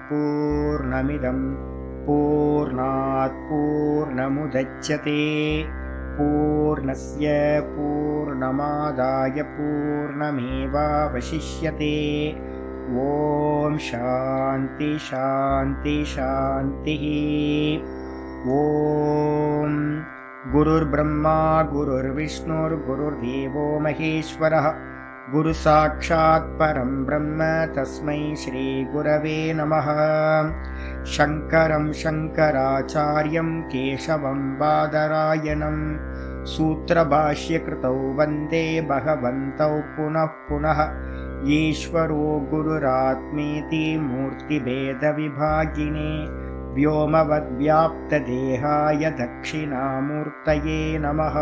पूर्णमिदं पूर्णात् पूर्णमुदच्यते पूर्णस्य पूर्णमादाय पूर्णमेवावशिष्यते। ॐ शान्ति शान्ति शान्तिः। ॐ गुरुर्ब्रह्मा गुरुर्विष्णुर्गुरुर्देवो महेश्वरः गुरुसाक्षात् परं ब्रह्म तस्मै श्रीगुरवे नमः। शङ्करं शङ्कराचार्यं केशवं बादरायणं सूत्रभाष्यकृतौ वन्दे भगवन्तौ पुनः पुनः। ईश्वरो गुरुरात्मेति मूर्तिभेदविभागिने व्योमवद्व्याप्तदेहाय दक्षिणामूर्तये नमः।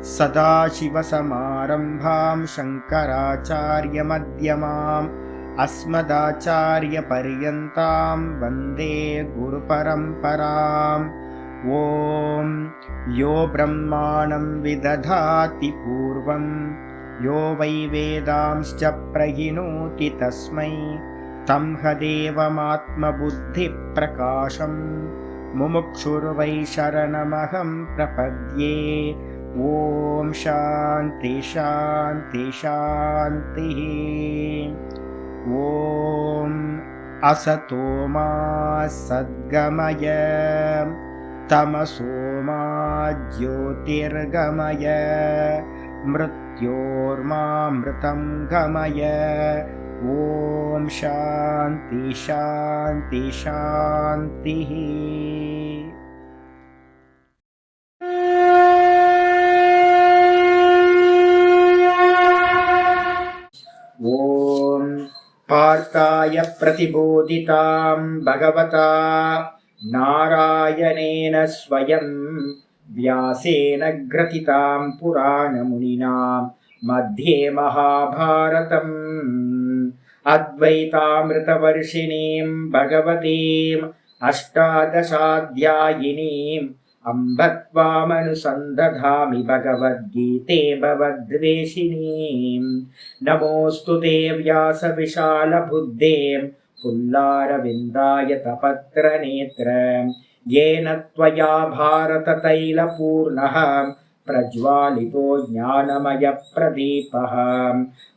सदाशिवसमारम्भां शङ्कराचार्यमध्यमाम् अस्मदाचार्यपर्यन्तां वन्दे गुरुपरम्पराम्। ॐ यो ब्रह्माणं विदधाति पूर्वं यो वै वेदांश्च प्रहिणोति तस्मै तं हदेवमात्मबुद्धिप्रकाशं मुमुक्षुर्वै शरणमहं प्रपद्ये। ॐ शान्ति शान्ति शान्तिः। ॐ असतो मा सद्गमय तमसो मा ज्योतिर्गमय मृत्योर्मामृतं गमय। ॐ शान्ति शान्ति शान्तिः। ॐ पार्थाय प्रतिबोधितां भगवता नारायणेन स्वयं व्यासेन ग्रथितां पुराणमुनिना मध्ये महाभारतम् अद्वैतामृतवर्षिणीं भगवतीम् अष्टादशाध्यायिनीम् अम्ब त्वामनुसन्दधामि भगवद्गीते भवद्वेषिणीम्। नमोऽस्तु ते व्यासविशालबुद्धे पुल्लारविन्दाय तपत्रनेत्र येन त्वया भारततैलपूर्णः प्रज्वालितो ज्ञानमयप्रदीपः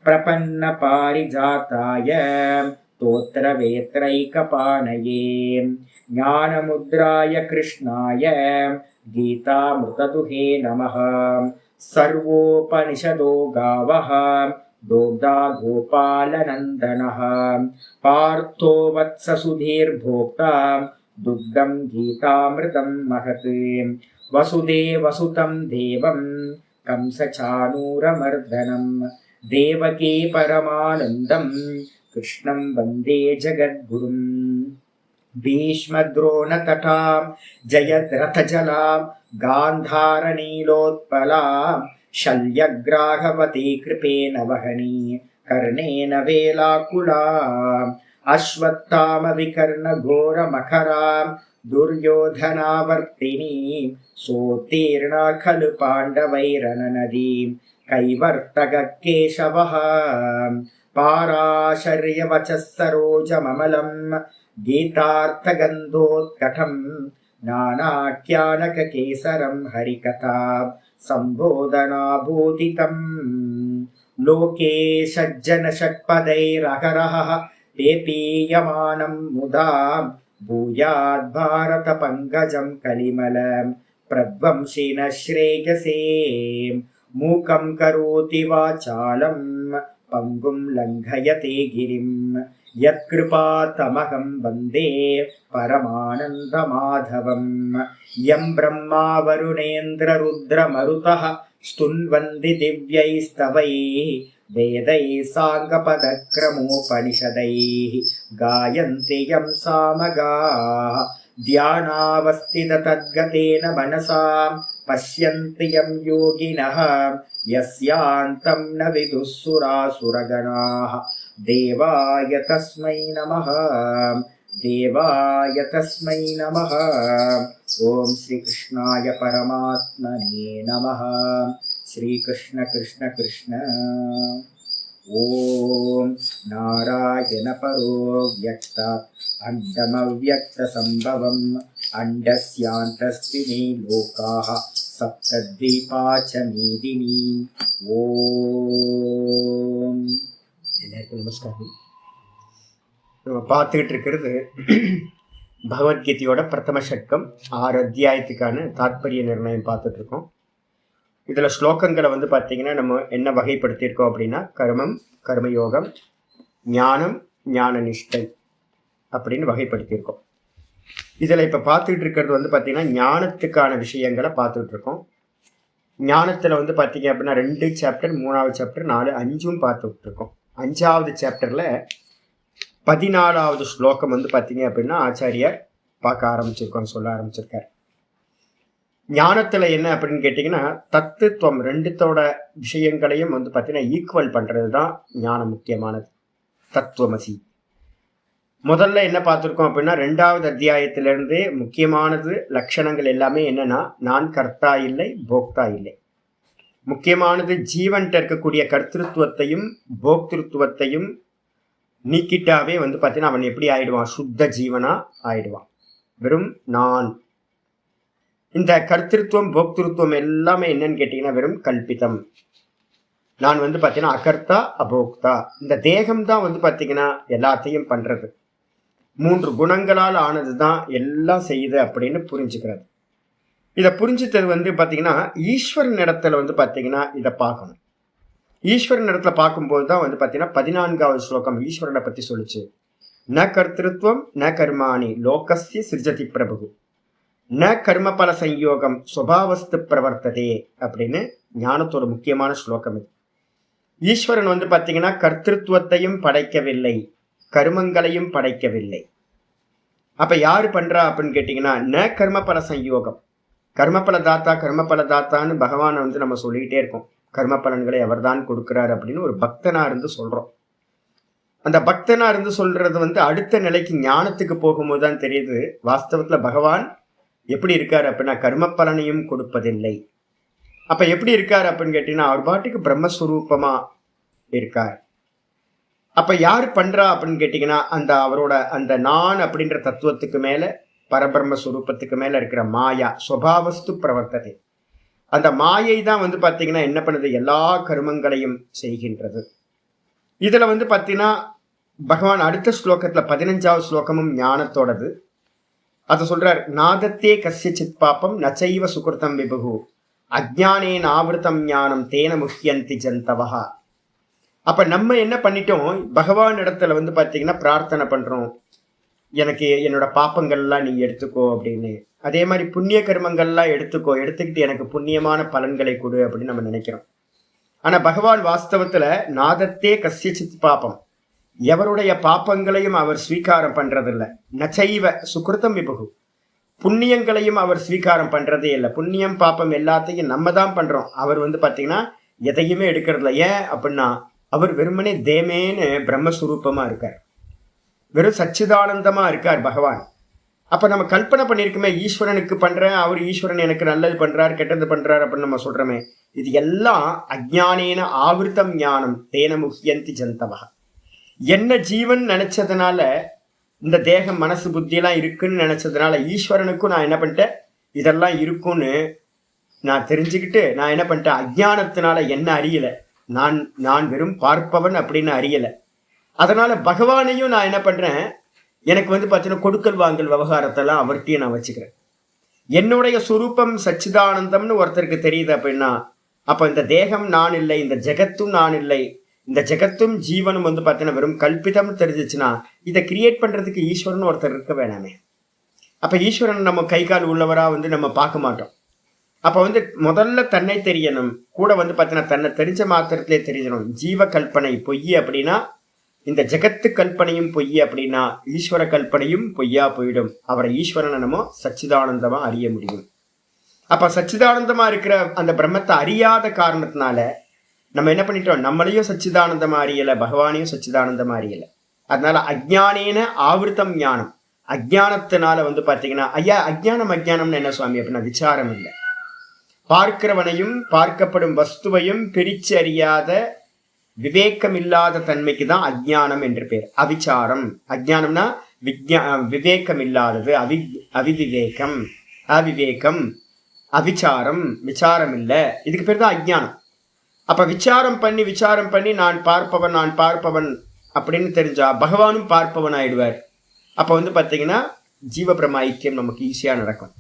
प्रपन्नपारिजाताय स्तोत्रवेत्रैकपाणये ज्ञानमुद्राय कृष्णाय गीतामृतदुहे नमः। सर्वोपनिषदो गावः दोग्धा गोपालनन्दनः पार्थो वत्ससुधीर्भोक्ता दुग्धं गीतामृतं महत्। वसुदेवसुतं देवं कंसचाणूरमर्दनं देवकी परमानन्दं कृष्णं वन्दे जगद्गुरुम्। भीष्मद्रोणतटां जयद्रथजलां गान्धारनीलोत्पलां शल्यग्राहवती कृपेण वहनी कर्णेन वेलाकुलाम् अश्वत्थामविकर्णघोरमखरां दुर्योधनावर्तिनीं सोत्तीर्णा खलु पाण्डवैरननदीं कैवर्तककेशवः पाराशर्यवचः सरोजममलं गीतार्थगन्धोत्कटं नानाख्यानककेसरं हरिकथा सम्बोधनाभूतितम्। लोके सज्जनषट्पदैरहरः पेपीयमानं मुदा भूयाद्भारतपङ्कजं कलिमलं प्रध्वंसिनः श्रेयसे। मूकं करोति वाचालं पङ्गुं लङ्घयते गिरिं यत्कृपातमहं वन्दे परमानन्दमाधवम्। यं ब्रह्मा वरुणेन्द्ररुद्रमरुतः स्तुन्वन्ति दिव्यैस्तवैः वेदैः साङ्गपदक्रमोपनिषदैः गायन्ति यं सामगाः ध्यानावस्थिततद्गतेन मनसा पश्यन्ति यं योगिनः यस्यान्तं न विदुः सुरासुरगणाः। देवाय तस्मै नमः देवाय तस्मै नमः। ॐ श्रीकृष्णाय परमात्मने नमः। श्रीकृष्ण कृष्ण कृष्ण। ஓம் நாராயண பரோ வியக்தா அண்டமவ்யக்த சம்பவம் அண்டஸ்யாந்தஸ்தினி லோகாஹ சப்தத்வீபாச்ச மேதினி. ஓம். எல்லாருக்கும் நமஸ்காரம். நம்ம பார்த்துக்கிட்டு இருக்கிறது பகவத்கீதையோட பிரதம ஷட்கம் 6 அத்தியாயத்துக்கான தாத்பரிய நிர்ணயம் பார்த்துட்டு இருக்கோம். இதில் ஸ்லோகங்களை பார்த்தீங்கன்னா நம்ம என்ன வகைப்படுத்தியிருக்கோம் அப்படின்னா கர்மம், கர்மயோகம், ஞானம், ஞான நிஷ்டை அப்படின்னு வகைப்படுத்தியிருக்கோம். இதில் இப்போ பார்த்துக்கிட்டு இருக்கிறது பார்த்தீங்கன்னா ஞானத்துக்கான விஷயங்களை பார்த்துட்டு இருக்கோம். ஞானத்தில் பார்த்தீங்க அப்படின்னா 2 சாப்டர், 3வது சாப்டர், 4, 5 பார்த்துட்டு இருக்கோம். 5வது சாப்டரில் 14வது ஸ்லோகம் பார்த்தீங்க அப்படின்னா ஆச்சாரியார் சொல்ல ஆரம்பிச்சிருக்கார். ஞானத்தில் என்ன அப்படின்னு கேட்டிங்கன்னா தத்துவம் 2தோட விஷயங்களையும் பார்த்தீங்கன்னா ஈக்குவல் பண்ணுறது தான் ஞானம் முக்கியமானது. தத்துவமசி முதல்ல என்ன பார்த்துருக்கோம் அப்படின்னா 2வது அத்தியாயத்திலிருந்தே முக்கியமானது லட்சணங்கள் எல்லாமே என்னன்னா நான் கர்த்தா இல்லை, போக்தா இல்லை. முக்கியமானது ஜீவன்கிட்ட இருக்கக்கூடிய கர்த்திருவத்தையும் போக்திருத்துவத்தையும் நீக்கிட்டாவே பார்த்தீங்கன்னா அவன் எப்படி ஆயிடுவான்? சுத்த ஜீவனா ஆயிடுவான். வெறும் நான். இந்த கர்த்திருவம் போக்திருத்துவம் எல்லாமே என்னன்னு கேட்டீங்கன்னா வெறும் கல்பிதம். நான் பார்த்தீங்கன்னா அகர்த்தா அபோக்தா. இந்த தேகம் தான் பார்த்தீங்கன்னா எல்லாத்தையும் பண்றது. 3 குணங்களால் ஆனது தான் எல்லாம் செய்யுது அப்படின்னு புரிஞ்சுக்கிறது. இதை புரிஞ்சுட்டது பார்த்தீங்கன்னா ஈஸ்வரன் இடத்துல பார்த்தீங்கன்னா இதை பார்க்கணும். ஈஸ்வரன் இடத்துல பார்க்கும்போது தான் பார்த்தீங்கன்னா 14வது ஸ்லோகம் ஈஸ்வரனை பற்றி சொல்லிச்சு. ந கர்த்திருவம் ந கர்மாணி லோகஸ்ய சிருஜதி பிரபு ந கர்மபல சம்யோகம் சுபாவஸ்து பிரவர்த்ததே அப்படின்னு ஞானத்தோட முக்கியமான ஸ்லோகம் இது. ஈஸ்வரன் பார்த்தீங்கன்னா கர்த்திருவத்தையும் படைக்கவில்லை, கர்மங்களையும் படைக்கவில்லை. அப்ப யாரு பண்றா அப்படின்னு கேட்டீங்கன்னா ந கர்மபல சம்யோகம். கர்மபல தாத்தான்னு பகவானை நம்ம சொல்லிக்கிட்டே இருக்கோம். கர்ம பலன்களை அவர் தான் கொடுக்கிறார் அப்படின்னு ஒரு பக்தனா இருந்து சொல்றோம். அந்த பக்தனா இருந்து சொல்றது அடுத்த நிலைக்கு ஞானத்துக்கு போகும்போது தான் தெரியுது வாஸ்தவத்துல பகவான் எப்படி இருக்காரு அப்படின்னா கர்ம பலனையும் கொடுப்பதில்லை. அப்ப எப்படி இருக்காரு அப்படின்னு கேட்டீங்கன்னா அவர் பாட்டுக்கு பிரம்மஸ்வரூபமா இருக்கார். அப்ப யாரு பண்றா அப்படின்னு கேட்டீங்கன்னா அந்த அவரோட அந்த நான் அப்படின்ற தத்துவத்துக்கு மேல பரபிரம்மஸ்வரூபத்துக்கு மேல இருக்கிற மாயா சுபாவஸ்து பிரவர்த்ததை. அந்த மாயை தான் பார்த்தீங்கன்னா என்ன பண்ணுது? எல்லா கர்மங்களையும் செய்கின்றது. இதுல பார்த்தீங்கன்னா பகவான் அடுத்த ஸ்லோகத்துல 15வது ஸ்லோகமும் ஞானத்தோடது. அதை சொல்றார். நாதத்தே கஸ்யசித் பாப்பம் நச்சைவ சுகிருதம் விபுகு அஜ்ஞானேன ஆவிருத்தம் ஞானம் தேன முஹ்யந்தி ஜந்தவஹா. அப்ப நம்ம என்ன பண்ணிட்டோம்? பகவான் இடத்துல பார்த்தீங்கன்னா பிரார்த்தனை பண்றோம், எனக்கு என்னோட பாப்பங்கள்லாம் நீ எடுத்துக்கோ அப்படின்னு. அதே மாதிரி புண்ணிய கர்மங்கள்லாம் எடுத்துக்கிட்டு எனக்கு புண்ணியமான பலன்களை கொடு அப்படின்னு நம்ம நினைக்கிறோம். ஆனா பகவான் வாஸ்தவத்துல நாதத்தே கஸ்யசித் பாப்பம், எவருடைய பாப்பங்களையும் அவர் ஸ்வீகாரம் பண்றதில்லை. நச்சைவ சுகிருதம் விபுகு, புண்ணியங்களையும் அவர் ஸ்வீகாரம் பண்றதே இல்லை. புண்ணியம் பாப்பம் எல்லாத்தையும் நம்ம தான் பண்றோம். அவர் பார்த்தீங்கன்னா எதையுமே எடுக்கிறதில்ல. ஏன் அப்படின்னா அவர் வெறுமனே தேமேன்னு பிரம்மஸ்வரூபமா இருக்கார், வெறும் சச்சிதானந்தமா இருக்கார் பகவான். அப்ப நம்ம கல்பனை பண்ணிருக்கோமே ஈஸ்வரனுக்கு பண்றேன், அவர் ஈஸ்வரன் எனக்கு நல்லது பண்றாரு கெட்டது பண்றாரு அப்படின்னு நம்ம சொல்றோமே. இது எல்லாம் அஜ்ஞானேன ஆவிருத்தம் ஞானம் தேன முஹ்யந்தி ஜந்தவஹ. என்ன ஜீவன் நினைச்சதுனால இந்த தேகம் மனசு புத்தியெல்லாம் இருக்குன்னு நினைச்சதுனால ஈஸ்வரனுக்கும் நான் என்ன பண்ணிட்டேன்? இதெல்லாம் இருக்கும்னு நான் தெரிஞ்சுக்கிட்டு நான் என்ன பண்ணிட்டேன்? அஜ்ஞானத்தினால என்ன அறியல, நான் வெறும் பார்ப்பவன் அப்படின்னு அறியல. அதனால பகவானையும் நான் என்ன பண்றேன்? எனக்கு பார்த்தீங்கன்னா கொடுக்கல் வாங்கல் விவகாரத்தெல்லாம் அவர்கிட்டயும் நான் வச்சுக்கிறேன். என்னுடைய சுரூபம் சச்சிதானந்தம்னு ஒருத்தருக்கு தெரியுது அப்படின்னா அப்ப இந்த தேகம் நான் இல்லை, இந்த ஜெகத்தும் நான் இல்லை, இந்த ஜெகத்தும் ஜீவனும் பார்த்தீங்கன்னா வெறும் கல்பிதம் தெரிஞ்சிச்சுன்னா இதை கிரியேட் பண்றதுக்கு ஈஸ்வரன் ஒருத்தர் இருக்க வேணாமே. அப்ப ஈஸ்வரன் நம்ம கை கால் உள்ளவரா நம்ம பார்க்க மாட்டோம். அப்ப முதல்ல தன்னை தெரியணும், கூட பார்த்தீங்கன்னா தன்னை தெரிஞ்ச மாத்திரத்திலே தெரியணும். ஜீவ கல்பனை பொய் அப்படின்னா இந்த ஜெகத்து கல்பனையும் பொய் அப்படின்னா ஈஸ்வர கல்பனையும் பொய்யா போயிடும். அவரை ஈஸ்வரனை நம்ம சச்சிதானந்தமா அறிய முடியும். அப்ப சச்சிதானந்தமா இருக்கிற அந்த பிரம்மத்தை அறியாத காரணத்தினால நம்ம என்ன பண்ணிட்டோம்? நம்மளையும் சச்சிதானந்தமா அறியல, பகவானையும் சச்சிதானந்தமா அறியல. அதனால அஜ்ஞானேன ஆவிருத்தம் ஞானம். அஜ்ஞானத்தினால பார்த்தீங்கன்னா ஐயா அஜ்ஞானம்னு என்ன சுவாமி அப்படின்னா விசாரம் இல்லை. பார்க்கிறவனையும் பார்க்கப்படும் வஸ்துவையும் பிரிச்சு அறியாத விவேகம் இல்லாத தன்மைக்கு தான் அஜ்ஞானம் என்று பேர். அவிச்சாரம். அஜ்ஞானம்னா விவேகம் இல்லாதது, அவிவிவேகம், அவிவேகம், அவிச்சாரம், விசாரம் இல்லை, இதுக்கு பேர் தான் அஜ்ஞானம். அப்ப விசாரம் பண்ணி நான் பார்ப்பவன் அப்படின்னு தெரிஞ்சா பகவானும் பார்ப்பவன் ஆயிடுவார். அப்ப வந்து பாத்தீங்கன்னா ஜீவ பிரம்ம ஐக்கியம் நமக்கு ஈஸியா நடக்கும்.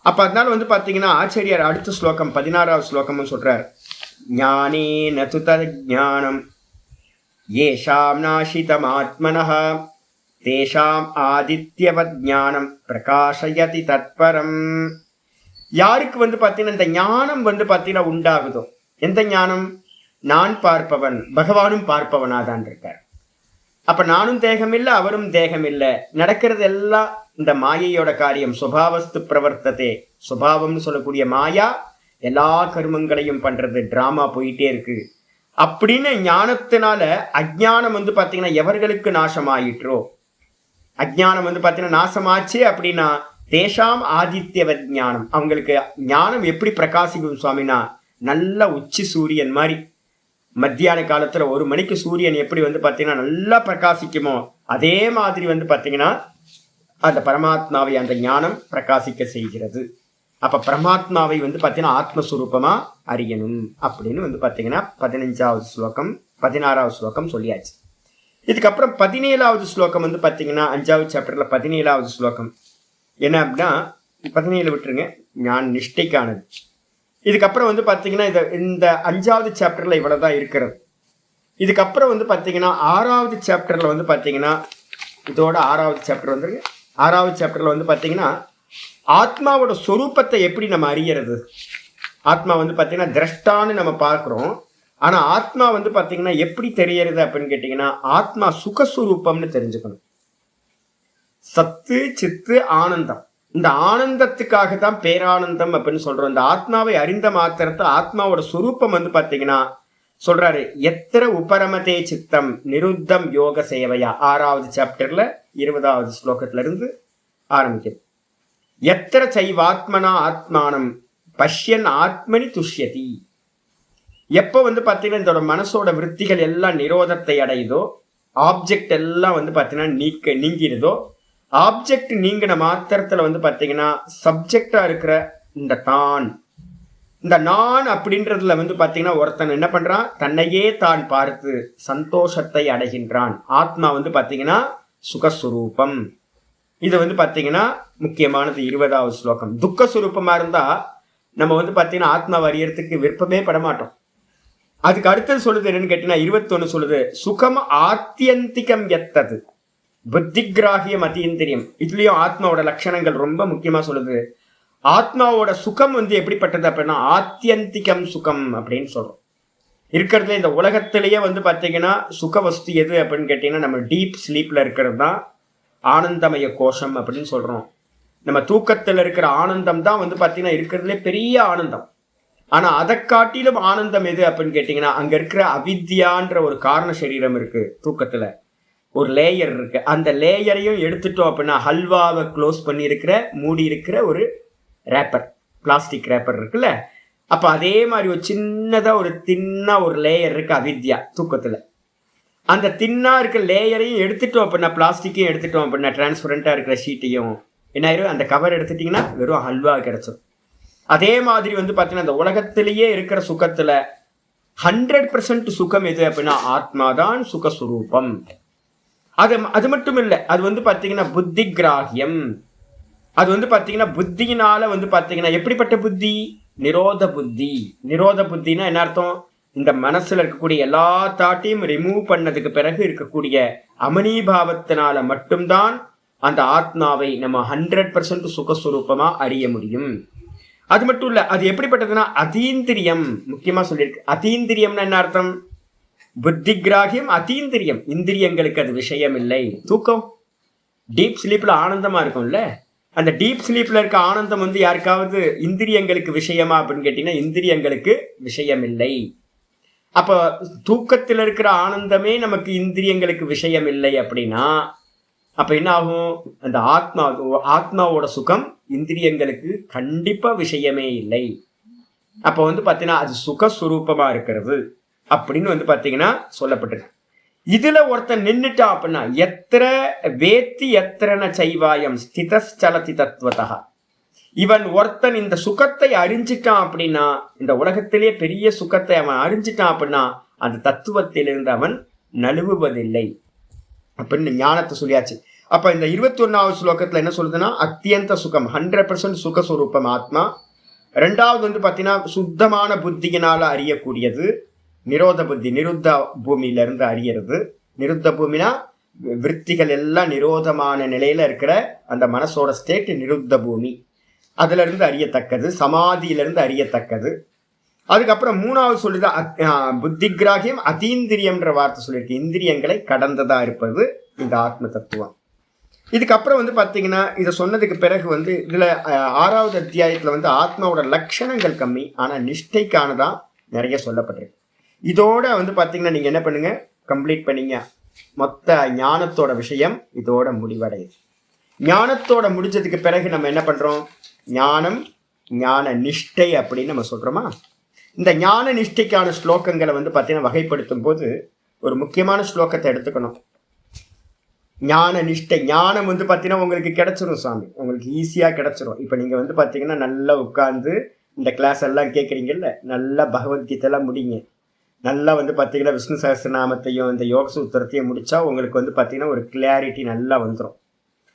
அப்ப அதனால வந்து பாத்தீங்கன்னா ஆச்சாரியார் அடுத்த ஸ்லோகம் 16வது ஸ்லோகம்னு சொல்றார். ஞானே நது தஜ்ஞானம் ஏஷாம் நாசிதம் ஆத்மனஹ தேஷாம் ஆதித்யவத் ஞானம் பிரகாஷயதி தத்பரம். யாருக்கு வந்து பாத்தீங்கன்னா இந்த ஞானம் வந்து பாத்தீங்கன்னா உண்டாகுதோ, எந்த ஞானம்? நான் பார்ப்பவன், பகவானும் பார்ப்பவனாதான் இருக்கார். அப்ப நானும் தேகம் இல்லை, அவரும் தேகம் இல்லை, நடக்கிறது எல்லாம் இந்த மாயையோட காரியம். சுபாவஸ்து பிரவர்த்ததே, சுபாவம்னு சொல்லக்கூடிய மாயா எல்லா கர்மங்களையும் பண்றது, டிராமா போயிட்டே இருக்கு அப்படின்னு ஞானத்தினால அஜ்ஞானம் வந்து பாத்தீங்கன்னா எவர்களுக்கு நாசமாயிற்றோ, அஜ்ஞானம் வந்து பாத்தீங்கன்னா நாசமாச்சு அப்படின்னா தேஷாம் ஆதித்யவத் ஞானம், அவங்களுக்கு ஞானம் எப்படி பிரகாசிக்கும் சுவாமினா, நல்ல உச்சி சூரியன் மாதிரி மத்தியான காலத்துல 1 மணிக்கு சூரியன் எப்படி வந்து பாத்தீங்கன்னா நல்லா பிரகாசிக்குமோ அதே மாதிரி வந்து பாத்தீங்கன்னா அந்த பரமாத்மாவை அந்த ஞானம் பிரகாசிக்க செய்கிறது. அப்ப பரமாத்மாவை வந்து பாத்தீங்கன்னா ஆத்மஸ்வரூபமா அறியணும் அப்படின்னு வந்து பாத்தீங்கன்னா 15வது ஸ்லோகம் 16வது ஸ்லோகம் சொல்லியாச்சு. இதுக்கப்புறம் 17வது ஸ்லோகம் வந்து பாத்தீங்கன்னா 5வது சாப்டர்ல 17வது ஸ்லோகம் என்ன அப்படின்னா, 17 விட்டுருங்க, ஞான நிஷ்டைக்கானது. இதுக்கப்புறம் வந்து பாத்தீங்கன்னா இந்த 5வது சாப்டர்ல இவ்வளவுதான் இருக்கிறது. இதுக்கப்புறம் வந்து பாத்தீங்கன்னா 6வது சாப்டர்ல வந்து பாத்தீங்கன்னா இதோட 6வது சாப்டர் வந்துருக்கு. 6வது சாப்டர்ல வந்து பாத்தீங்கன்னா ஆத்மாவோட சொரூபத்தை எப்படி நம்ம அறியறது. ஆத்மா வந்து பாத்தீங்கன்னா திரஷ்டான்னு நம்ம பார்க்கிறோம், ஆனா ஆத்மா வந்து பாத்தீங்கன்னா எப்படி தெரியறது அப்படின்னு கேட்டீங்கன்னா, ஆத்மா சுகஸ்வரூபம்னு தெரிஞ்சுக்கணும். சத்து சித்து ஆனந்தம், இந்த ஆனந்தத்துக்காக தான் பேரானந்தம் அப்படின்னு சொல்றோம். இந்த ஆத்மாவை அறிந்த மாத்திரத்தை ஆத்மாவோட சுரூபம் வந்து பாத்தீங்கன்னா சொல்றாரு, எத்திர உபரமதே சித்தம் நிருத்தம் யோக சேவையா. 6வது சாப்டர்ல 20வது ஸ்லோகத்துல இருந்து ஆரம்பிக்கிறது. எத்திர சைவாத்மனா ஆத்மானம் பஷ்யன் ஆத்மனி துஷ்யதி. எப்போ வந்து பாத்தீங்கன்னா இதோட மனசோட விற்த்திகள் எல்லாம் நிரோதத்தை அடையுதோ, ஆப்ஜெக்ட் எல்லாம் வந்து பாத்தீங்கன்னா நீங்கிடுதோ, ஆப்ஜெக்ட் நீங்கின மாத்திரத்துல வந்து பாத்தீங்கன்னா சப்ஜெக்டா இருக்கிற இந்த நான் அப்படின்றதுல வந்து பாத்தீங்கன்னா ஒருத்தன் என்ன பண்றான், தன்னையே தான் பார்த்து சந்தோஷத்தை அடைகின்றான். ஆத்மா வந்து பாத்தீங்கன்னா சுகஸ்வரூபம். இது வந்து பாத்தீங்கன்னா முக்கியமானது 20வது ஸ்லோகம். துக்கஸ்வரூபமா இருந்தா நம்ம வந்து பாத்தீங்கன்னா ஆத்மாவை அறியறதுக்கு விருப்பமே படமாட்டோம். அதுக்கு அடுத்தது சொல்லுது என்னன்னு கேட்டீங்கன்னா 21 சொல்லுது, சுகம் ஆத்தியந்திகம் எத்தது புத்திகிராகியம் அதீந்திரியம். இதுலயும் ஆத்மாவோட லட்சணங்கள் ரொம்ப முக்கியமா சொல்லுது. ஆத்மாவோட சுகம் வந்து எப்படிப்பட்டது அப்படின்னா ஆத்தியந்திகம் சுகம் அப்படின்னு சொல்றோம். இருக்கிறதுல இந்த உலகத்திலேயே வந்து பாத்தீங்கன்னா சுக வஸ்து எது அப்படின்னு கேட்டீங்கன்னா நம்ம டீப் ஸ்லீப்ல இருக்கிறது தான் ஆனந்தமய கோஷம் அப்படின்னு சொல்றோம். நம்ம தூக்கத்துல இருக்கிற ஆனந்தம் தான் வந்து பாத்தீங்கன்னா இருக்கிறதுலே பெரிய ஆனந்தம். ஆனா அதை காட்டிலும் ஆனந்தம் எது அப்படின்னு கேட்டீங்கன்னா அங்க இருக்கிற அவித்யான்ற ஒரு காரண சரீரம் இருக்கு, தூக்கத்துல ஒரு லேயர் இருக்கு. அந்த லேயரையும் எடுத்துட்டோம் அப்படின்னா ஹல்வாவை க்ளோஸ் பண்ணி இருக்கிற மூடி இருக்கிற ஒரு ரேப்பர், பிளாஸ்டிக் ரேப்பர் இருக்குல்ல, அப்ப அதே மாதிரி ஒரு சின்னதா ஒரு தின்னா ஒரு லேயர் இருக்கு அவித்யா தூக்கத்துல. அந்த தின்னா இருக்க லேயரையும் எடுத்துட்டோம் அப்படின்னா, பிளாஸ்டிக்கையும் எடுத்துட்டோம் அப்படின்னா, டிரான்ஸ்பரண்டா இருக்கிற ஷீட்டையும் என்ன ஆயிரும், அந்த கவர் எடுத்துட்டீங்கன்னா வெறும் ஹல்வா கிடைச்சிடும். அதே மாதிரி வந்து பாத்தீங்கன்னா இந்த உலகத்திலேயே இருக்கிற சுகத்துல 100% சுகம் எது அப்படின்னா ஆத்மாதான் சுகஸ்வரூபம். அது மட்டும் இல்லை, அது வந்து பாத்தீங்கன்னா புத்தி கிராகியம். அது வந்து பாத்தீங்கன்னா புத்தியினால வந்து பாத்தீங்கன்னா எப்படிப்பட்ட புத்தி, நிரோத புத்தி. நிரோத புத்தினா என்ன அர்த்தம், இந்த மனசுல இருக்கக்கூடிய எல்லா தாட்டையும் ரிமூவ் பண்ணதுக்கு பிறகு இருக்கக்கூடிய அமனீபாவத்தினால மட்டும்தான் அந்த ஆத்மாவை நம்ம 100% சுகஸ்வரூபமா அறிய முடியும். அது மட்டும் இல்ல, அது எப்படிப்பட்டதுன்னா அதீந்திரியம். முக்கியமா சொல்லியிருக்கு, அதீந்திரியம்னா என்ன அர்த்தம், புத்தி கிராகியம் அதீந்திரியம், இந்திரியங்களுக்கு அது விஷயம் இல்லை. தூக்கம் டீப் ஸ்லீப்ல ஆனந்தமா இருக்கும்ல, அந்த டீப் ஸ்லீப்ல இருக்க ஆனந்தம் வந்து யாருக்காவது இந்திரியங்களுக்கு விஷயமா அப்படின்னு கேட்டீங்கன்னா இந்திரியங்களுக்கு விஷயம் இல்லை. அப்ப தூக்கத்தில் இருக்கிற ஆனந்தமே நமக்கு இந்திரியங்களுக்கு விஷயம் இல்லை அப்படின்னா அப்ப என்ன ஆகும், அந்த ஆத்மாவோட சுகம் இந்திரியங்களுக்கு கண்டிப்பா விஷயமே இல்லை. அப்ப வந்து பாத்தீங்கன்னா அது சுகஸ்வரூபமா இருக்கிறது. அப்படின்னு வந்து பாத்தீங்கன்னா சொல்லப்பட்டிருக்கு. இதுல ஒருத்தன் நின்றுட்டா அப்படின்னா எத்திர வேத்தி எத்திரன சைவாயம் ஸ்திதச்சலதி தத்துவதா, இவன் ஒருத்தன் இந்த சுகத்தை அறிஞ்சிட்டான் அப்படின்னா, இந்த உலகத்திலேயே பெரிய சுகத்தை அவன் அறிஞ்சிட்டான் அப்படின்னா அந்த தத்துவத்திலிருந்து அவன் நழுவுவதில்லை அப்படின்னு ஞானத்தை சொல்லியாச்சு. அப்ப இந்த 21வது ஸ்லோகத்துல என்ன சொல்லுதுன்னா, அத்தியந்த சுகம் 100% சுகஸ்வரூபம் ஆத்மா. ரெண்டாவது வந்து பாத்தீங்கன்னா சுத்தமான புத்தியினால அறியக்கூடியது நிரோத புத்தி, நிருத்த பூமியில இருந்து அறியறது. நிருத்த பூமினா விற்த்திகள் எல்லாம் நிரோதமான நிலையில இருக்கிற அந்த மனசோட ஸ்டேட் நிருத்த பூமி, அதுல இருந்து அறியத்தக்கது, சமாதியிலிருந்து அறியத்தக்கது. அதுக்கப்புறம் மூணாவது சொல்லுது புத்திகிராகியம் அதீந்திரியம்ன்ற வார்த்தை சொல்லியிருக்கு. இந்திரியங்களை கடந்ததா இருப்பது இந்த ஆத்ம தத்துவம். இதுக்கப்புறம் வந்து பாத்தீங்கன்னா இதை சொன்னதுக்கு பிறகு வந்து இதுல 6வது அத்தியாயத்துல வந்து ஆத்மாவோட லட்சணங்கள் கம்மி, ஆனா நிஷ்டைக்கானதான் நிறைய சொல்லப்பட்டிருக்கு. இதோட வந்து பாத்தீங்கன்னா நீங்க என்ன பண்ணுங்க, கம்ப்ளீட் பண்ணீங்க. மொத்த ஞானத்தோட விஷயம் இதோட முடிவடையுது. ஞானத்தோட முடிஞ்சதுக்கு பிறகு நம்ம என்ன பண்றோம், ஞானம் ஞான நிஷ்டை அப்படின்னு நம்ம சொல்றோமா. இந்த ஞான நிஷ்டைக்கான ஸ்லோகங்களை வந்து பார்த்தீங்கன்னா வகைப்படுத்தும் போது ஒரு முக்கியமான ஸ்லோகத்தை எடுத்துக்கணும். ஞான நிஷ்டை, ஞானம் வந்து பார்த்தீங்கன்னா உங்களுக்கு கிடைச்சிரும் சாமி, உங்களுக்கு ஈஸியாக கிடைச்சிரும். இப்போ நீங்கள் வந்து பார்த்தீங்கன்னா நல்லா உட்காந்து இந்த கிளாஸ் எல்லாம் கேட்குறீங்கல்ல, நல்லா பகவத்கீதையெல்லாம் முடிங்க. நல்லா வந்து பார்த்தீங்கன்னா விஷ்ணு சஹஸ்ரநாமத்தையும் இந்த யோக சூத்திரத்தையும் முடித்தா உங்களுக்கு வந்து பார்த்தீங்கன்னா ஒரு கிளாரிட்டி நல்லா வந்துடும்.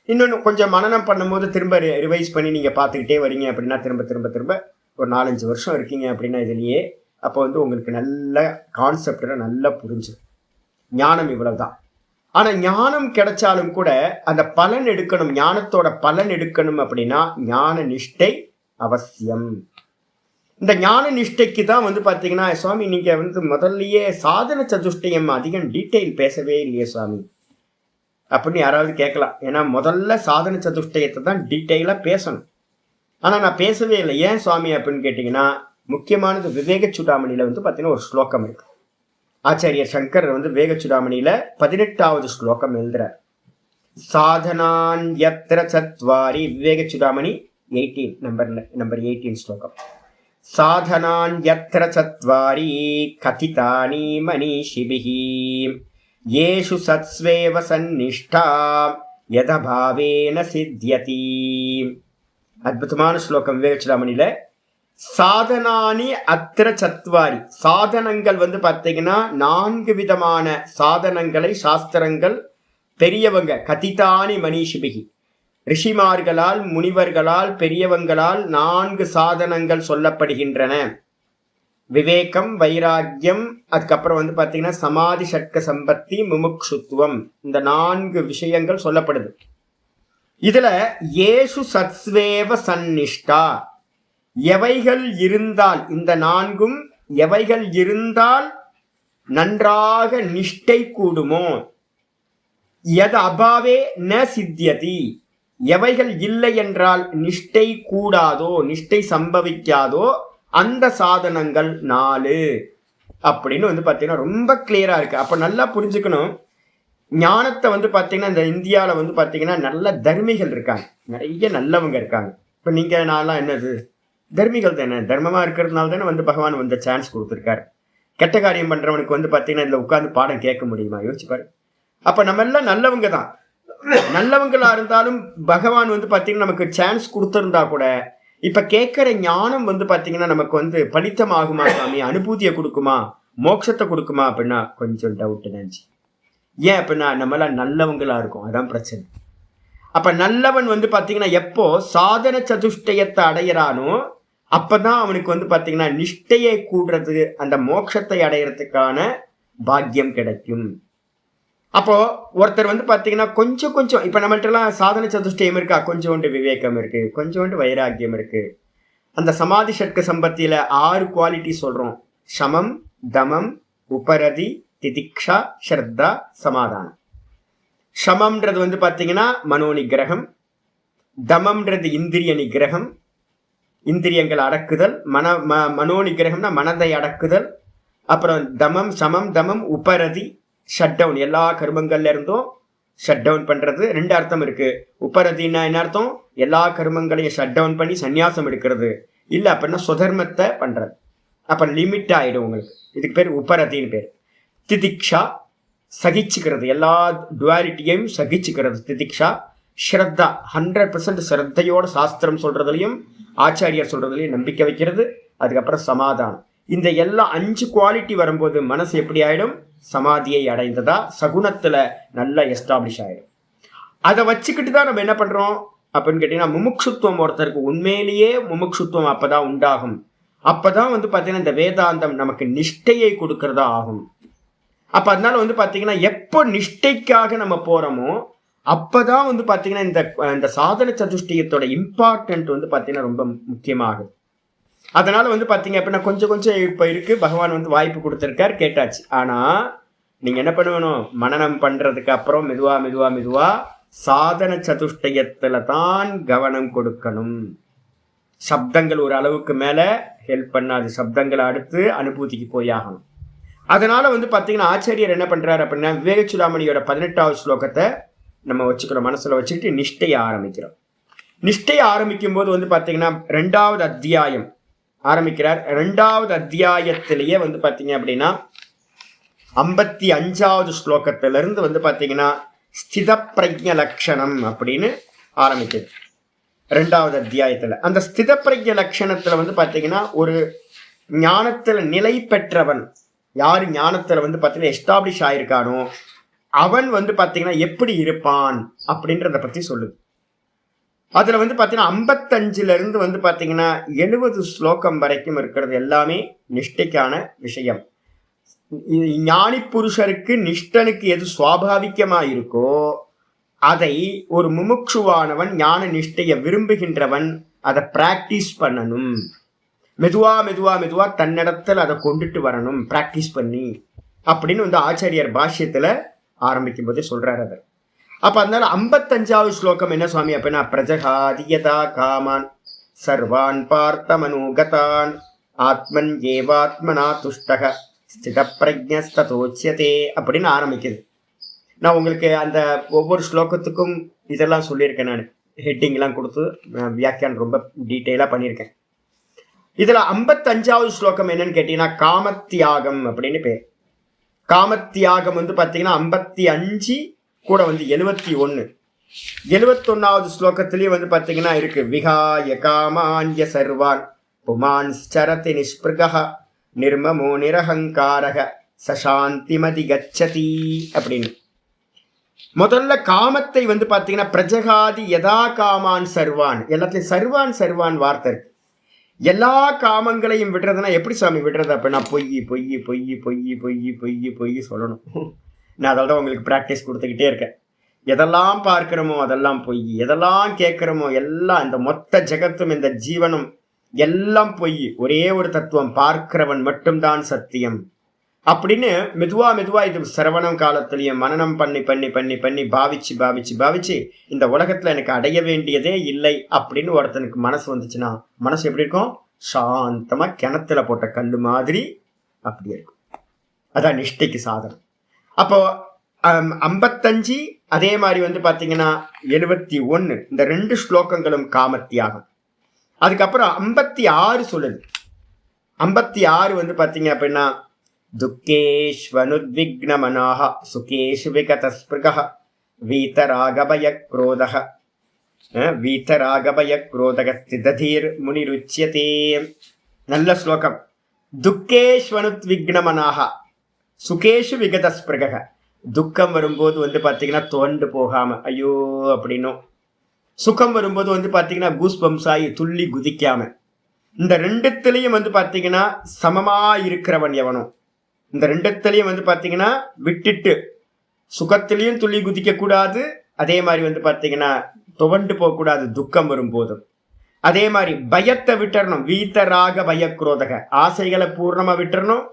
இன்னொன்று கொஞ்சம் மனனம் பண்ணும்போது திரும்ப ரிவைஸ் பண்ணி நீங்கள் பார்த்துக்கிட்டே வரீங்க அப்படின்னா திரும்ப திரும்ப திரும்ப ஒரு 4-5 வருஷம் இருக்கீங்க அப்படின்னா இதுலேயே, அப்போ வந்து உங்களுக்கு நல்ல கான்செப்டில் நல்லா புரிஞ்சிடும். ஞானம் இவ்வளவுதான். ஆனால் ஞானம் கிடைச்சாலும் கூட அந்த பலன் எடுக்கணும், ஞானத்தோட பலன் எடுக்கணும் அப்படின்னா ஞான நிஷ்டை அவசியம். இந்த ஞான நிஷ்டைக்கு தான் வந்து பார்த்தீங்கன்னா சுவாமி நீங்கள் வந்து முதல்லையே சாதன சதுஷ்டயம் அதிகம் டீட்டெயில் பேசவே இல்லையே சுவாமி அப்படின்னு யாராவது கேட்கலாம். ஏன்னா முதல்ல சாதன சதுஷ்டயத்தை தான் டீட்டெயிலாக பேசணும். ஆனால் நான் பேசவே இல்லை. ஏன் சுவாமி அப்படின்னு கேட்டிங்கன்னா, முக்கியமானது விவேக சூடாமணியில் வந்து பார்த்தீங்கன்னா ஒரு ஸ்லோகம் இருக்கு. ஆச்சாரியர் சங்கர் வந்து விவேக சூடாமணியில் 18வது ஸ்லோகம் எழுதுறார். சாதனான் யத்ர சத்வாரி, விவேக சூடாமணி 18 நம்பர் 18 ஸ்லோகம். சாதனான் யத்ர சத்வாரி கதிதானி மனிஷிபிஹி ஏஷு சத்ஸ்வேவ சந்நிஷ்டா யதபாவேன சித்யதி. அற்புதமான ஸ்லோகம் விவேகச்சூடாமணியில. சாதனானி அத்திர சத்வாரி, சாதனங்கள் வந்து பார்த்தீங்கன்னா 4 விதமான சாதனங்களை சாஸ்திரங்கள் பெரியவங்க கதிதானி மனிஷிபிகி, ரிஷிமார்களால் முனிவர்களால் பெரியவங்களால் 4 சாதனங்கள் சொல்லப்படுகின்றன. விவேகம், வைராக்கியம், அதுக்கப்புறம் வந்து பார்த்தீங்கன்னா சமாதி, ஷட்க சம்பத்தி, முமுக்ஷுத்துவம், இந்த 4 விஷயங்கள் சொல்லப்படுது. இதுல ஏஷு சத்ஸ்வேவ சந்நிஷ்டா, எவைகள் இருந்தால், இந்த 4ம் எவைகள் இருந்தால் நன்றாக நிஷ்டை கூடுமோ, எது அபாவே ந சித்தியதி, எவைகள் இல்லை என்றால் நிஷ்டை கூடாதோ, நிஷ்டை சம்பவிக்காதோ அந்த சாதனங்கள் 4 அப்படின்னு வந்து பார்த்தீங்கன்னா ரொம்ப கிளியரா இருக்கு. அப்ப நல்லா புரிஞ்சுக்கணும். ஞானத்தை வந்து பார்த்தீங்கன்னா இந்த இந்தியாவில் வந்து பார்த்தீங்கன்னா நல்ல தர்மிகள் இருக்காங்க, நிறைய நல்லவங்க இருக்காங்க. இப்போ நீங்கள் நான்லாம் என்னது தர்மிகள் தானே, தர்மமாக இருக்கிறதுனால தானே வந்து பகவான் வந்து சான்ஸ் கொடுத்துருக்காரு. கெட்ட காரியம் பண்ணுறவனுக்கு வந்து பார்த்தீங்கன்னா இதில் உட்காந்து பாடம் கேட்க முடியுமா, யோசிச்சுப்பாரு. அப்போ நம்ம எல்லாம் நல்லவங்க தான். நல்லவங்களாக இருந்தாலும் பகவான் வந்து பார்த்தீங்கன்னா நமக்கு சான்ஸ் கொடுத்துருந்தா கூட இப்போ கேட்குற ஞானம் வந்து பார்த்தீங்கன்னா நமக்கு வந்து பலித்தமாகுமா சாமி, அனுபூதியை கொடுக்குமா, மோட்சத்தை கொடுக்குமா அப்படின்னா கொஞ்சம் டவுட்டு நினச்சி. ஏன் அப்படின்னா நம்மளாம் நல்லவங்களா இருக்கும், அதான் பிரச்சனை. அப்ப நல்லவன் வந்து பாத்தீங்கன்னா எப்போ சாதன சதுஷ்டயத்தை அடையிறானோ அப்பதான் அவனுக்கு வந்து பாத்தீங்கன்னா நிஷ்டையை கூடுறது, அந்த மோட்சத்தை அடையிறதுக்கான பாக்கியம் கிடைக்கும். அப்போ ஒருத்தர் வந்து பாத்தீங்கன்னா கொஞ்சம் கொஞ்சம், இப்ப நம்மள்ட்ட எல்லாம் சாதன சதுஷ்டயம் இருக்கா, கொஞ்சோண்டு விவேகம் இருக்கு, கொஞ்சோண்டு வைராக்கியம் இருக்கு. அந்த சமாதி ஷட்க சம்பத்தியில 6 குவாலிட்டி சொல்றோம். சமம், தமம், உபரதி, திதிக்ஷா, ஸ்ரத்தா, சமாதானம். சமம்ன்றது வந்து பார்த்தீங்கன்னா மனோ நிகிரகம், தமம்ன்றது இந்திரிய நிகிரகம், இந்திரியங்கள் அடக்குதல், மனோ நிகிரகம்னா மனதை அடக்குதல். அப்புறம் தமம், சமம், தமம், உபரதி, ஷட் டவுன், எல்லா கர்மங்கள்ல இருந்தும் ஷட் டவுன் பண்றது. 2 அர்த்தம் இருக்கு. உபரதினா என்ன அர்த்தம், எல்லா கர்மங்களையும் ஷட் டவுன் பண்ணி சன்னியாசம் எடுக்கிறது, இல்லை அப்படின்னா சுதர்மத்தை பண்றது. அப்போ லிமிட் ஆகிடும் உங்களுக்கு. இதுக்கு பேர் உபரதின்னு பேர். திதிக்ஷா சகிச்சுக்கிறது, எல்லா டுவாலிட்டியையும் சகிச்சுக்கிறது திதிக்ஷா. ஸ்ரத்தா 100% ஸ்ரத்தையோட சாஸ்திரம் சொல்றதுலையும் ஆச்சாரியர் சொல்றதுலையும் நம்பிக்கை வைக்கிறது. அதுக்கப்புறம் சமாதானம். இந்த எல்லா 5 குவாலிட்டி வரும்போது மனசு எப்படி ஆயிடும்? சமாதியை அடைந்ததா சகுனத்துல நல்லா எஸ்டாப்ளிஷ் ஆயிடும். அதை வச்சுக்கிட்டு தான் நம்ம என்ன பண்றோம் அப்படின்னு கேட்டீங்கன்னா, முமுட்சுத்துவம் ஒருத்தருக்கு உண்மையிலேயே முமுட்சுத்துவம் அப்பதான் உண்டாகும். அப்பதான் பாத்தீங்கன்னா இந்த வேதாந்தம் நமக்கு நிஷ்டையை கொடுக்கறதா ஆகும். அப்ப அதனால பாத்தீங்கன்னா எப்போ நிஷ்டைக்காக நம்ம போறோமோ அப்பதான் பாத்தீங்கன்னா இந்த சாதன சதுஷ்டயத்தோட இம்பார்ட்டன்ட் பாத்தீங்கன்னா ரொம்ப முக்கியமாகுது. அதனால பாத்தீங்க அப்படின்னா கொஞ்சம் கொஞ்சம் இப்ப இருக்கு, பகவான் வாய்ப்பு கொடுத்திருக்கார், கேட்டாச்சு. ஆனா நீங்க என்ன பண்ணணும்? மனனம் பண்றதுக்கு அப்புறம் மெதுவா மெதுவா மெதுவா சாதன சதுஷ்டயத்துல தான் கவனம் கொடுக்கணும். சப்தங்கள் ஒரு அளவுக்கு மேல ஹெல்ப் பண்ணாது, சப்தங்களை அடுத்து அனுபூதிக்கு போயாகணும். அதனால பாத்தீங்கன்னா ஆச்சாரியர் என்ன பண்றாரு அப்படின்னா, விவேகச்சுடாமணியோட 18வது ஸ்லோகத்தை நம்ம வச்சுக்கிறோம், மனசுல வச்சுக்கிட்டு நிஷ்டையை ஆரம்பிக்கிறோம். நிஷ்டையை ஆரம்பிக்கும் போது பாத்தீங்கன்னா 2வது அத்தியாயம் ஆரம்பிக்கிறார். 2வது அத்தியாயத்திலேயே பாத்தீங்க அப்படின்னா 55வது ஸ்லோகத்திலிருந்து பாத்தீங்கன்னா ஸ்தித பிரஜ்ஞ லட்சணம் அப்படின்னு ஆரம்பிக்குது. 2வது அத்தியாயத்துல அந்த ஸ்தித பிரஜ்ஞ லட்சணத்துல பாத்தீங்கன்னா ஒரு ஞானத்துல நிலை பெற்றவன், யாரு ஞானத்துல பாத்தீங்கன்னா எஸ்டாப்ளிஷ் ஆயிருக்கானோ அவன் பாத்தீங்கன்னா எப்படி இருப்பான் அப்படின்றத பத்தி சொல்லுது. அதுல பாத்தீங்கன்னா 55ல இருந்து பாத்தீங்கன்னா 70 ஸ்லோகம் வரைக்கும் இருக்கிறது எல்லாமே நிஷ்டைக்கான விஷயம். ஞானி புருஷருக்கு நிஷ்டனுக்கு எது சுவாபாவிகமா இருக்கோ அதை ஒரு முமுட்சுவானவன் ஞான நிஷ்டைய விரும்புகின்றவன் அதை பிராக்டிஸ் பண்ணணும். மெதுவா மெதுவா மெதுவா தன்னிடத்தில் அதை கொண்டுட்டு வரணும் பிராக்டிஸ் பண்ணி அப்படின்னு ஆச்சாரியர் பாஷ்யத்துல ஆரம்பிக்கும் போதே சொல்றாரு அதை. அப்ப அதனால 55வது ஸ்லோகம் என்ன சுவாமி அப்படின்னா, பிரஜகாதியதா காமான் சர்வான் பார்த்த மனோகதான் ஆத்மன் ஏவாத்மனா துஷ்டக ஸ்தித பிரஜ்ஞஸ்ததோச்யதே அப்படின்னு ஆரம்பிக்குது. நான் உங்களுக்கு அந்த ஒவ்வொரு ஸ்லோகத்துக்கும் இதெல்லாம் சொல்லியிருக்கேன், நான் ஹெட்டிங்லாம் கொடுத்து வியாக்கியானம் ரொம்ப டீட்டெயிலாக பண்ணியிருக்கேன். இதுல 55வது ஸ்லோகம் என்னன்னு கேட்டீங்கன்னா காமத்தியாகம் அப்படின்னு பேர். காமத்தியாகம் பாத்தீங்கன்னா 55 கூட 71. 71வது ஸ்லோகத்திலேயே பாத்தீங்கன்னா இருக்கு, விகாய காமான்ய சர்வான் புமான் சரதி நிஸ்பிருகஹ நிர்மமோ நிரஹங்காரக சசாந்திமதி கச்சதி அப்படின்னு. முதல்ல காமத்தை பாத்தீங்கன்னா பிரஜகாதி யதா காமான் சர்வான், எல்லாத்துலயும் சர்வான் சர்வான் வார்த்தை இருக்கு. எல்லா காமங்களையும் விடுறதுனா எப்படி சாமி விடுறது அப்படின்னா பொய் பொய் பொய் பொய் பொய் பொய் பொய் சொல்லணும். நான் அதோட உங்களுக்கு ப்ராக்டிஸ் கொடுத்துக்கிட்டே இருக்கேன். எதெல்லாம் பார்க்கிறோமோ அதெல்லாம் பொய், எதெல்லாம் கேட்கிறோமோ எல்லாம், இந்த மொத்த ஜெகத்தும் இந்த ஜீவனும் எல்லாம் பொய். ஒரே ஒரு தத்துவம், பார்க்கிறவன் மட்டும்தான் சத்தியம் அப்படின்னு மெதுவா மெதுவா இது சிரவணம் காலத்திலையும் மனனம் பண்ணி பண்ணி பண்ணி பண்ணி பாவிச்சு பாவிச்சு பாவிச்சு இந்த உலகத்துல எனக்கு அடைய வேண்டியதே இல்லை அப்படின்னு ஒருத்தனுக்கு மனசு வந்துச்சுன்னா மனசு எப்படி இருக்கும்? சாந்தமா கிணத்துல போட்ட கல்லு மாதிரி அப்படி இருக்கும். அதான் நிஷ்டைக்கு சாதனம். அப்போ 55 அதே மாதிரி பாத்தீங்கன்னா 71 இந்த 2 ஸ்லோகங்களும் காமத்தியாகும். அதுக்கப்புறம் 56 சொல்லுது. 56 பாத்தீங்க அப்படின்னா துக்கேஷ்வனுத்விக்னமனாஹ சுகேஷு விகதஸ்பிருகஹ வீதராகபய குரோதஹ வீதராகபய குரோதக ஸ்திததீர் முனிருச்யதே. நல்ல ஸ்லோகம். துக்கேஷ்வனுத்விக்னமனாஹ சுகேஷு விகதஸ்பிருகஹ, துக்கம் வரும்போது பாத்தீங்கன்னா தோண்டு போகாம ஐயோ அப்படின்னும், சுகம் வரும்போது பாத்தீங்கன்னா கூஸ் பம்ஸ் ஆகி துள்ளி குதிக்காம, இந்த ரெண்டுத்திலையும் பாத்தீங்கன்னா சமமா இருக்கிறவன் எவனும். இந்த ரெண்டுத்திலையும் பாத்தீங்கன்னா விட்டுட்டு சுகத்திலையும் துள்ளி குதிக்க கூடாது, அதே மாதிரி பாத்தீங்கன்னா துவண்டு போக கூடாது துக்கம் வரும்போதும். அதே மாதிரி பயத்தை விட்டுறணும், வீத்தராக பயக்ரோதக, ஆசைகளை பூர்ணமா விட்டுறணும்,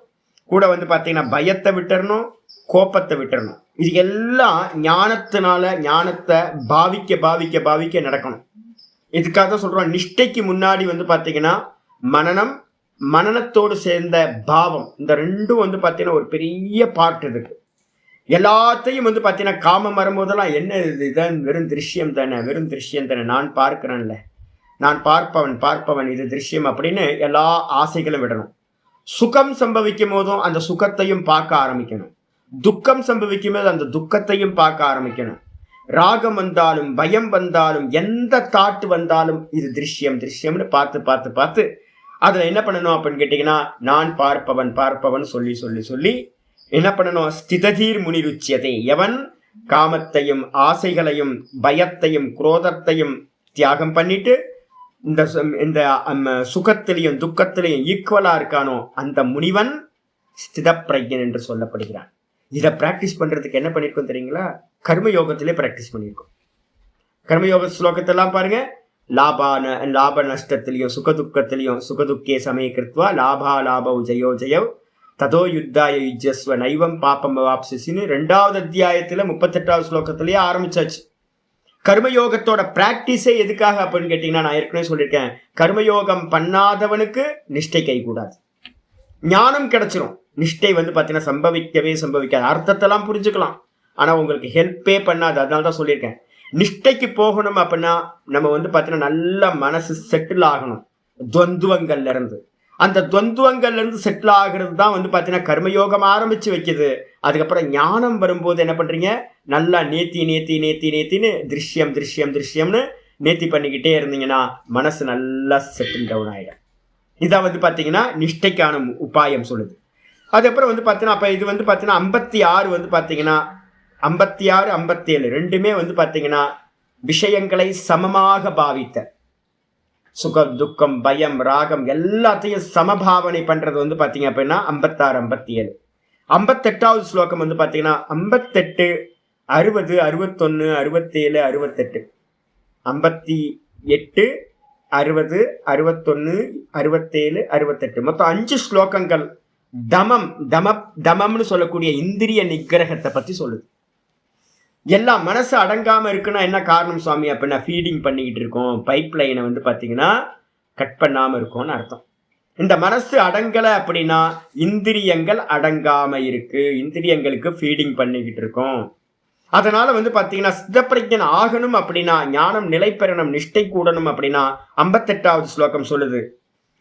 கூட பாத்தீங்கன்னா பயத்தை விட்டுறணும், கோபத்தை விட்டுறணும். இது எல்லாம் ஞானத்தினால ஞானத்தை பாவிக்க பாவிக்க பாவிக்க நடக்கணும். இதுக்காக தான் சொல்றோம் நிஷ்டைக்கு முன்னாடி பாத்தீங்கன்னா மனனம், மனனத்தோடு சேர்ந்த பாவம், இந்த ரெண்டும் பாத்தீங்கன்னா ஒரு பெரிய பார்ட் இருக்கு. எல்லாத்தையும் பாத்தீங்கன்னா காமம் வரும்போதெல்லாம் என்ன இதுதான் வெறும் திருஷ்யம் தானே, வெறும் திருஷ்யம் தானே, நான் பார்க்கிறேன்ல, நான் பார்ப்பவன் பார்ப்பவன் இது திருஷ்யம் அப்படின்னு எல்லா ஆசைகளும் விடணும். சுகம் சம்பவிக்கும் போதும் அந்த சுகத்தையும் பார்க்க ஆரம்பிக்கணும். துக்கம் சம்பவிக்கும் போது அந்த துக்கத்தையும் பார்க்க ஆரம்பிக்கணும். ராகம் வந்தாலும் பயம் வந்தாலும் எந்த தாட்டு வந்தாலும் இது திருஷ்யம் திருஷ்யம்னு பார்த்து பார்த்து பார்த்து அதுல என்ன பண்ணணும் அப்படின்னு கேட்டீங்கன்னா, நான் பார்ப்பவன் பார்ப்பவன் சொல்லி சொல்லி சொல்லி என்ன பண்ணணும், ஸ்திததீர் முனிருச்சியதே, எவன் காமத்தையும் ஆசைகளையும் பயத்தையும் குரோதத்தையும் தியாகம் பண்ணிட்டு இந்த சுகத்திலையும் துக்கத்திலையும் ஈக்குவலா இருக்கானோ அந்த முனிவன் ஸ்திதப்பிரஜன் என்று சொல்லப்படுகிறான். இதை பிராக்டிஸ் பண்றதுக்கு என்ன பண்ணிருக்கோம் தெரியுங்களா, கர்மயோகத்திலே பிராக்டிஸ் பண்ணியிருக்கோம். கர்மயோக ஸ்லோகத்தெல்லாம் பாருங்க, லாப நஷ்டத்திலையும் சுகதுக்கத்திலையும் சுகதுக்கே சமயக்கிருத்வா லாபா லாப ஜயோ ஜயவ் ததோ யுத்தாய யுஜஸ்வ நைவம் பாப்பம் வாப்சின்னு 2வது அத்தியாயத்துல 38வது ஸ்லோகத்திலேயே ஆரம்பிச்சாச்சு. கர்மயோகத்தோட பிராக்டிஸே எதுக்காக அப்படின்னு கேட்டீங்கன்னா, நான் ஏற்கனவே சொல்லியிருக்கேன், கர்மயோகம் பண்ணாதவனுக்கு நிஷ்டை கை கூடாது. ஞானம் கிடைச்சிரும், நிஷ்டை பார்த்தீங்கன்னா சம்பவிக்கவே சம்பவிக்காது. அர்த்தத்தெல்லாம் புரிஞ்சுக்கலாம், ஆனா உங்களுக்கு ஹெல்ப்பே பண்ணாது. அதனால தான் சொல்லியிருக்கேன், நிஷ்டைக்கு போகணும் அப்படின்னா நம்ம பார்த்தீங்கன்னா நல்ல மனசு செட்டில் ஆகணும். துவந்துவங்கள்ல இருந்து அந்த துவந்துவங்கள்ல இருந்து செட்டில் ஆகிறது தான் பார்த்தீங்கன்னா கர்மயோகம் ஆரம்பிச்சு வைக்குது. அதுக்கப்புறம் ஞானம் வரும்போது என்ன பண்றீங்க, நல்லா நேத்தின்னு திருஷ்யம் திருஷ்யம் திருஷ்யம்னு நேத்தி பண்ணிக்கிட்டே இருந்தீங்கன்னா மனசு நல்லா செட்டில் டவுன் ஆயிடும். இதான் பார்த்தீங்கன்னா நிஷ்டைக்கான உபாயம் சொல்லுது. அதுக்கப்புறம் பார்த்தீங்கன்னா அப்ப இது பார்த்தீங்கன்னா 56 பார்த்தீங்கன்னா 56 57 ரெண்டுமே பார்த்தீங்கன்னா விஷயங்களை சமமாக பாவித்த, சுகம் துக்கம் பயம் ராகம் எல்லாத்தையும் சமபாவனை பண்றது பார்த்தீங்க அப்படின்னா 56 57. 58வது ஸ்லோகம் பார்த்தீங்கன்னா 58 60 61 67 68 58 60 61 67 68 மொத்தம் 5 ஸ்லோகங்கள் தமம்னு சொல்லக்கூடிய இந்திரிய நிகிரகத்தை பத்தி சொல்லுது. எல்லாம் மனசு அடங்காம இருக்குன்னா என்ன காரணம் சுவாமி அப்படின்னா, ஃபீடிங் பண்ணிக்கிட்டு இருக்கோம், பைப் லைனை பார்த்தீங்கன்னா கட் பண்ணாம இருக்கோம்னு அர்த்தம். இந்த மனசு அடங்கலை அப்படின்னா இந்திரியங்கள் அடங்காம இருக்கு, இந்திரியங்களுக்கு ஃபீடிங் பண்ணிக்கிட்டு இருக்கோம். அதனால பார்த்தீங்கன்னா சித்தப்பிரஜன் ஆகணும் அப்படின்னா, ஞானம் நிலை பெறணும், நிஷ்டை கூடணும் அப்படின்னா 58வது ஸ்லோகம் சொல்லுது.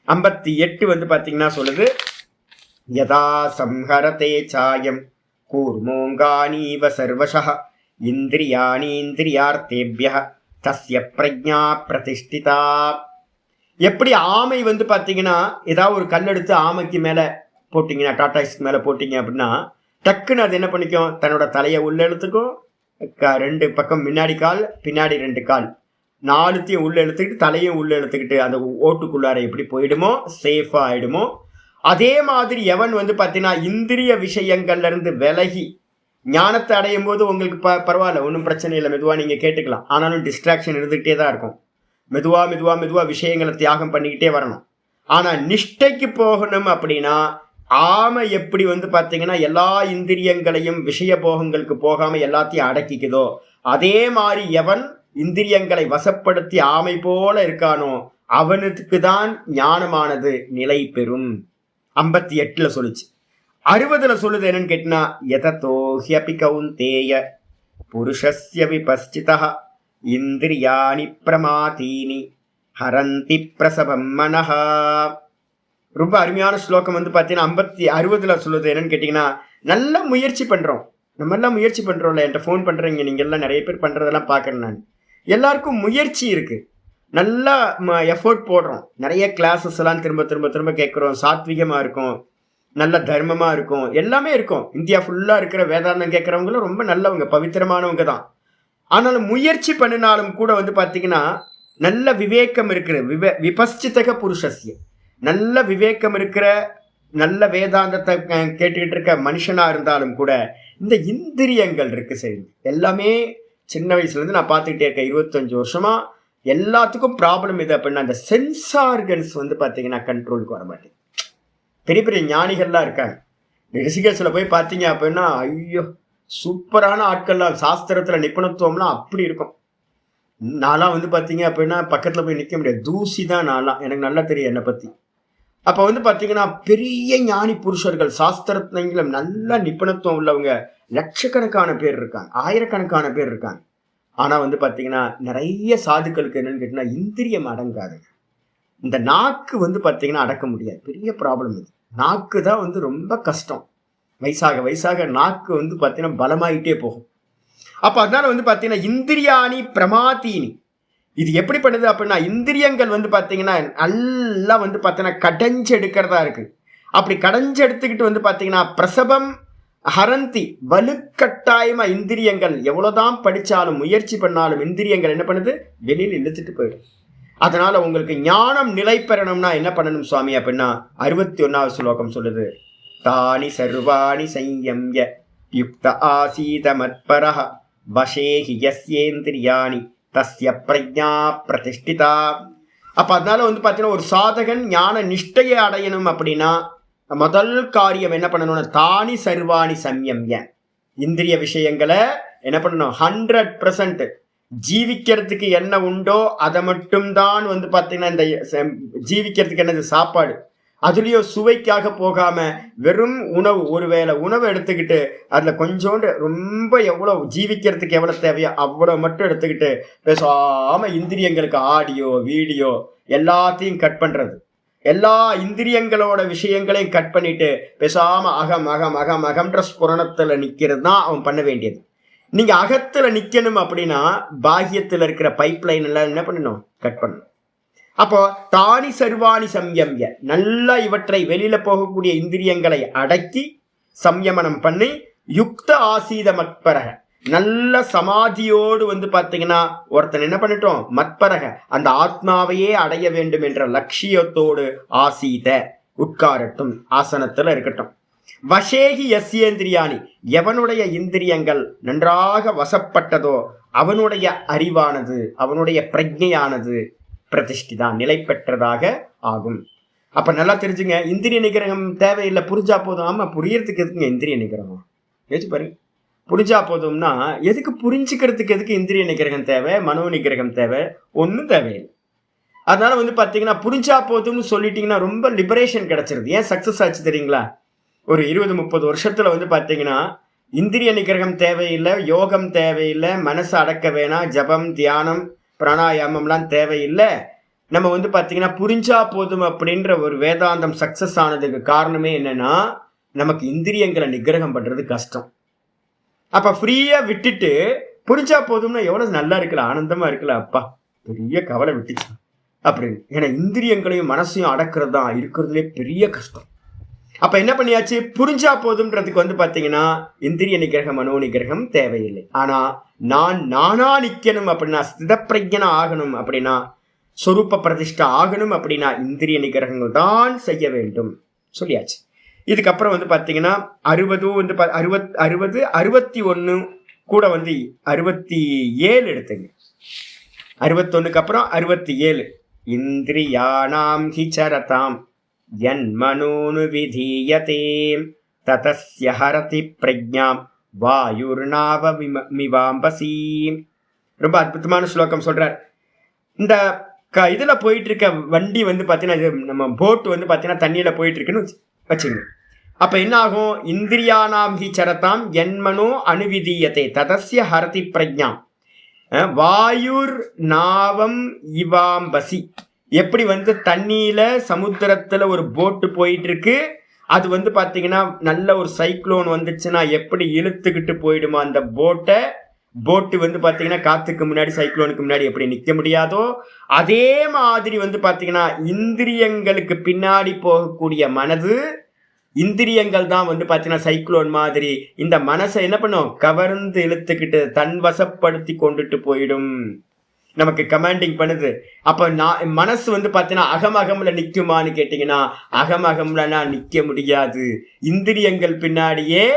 58 பார்த்தீங்கன்னா சொல்லுது, யதா சம்ஹரதே சாயம் கூர்மோங்கானீவ சர்வசஹ இந்திரியார்த்தேபிய தஸ்ய பிரஜ்ஞா பிரதிஷ்டிதா. எப்படி ஆமை பார்த்தீங்கன்னா ஏதாவது ஒரு கல் எடுத்து ஆமைக்கு மேல போட்டீங்கன்னா, டாட்டாய்ஸ்க்கு மேல போட்டீங்க அப்படின்னா டக்குன்னு அது என்ன பண்ணிக்கும், தன்னோட தலையை உள்ள எடுத்துக்கும், 2 பக்கம் முன்னாடி கால் பின்னாடி 2 கால் 4த்தையும் உள்ள எடுத்துக்கிட்டு தலையும் உள்ள எடுத்துக்கிட்டு அந்த ஓட்டுக்குள்ளார எப்படி போயிடுமோ சேஃபா ஆயிடுமோ, அதே மாதிரி எவன் பார்த்தீங்கன்னா இந்திரிய விஷயங்கள்ல இருந்து விலகி ஞானத்தை அடையும் போது உங்களுக்கு பரவாயில்ல, ஒன்றும் பிரச்சனை இல்லை, மெதுவா நீங்க கேட்டுக்கலாம். ஆனாலும் டிஸ்ட்ராக்ஷன் இருந்துகிட்டே தான் இருக்கும். மெதுவா விஷயங்களை தியாகம் பண்ணிக்கிட்டே வரணும். ஆனா நிஷ்டைக்கு போகணும் அப்படின்னா ஆமை எப்படி பார்த்தீங்கன்னா எல்லா இந்திரியங்களையும் விஷய போகங்களுக்கு போகாம எல்லாத்தையும் அடக்கிக்குதோ, அதே மாதிரி எவன் இந்திரியங்களை வசப்படுத்தி ஆமை போல இருக்கானோ அவனுக்கு தான் ஞானமானது நிலை பெறும். 58 சொல்லுச்சு. 60 சொல்லுது என்னன்னு கேட்டினா, யததோஹ்யபி கௌந்தேய புருஷஸ்ய விபஸ்சிதஹ இந்திரியாணி பிரமாதீனி ஹரந்தி பிரசவம் மனஹ. ரொம்ப அருமையான ஸ்லோகம் பார்த்தீங்கன்னா 60 சொல்லுது என்னன்னு கேட்டிங்கன்னா, நல்ல முயற்சி பண்ணுறோம், நம்ம எல்லாம் முயற்சி பண்ணுறோம்ல, என்கிட்ட ஃபோன் பண்ணுறீங்க, நீங்கள் எல்லாம் நிறைய பேர் பண்ணுறதெல்லாம் பார்க்குறேன் நான். எல்லாருக்கும் முயற்சி இருக்குது, நல்லா எஃபோர்ட் போடுறோம், நிறைய கிளாஸஸ் எல்லாம் திரும்ப கேட்குறோம், சாத்விகமாக இருக்கும், நல்ல தர்மமாக இருக்கும், எல்லாமே இருக்கும். இந்தியா ஃபுல்லாக இருக்கிற வேதாந்தம் கேட்குறவங்களும் ரொம்ப நல்லவங்க, பவித்திரமானவங்க தான். ஆனாலும் முயற்சி பண்ணினாலும் கூட பார்த்தீங்கன்னா நல்ல விவேகம் இருக்கிற விபஸ்சிதக புருஷஸ்ய, நல்ல விவேகம் இருக்கிற நல்ல வேதாந்தத்தை கேட்டுக்கிட்டு இருக்க மனுஷனாக இருந்தாலும் கூட இந்த இந்திரியங்கள் இருக்கு சரி, எல்லாமே சின்ன வயசுலேருந்து நான் பார்த்துக்கிட்டே இருக்கேன், 25 வருஷமா எல்லாத்துக்கும் ப்ராப்ளம் இது அப்படின்னா அந்த சென்ஸ் ஆர்கன்ஸ் பார்த்தீங்கன்னா கண்ட்ரோலுக்கு வர மாட்டேங்குது. பெரிய பெரிய ஞானிகள்லாம் இருக்காங்க, ரிஷிகேஷில் போய் பார்த்தீங்க அப்படின்னா ஐயோ சூப்பரான ஆட்கள்லாம், சாஸ்திரத்தில் நிபுணத்துவம்லாம் அப்படி இருக்கும். நான்லாம் பார்த்தீங்க அப்படின்னா பக்கத்தில் போய் நிற்க முடியாது, தூசி தான் நான்லாம், எனக்கு நல்லா தெரியும் என்னை பற்றி. அப்போ பார்த்தீங்கன்னா பெரிய ஞானி புருஷர்கள் சாஸ்திரத்துல நல்ல நிபுணத்துவம் உள்ளவங்க லட்சக்கணக்கான பேர் இருக்காங்க, ஆயிரக்கணக்கான பேர் இருக்காங்க. ஆனால் பார்த்தீங்கன்னா நிறைய சாதுக்களுக்கு என்னன்னு கேட்டிங்கன்னா இந்திரியம் அடங்காதுங்க. இந்த நாக்கு பார்த்தீங்கன்னா அடக்க முடியாது, பெரிய ப்ராப்ளம் இது. நாக்கு தான் வந்து ரொம்ப கஷ்டம். வயசாக வயசாக நாக்கு வந்து பார்த்தீங்கன்னா பலமாயிட்டே போகும். அப்போ அதனால வந்து பார்த்தீங்கன்னா இந்திரியாணி பிரமாதீனி, இது எப்படி பண்ணுது அப்படின்னா இந்திரியங்கள் வந்து பார்த்தீங்கன்னா நல்லா வந்து பார்த்தீங்கன்னா கடைஞ்சு எடுக்கிறதா இருக்கு. அப்படி கடைஞ்சு எடுத்துக்கிட்டு வந்து பார்த்தீங்கன்னா பிரசவம் ஹரந்தி, வலுக்கட்டாயமா இந்திரியங்கள் எவ்வளவுதான் படிச்சாலும் முயற்சி பண்ணாலும் இந்திரியங்கள் என்ன பண்ணுது, வெளியில் இழுத்துட்டு போயிடும். அதனால உங்களுக்கு ஞானம் நிலை பெறணும்னா என்ன பண்ணணும் சுவாமி அப்படின்னா 61வது ஸ்லோகம் சொல்லுது, தானி சர்வாணி சம்யம்ய யுக்த ஆசீத மத்பரஹ வசேஹி யஸ்யேந்திரியாணி தஸ்ய பிரஜா பிரதிஷ்டிதா. அப்ப அதனால வந்து பார்த்தீங்கன்னா ஒரு சாதகன் ஞான நிஷ்டையை அடையணும் அப்படின்னா முதல் காரியம் என்ன பண்ணணும்னா தானி சர்வாணி சம்யம்ய, இந்திரிய விஷயங்களை என்ன பண்ணணும் 100% ஜீவிக்கிறதுக்கு என்ன உண்டோ அதை மட்டும்தான் வந்து பார்த்தீங்கன்னா இந்த ஜீவிக்கிறதுக்கு என்னது சாப்பாடு, அதுலேயும் சுவைக்காக போகாம வெறும் உணவு, ஒருவேளை உணவு எடுத்துக்கிட்டு அதில் கொஞ்சோண்டு ரொம்ப எவ்வளோ ஜீவிக்கிறதுக்கு எவ்வளோ தேவையோ அவ்வளோ மட்டும் எடுத்துக்கிட்டு பேசாமல் இந்திரியங்களுக்கு ஆடியோ வீடியோ எல்லாத்தையும் கட் பண்ணுறது, எல்லா இந்திரியங்களோட விஷயங்களையும் கட் பண்ணிட்டு பேசாம அகம் அகம் அகம் அகம்ன்ற ஸ்புரணத்துல நிக்கிறது தான் அவன் பண்ண வேண்டியது. நீங்க அகத்துல நிக்கணும் அப்படின்னா பாகியத்துல இருக்கிற பைப் லைன் எல்லாம் என்ன பண்ணணும், கட் பண்ணணும். அப்போ தானி சர்வாணி சம்யம்ய, நல்லா இவற்றை வெளியில போகக்கூடிய இந்திரியங்களை அடக்கி சம்யமனம் பண்ணி யுக்த ஆசீத மத்பரக, நல்ல சமாதியோடு வந்து பார்த்தீங்கன்னா ஒருத்தன் என்ன பண்ணிட்டோம், மத்பரக அந்த ஆத்மாவையே அடைய வேண்டும் என்ற லட்சியத்தோடு ஆசீத உட்காரட்டும், ஆசனத்துல இருக்கட்டும். வசேகி யஸ்யேந்திரியாணி, எவனுடைய இந்திரியங்கள் நன்றாக வசப்பட்டதோ அவனுடைய அறிவானது அவனுடைய பிரஜையானது பிரதிஷ்டிதான் நிலை பெற்றதாக ஆகும். அப்ப நல்லா தெரிஞ்சுங்க, இந்திரிய நிகிரகம் தேவையில்லை, புரிஞ்சா போதும். ஆமா, புரியறதுக்கு எதுக்குங்க இந்திரிய நிகிரகம், யோசிச்சு பாருங்க. புரிஞ்சா போதும்னா எதுக்கு, புரிஞ்சுக்கிறதுக்கு எதுக்கு இந்திரிய நிகிரகம் தேவை, மனோ நிகிரகம் தேவை, ஒன்றும் தேவையில்லை. அதனால வந்து பார்த்தீங்கன்னா புரிஞ்சா போதும்னு சொல்லிட்டீங்கன்னா ரொம்ப லிபரேஷன் கிடைச்சிருது. ஏன் சக்சஸ் ஆச்சு தெரியுங்களா? ஒரு 20-30 வருஷத்துல வந்து பார்த்தீங்கன்னா இந்திரிய நிகிரகம் தேவையில்லை, யோகம் தேவையில்லை, மனசு அடக்க வேணாம், ஜபம் தியானம் பிராணாயாமம்லாம் தேவையில்லை. நம்ம வந்து பார்த்தீங்கன்னா புரிஞ்சா போதும் அப்படின்ற ஒரு வேதாந்தம் சக்சஸ் ஆனதுக்கு காரணமே என்னன்னா நமக்கு இந்திரியங்களை நிகிரகம் பண்றது கஷ்டம். அப்ப ஃப்ரீயா விட்டுட்டு புரிஞ்சா போதும்னா எவ்வளவு நல்லா இருக்கல, ஆனந்தமா இருக்கல, அப்பா பெரிய கவலை விட்டுச்சு அப்படின்னு. ஏன்னா இந்திரியங்களையும் மனசையும் அடக்கிறது தான் இருக்கிறதுலே பெரிய கஷ்டம். அப்ப என்ன பண்ணியாச்சு, புரிஞ்சா போதும்ன்றதுக்கு வந்து பாத்தீங்கன்னா இந்திரிய நிகிரகம் மனோ நிகிரகம் தேவையில்லை. ஆனா நானா நிக்கணும் அப்படின்னா, ஸ்திதப்பிரஜனா ஆகணும் அப்படின்னா, சொரூப பிரதிஷ்டா ஆகணும் அப்படின்னா இந்திரிய நிகிரகங்கள் தான் செய்ய வேண்டும் சொல்லியாச்சு. இதுக்கப்புறம் வந்து பார்த்தீங்கன்னா 60 வந்து 60 61 கூட வந்து 67 எடுத்துங்க. 61க்கு அப்புறம் 67, இந்திரியாணாம் ஹிச்சரதாம் யன்மனோனு விதீயதே ததஸ்ய ஹரதி பிரஜ்ஞாம் வாயுர்நாவ மிவாம்பசி. ரொம்ப அற்புதமான ஸ்லோகம் சொல்றார். இந்த இதுல போயிட்டு இருக்க வண்டி வந்து பார்த்தீங்கன்னா நம்ம போட் வந்து பார்த்தீங்கன்னா தண்ணியில போயிட்டு இருக்குன்னு வச்சுங்க. அப்ப என்ன ஆகும், இந்திரியானாம் ஹி சரதாம் என்மனோ அணுவிதீயத்தை ததஸ்ய ஹரதி பிரஜ்ஞாம் வாயுர் நாவம் இவாம்பசி. எப்படி வந்து தண்ணியில சமுத்திரத்துல ஒரு போட்டு போயிட்டு இருக்கு, அது வந்து பாத்தீங்கன்னா நல்ல ஒரு சைக்ளோன் வந்துச்சுன்னா எப்படி இழுத்துக்கிட்டு போயிடுமா அந்த போட்டு வந்து பாத்தீங்கன்னா காத்துக்கு முன்னாடி சைக்ளோனுக்கு முன்னாடி எப்படி நிக்க முடியாதோ அதே மாதிரி வந்து பாத்தீங்கன்னா இந்திரியங்களுக்கு பின்னாடி போகக்கூடிய மனது, இந்திரியங்கள் தான் வந்து பாத்தீங்கன்னா சைக்ளோன் மாதிரி இந்த மனசை என்ன பண்ணும், கவர்ந்து இழுத்துக்கிட்டு தன் வசப்படுத்தி கொண்டுட்டு போயிடும், நமக்கு கமாண்டிங் பண்ணுது. அப்ப மனசு வந்து பாத்தீங்கன்னா அகமகம்ல நிக்குமான்னு கேட்டீங்கன்னா அகமகம்லனா நிக்க முடியாது, இந்திரியங்கள் பின்னாடியே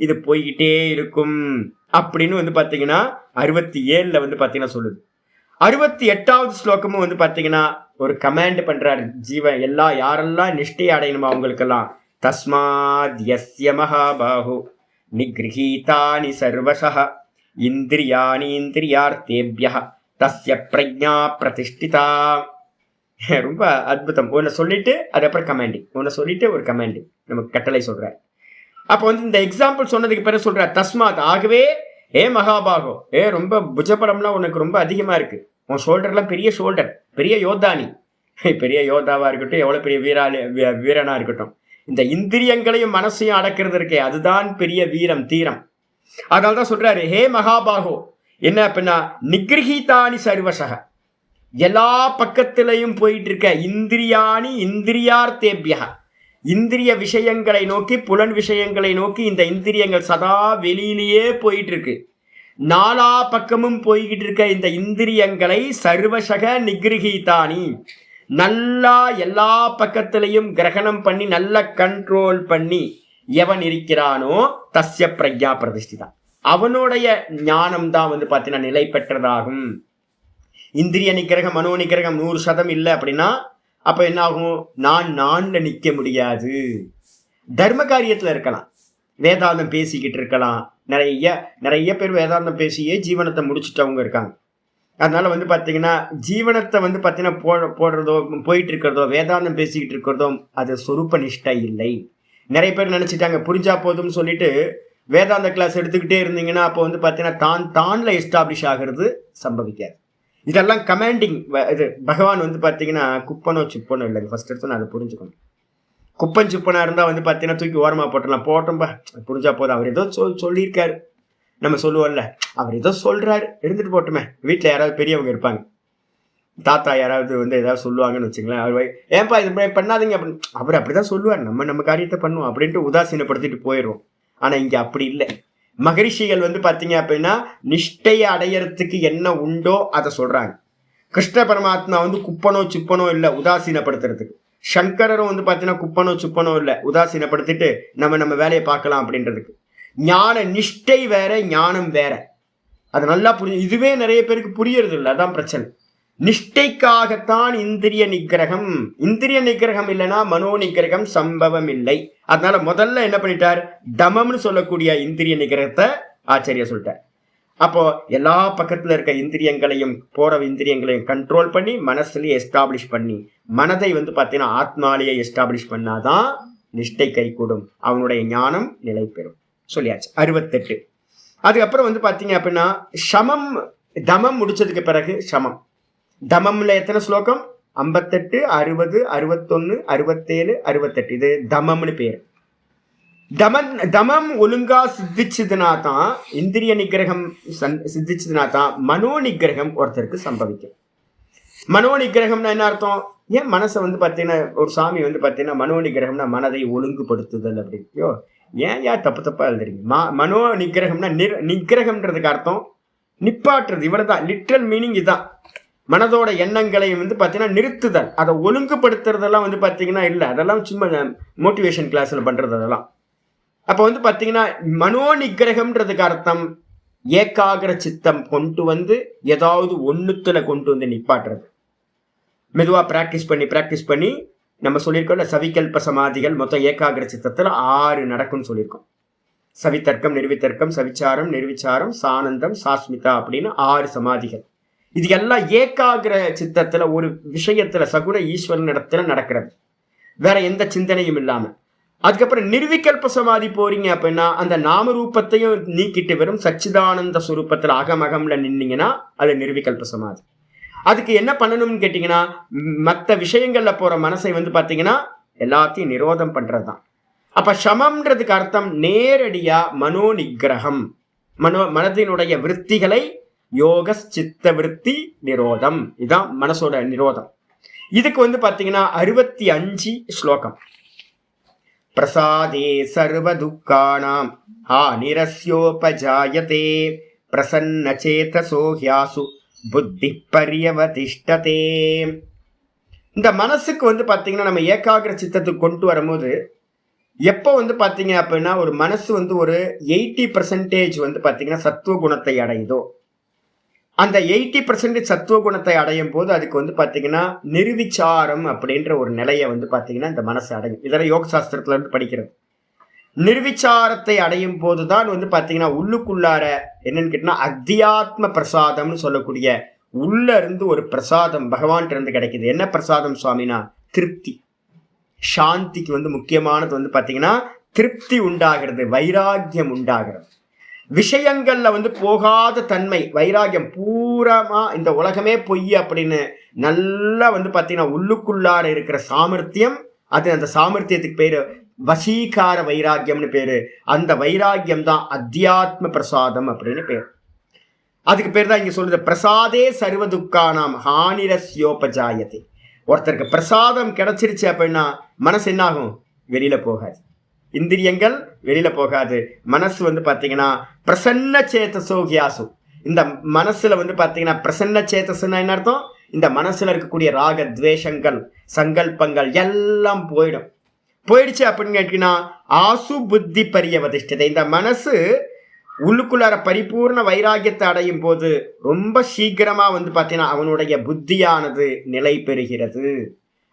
இது போய்கிட்டே இருக்கும் அப்படின்னு வந்து பாத்தீங்கன்னா 67ல வந்து பாத்தீங்கன்னா சொல்லுது. 68வது ஸ்லோகமும் வந்து பாத்தீங்கன்னா ஒரு கமாண்ட் பண்றாரு ஜீவன் யாரெல்லாம் நிஷ்டை அடையணுமா அவங்களுக்கெல்லாம், தஸ்மாத் யஸ்ய மகாபாஹு நிக்ரஹீதானி சர்வசஹ இந்திரியாணி இந்திரியார்த்தேப்யஹ தஸ்ய பிரஜ்ஞா பிரதிஷ்டிதா. ரொம்ப அற்புதம். ஒன்னு சொல்லிட்டு அதுக்கப்புறம் கமாண்டிங், ஒன்னு சொல்லிட்டு ஒரு கமாண்டிங் நமக்கு கட்டளை சொல்றாரு. அப்போ வந்து இந்த எக்ஸாம்பிள் சொன்னதுக்கு பிறகு சொல்ற தஸ்மாத், ஆகவே ஏ மகாபாகோ, ரொம்ப புஜபலம்லாம் உனக்கு ரொம்ப அதிகமா இருக்கு, உன் ஷோல்டர்லாம் பெரிய ஷோல்டர், பெரிய யோத்தானி, பெரிய யோதாவா இருக்கட்டும் எவ்வளவு பெரிய வீரனா இருக்கட்டும், இந்த இந்திரியங்களையும் மனசையும் அடக்கிறது இருக்கே, அதுதான் பெரிய வீரம், தீரம். அதனால்தான் சொல்றாரு, ஹே மகாபாகோ, என்ன அப்படின்னா நிகிரகிதானி சர்வசக, எல்லா பக்கத்திலையும் போயிட்டு இருக்க இந்திரியாணி இந்திரியார்த்தேபியா, இந்திரிய விஷயங்களை நோக்கி, புலன் விஷயங்களை நோக்கி இந்த இந்திரியங்கள் சதா வெளியிலேயே போயிட்டு இருக்கு. நாலா பக்கமும் போய்கிட்டு இருக்க இந்த இந்திரியங்களை சர்வசக நிகிரகிதானி, நல்லா எல்லா பக்கத்திலையும் கிரகணம் பண்ணி நல்ல கண்ட்ரோல் பண்ணி எவன் இருக்கிறானோ தஸ்ய பிரக்ஞா பிரதிஷ்டிதா, அவனுடைய ஞானம் தான் வந்து பார்த்தீங்கன்னா நிலை பெற்றதாகும். இந்திரிய நிகிரகம் மனோ நிகிரகம் 100% இல்லை அப்படின்னா அப்ப என்ன ஆகும்? நான்ல நிக்க முடியாது. தர்ம காரியத்துல இருக்கலாம், வேதாந்தம் பேசிக்கிட்டு இருக்கலாம். நிறைய பேர் வேதாந்தம் பேசியே ஜீவனத்தை முடிச்சுட்டவங்க இருக்காங்க. அதனால வந்து பார்த்தீங்கன்னா ஜீவனத்தை வந்து பார்த்தீங்கன்னா போடுறதோ போயிட்டு இருக்கிறதோ வேதாந்தம் பேசிக்கிட்டு இருக்கிறதோ அது சொரூப நிஷ்டை இல்லை. நிறைய பேர் நினைச்சிட்டாங்க புரிஞ்சா போதும்னு சொல்லிட்டு வேதாந்த கிளாஸ் எடுத்துக்கிட்டே இருந்தீங்கன்னா அப்போ வந்து பார்த்தீங்கன்னா தான்ல எஸ்டாப்ளிஷ் ஆகிறது சம்பவிக்காது. இதெல்லாம் கமாண்டிங். இது பகவான் வந்து பார்த்தீங்கன்னா குப்பனோ சிப்பனோ இல்லைங்க. ஃபர்ஸ்ட் எடுத்து நான் அதை புரிஞ்சுக்கணும். குப்பன் சிப்பனா இருந்தால் வந்து பார்த்தீங்கன்னா தூக்கி ஓரமாக போட்டலாம், போட்டோம்பா புரிஞ்சா போதும், அவர் ஏதோ சொல்லியிருக்காரு, நம்ம சொல்லுவோம்ல, அவர் ஏதோ சொல்றாரு இருந்துட்டு போட்டோமே. வீட்டில் யாராவது பெரியவங்க இருப்பாங்க, தாத்தா யாராவது வந்து ஏதாவது சொல்லுவாங்கன்னு வச்சுங்களேன், அவர் ஏன்பா இது பண்ணாதீங்க அப்படின்னு, அவர் அப்படிதான் சொல்லுவார், நம்ம காரியத்தை பண்ணுவோம் அப்படின்ட்டு உதாசீனப்படுத்திட்டு போயிடுவோம். ஆனால் இங்கே அப்படி இல்லை. மகரிஷிகள் வந்து பார்த்தீங்க அப்படின்னா நிஷ்டையை அடையறதுக்கு என்ன உண்டோ அதை சொல்றாங்க. கிருஷ்ண பரமாத்மா வந்து குப்பனோ சிப்பனோ இல்லை உதாசீனப்படுத்துறதுக்கு. சங்கரரும் வந்து பார்த்தீங்கன்னா குப்பனோ சிப்பனோ இல்லை உதாசீனப்படுத்திட்டு நம்ம வேலையை பார்க்கலாம் அப்படின்றதுக்கு. ஞான நிஷ்டை வேற, ஞானம் வேற. அது நல்லா இதுவே நிறைய பேருக்கு புரியறது இல்லை, அதான் பிரச்சனை. நிஷ்டைக்காகத்தான் இந்திரிய நிகிரகம். இந்திரிய நிகிரகம் இல்லைன்னா மனோ நிகிரகம் சம்பவம் இல்லை. அதனால முதல்ல என்ன பண்ணிட்டார்? தமம்னு சொல்லக்கூடிய இந்திரிய நிகிரகத்தை ஆச்சரிய சொல்லிட்டார். அப்போ எல்லா பக்கத்துல இருக்க இந்திரியங்களையும் போற இந்திரியங்களையும் கண்ட்ரோல் பண்ணி மனசுலயே எஸ்டாப்ளிஷ் பண்ணி மனதை வந்து பார்த்தீங்கன்னா ஆத்மாலேயே எஸ்டாப்ளிஷ் பண்ணாதான் நிஷ்டை கை கூடும், அவனுடைய ஞானம் நிலை பெறும். சொல்லியாச்சு 68. அதுக்கப்புறம் வந்து பார்த்தீங்க அப்படின்னா சமம், தமம் முடிச்சதுக்கு பிறகு சமம். தமம்ல எத்தனை ஸ்லோகம்? 58, 60, 61, 67, 68. இது தமம்னு பேர். தமம் ஒழுங்கா சித்திச்சதுனா தான், இந்திரிய நிகிரகம் சித்திச்சதுனா தான் மனோ நிகிரகம் ஒருத்தருக்கு சம்பவிக்கும். மனோ நிகிரகம்னா என்ன அர்த்தம்? ஏன் மனசை வந்து பார்த்தீங்கன்னா ஒரு சாமி வந்து பார்த்தீங்கன்னா மனோ நிகிரகம்னா மனதை ஒழுங்குபடுத்துதல் அப்படின்னு. ஏன் தப்பா எழுதுறீங்க? மனோ நிகிரகம்னா நிகிரகம்ன்றதுக்கு அர்த்தம் நிப்பாட்டுறது, இவ்வளவுதான். லிட்ரல் மீனிங் இதுதான். மனதோட எண்ணங்களை வந்து பார்த்தீங்கன்னா நிறுத்துதல், அதை ஒழுங்குபடுத்துறதெல்லாம் வந்து பார்த்தீங்கன்னா இல்லை, அதெல்லாம் சும்மா மோட்டிவேஷன் கிளாஸ்ல பண்றது அதெல்லாம். அப்போ வந்து பார்த்தீங்கன்னா மனோ நிகிரகம்ன்றதுக்கு அர்த்தம் ஏகாகிர சித்தம் கொண்டு வந்து ஏதாவது ஒன்றுத்துல கொண்டு வந்து நிப்பாட்டுறது. மெதுவாக ப்ராக்டிஸ் பண்ணி நம்ம சொல்லியிருக்கோம் சவிகல்ப சமாதிகள் மொத்தம் ஏகாகிர சித்தத்தில் 6 நடக்கும்னு சொல்லியிருக்கோம். சவித்தர்க்கம், நிர்வித்தர்க்கம், சவிச்சாரம், நிர்விச்சாரம், சானந்தம், சாஸ்மிதா அப்படின்னு 6 சமாதிகள். இது எல்லாம் ஏகாகிர சித்தத்துல ஒரு விஷயத்துல சகுண ஈஸ்வரன் இடத்துல நடக்கிறது, வேற எந்த சிந்தனையும் இல்லாம. அதுக்கப்புறம் நிர்விகல்ப சமாதி போறீங்க அப்படின்னா அந்த நாம ரூபத்தையும் நீக்கிட்டு வெறும் சச்சிதானந்த சுரூபத்துல அகமகம்ல நின்னீங்கன்னா அது நிர்விகல்ப சமாதி. அதுக்கு என்ன பண்ணணும்னு கேட்டீங்கன்னா மற்ற விஷயங்கள்ல போற மனசை வந்து பாத்தீங்கன்னா எல்லாத்தையும் நிரோதம் பண்றதுதான். அப்ப சமம்ன்றதுக்கு அர்த்தம் நேரடியா மனோ நிகிரகம், மனதினுடைய விற்த்திகளை யோக சித்த விருத்தி நிரோதம், இதுதான் மனசோட நிரோதம். இதுக்கு வந்து பாத்தீங்கன்னா 65 ஸ்லோகம். பிரசாதே சர்வ துக்கானாம் நிரஸ்யோபஜாயதே பிரசன்ன சேதசோ ஹ்யாசு புத்தி பரியவதிஷ்டதே. இந்த மனசுக்கு வந்து பாத்தீங்கன்னா நம்ம ஏகாகிர சித்தத்துக்கு கொண்டு வரும்போது எப்போ வந்து பாத்தீங்க அப்படின்னா ஒரு மனசு வந்து ஒரு 80% வந்து பாத்தீங்கன்னா சத்துவ குணத்தை அடையுதோ, அந்த 80% சத்துவ குணத்தை அடையும் போது அதுக்கு வந்து பாத்தீங்கன்னா நிர்விச்சாரம் அப்படின்ற ஒரு நிலையை வந்து பாத்தீங்கன்னா இந்த மனசு அடையும். இதெல்லாம் யோக சாஸ்திரத்துல இருந்து படிக்கிறது. நிர்விச்சாரத்தை அடையும் போதுதான் வந்து பாத்தீங்கன்னா உள்ளுக்குள்ளார என்னன்னு கேட்டீங்கன்னா அத்தியாத்ம பிரசாதம்னு சொல்லக்கூடிய உள்ள இருந்து ஒரு பிரசாதம் பகவான் இருந்து கிடைக்குது. என்ன பிரசாதம் சுவாமினா? திருப்தி. சாந்திக்கு வந்து முக்கியமானது வந்து பாத்தீங்கன்னா திருப்தி உண்டாகிறது, வைராக்கியம் உண்டாகிறது. விஷயங்கள்ல வந்து போகாத தன்மை, வைராகியம். பூராமா இந்த உலகமே பொய் அப்படின்னு நல்லா வந்து பாத்தீங்கன்னா உள்ளுக்குள்ளார இருக்கிற சாமர்த்தியம், அது அந்த சாமர்த்தியத்துக்கு பேரு வசீகார வைராக்கியம்னு பேரு. அந்த வைராக்கியம் தான் அத்தியாத்ம பிரசாதம் அப்படின்னு பேர். அதுக்கு பேர் தான் இங்க சொல்லுது பிரசாதே சர்வ துக்கானாம் ஹானிரஸ்யோபஜாயத்தை. ஒருத்தருக்கு பிரசாதம் கிடைச்சிருச்சு அப்படின்னா மனசு என்ன ஆகும்? வெளியில போகாது, இந்திரியங்கள் வெளியில போகாது. மனசு வந்து பாத்தீங்கன்னா பிரசன்ன சேதசோ கியாசு. இந்த மனசுல வந்து பாத்தீங்கன்னா பிரசன்ன சேதசுன்னா என்ன அர்த்தம்? இந்த மனசுல இருக்கக்கூடிய ராக துவேஷங்கள் சங்கல்பங்கள் எல்லாம் போயிடுச்சு அப்படின்னு கேட்டீங்கன்னா ஆசு புத்தி பரியவதிஷ்டதை. இந்த மனசு உள்ளுக்குள்ளார பரிபூர்ண வைராக்கியத்தை அடையும் போது ரொம்ப சீக்கிரமா வந்து பாத்தீங்கன்னா அவனுடைய புத்தியானது நிலை பெறுகிறது.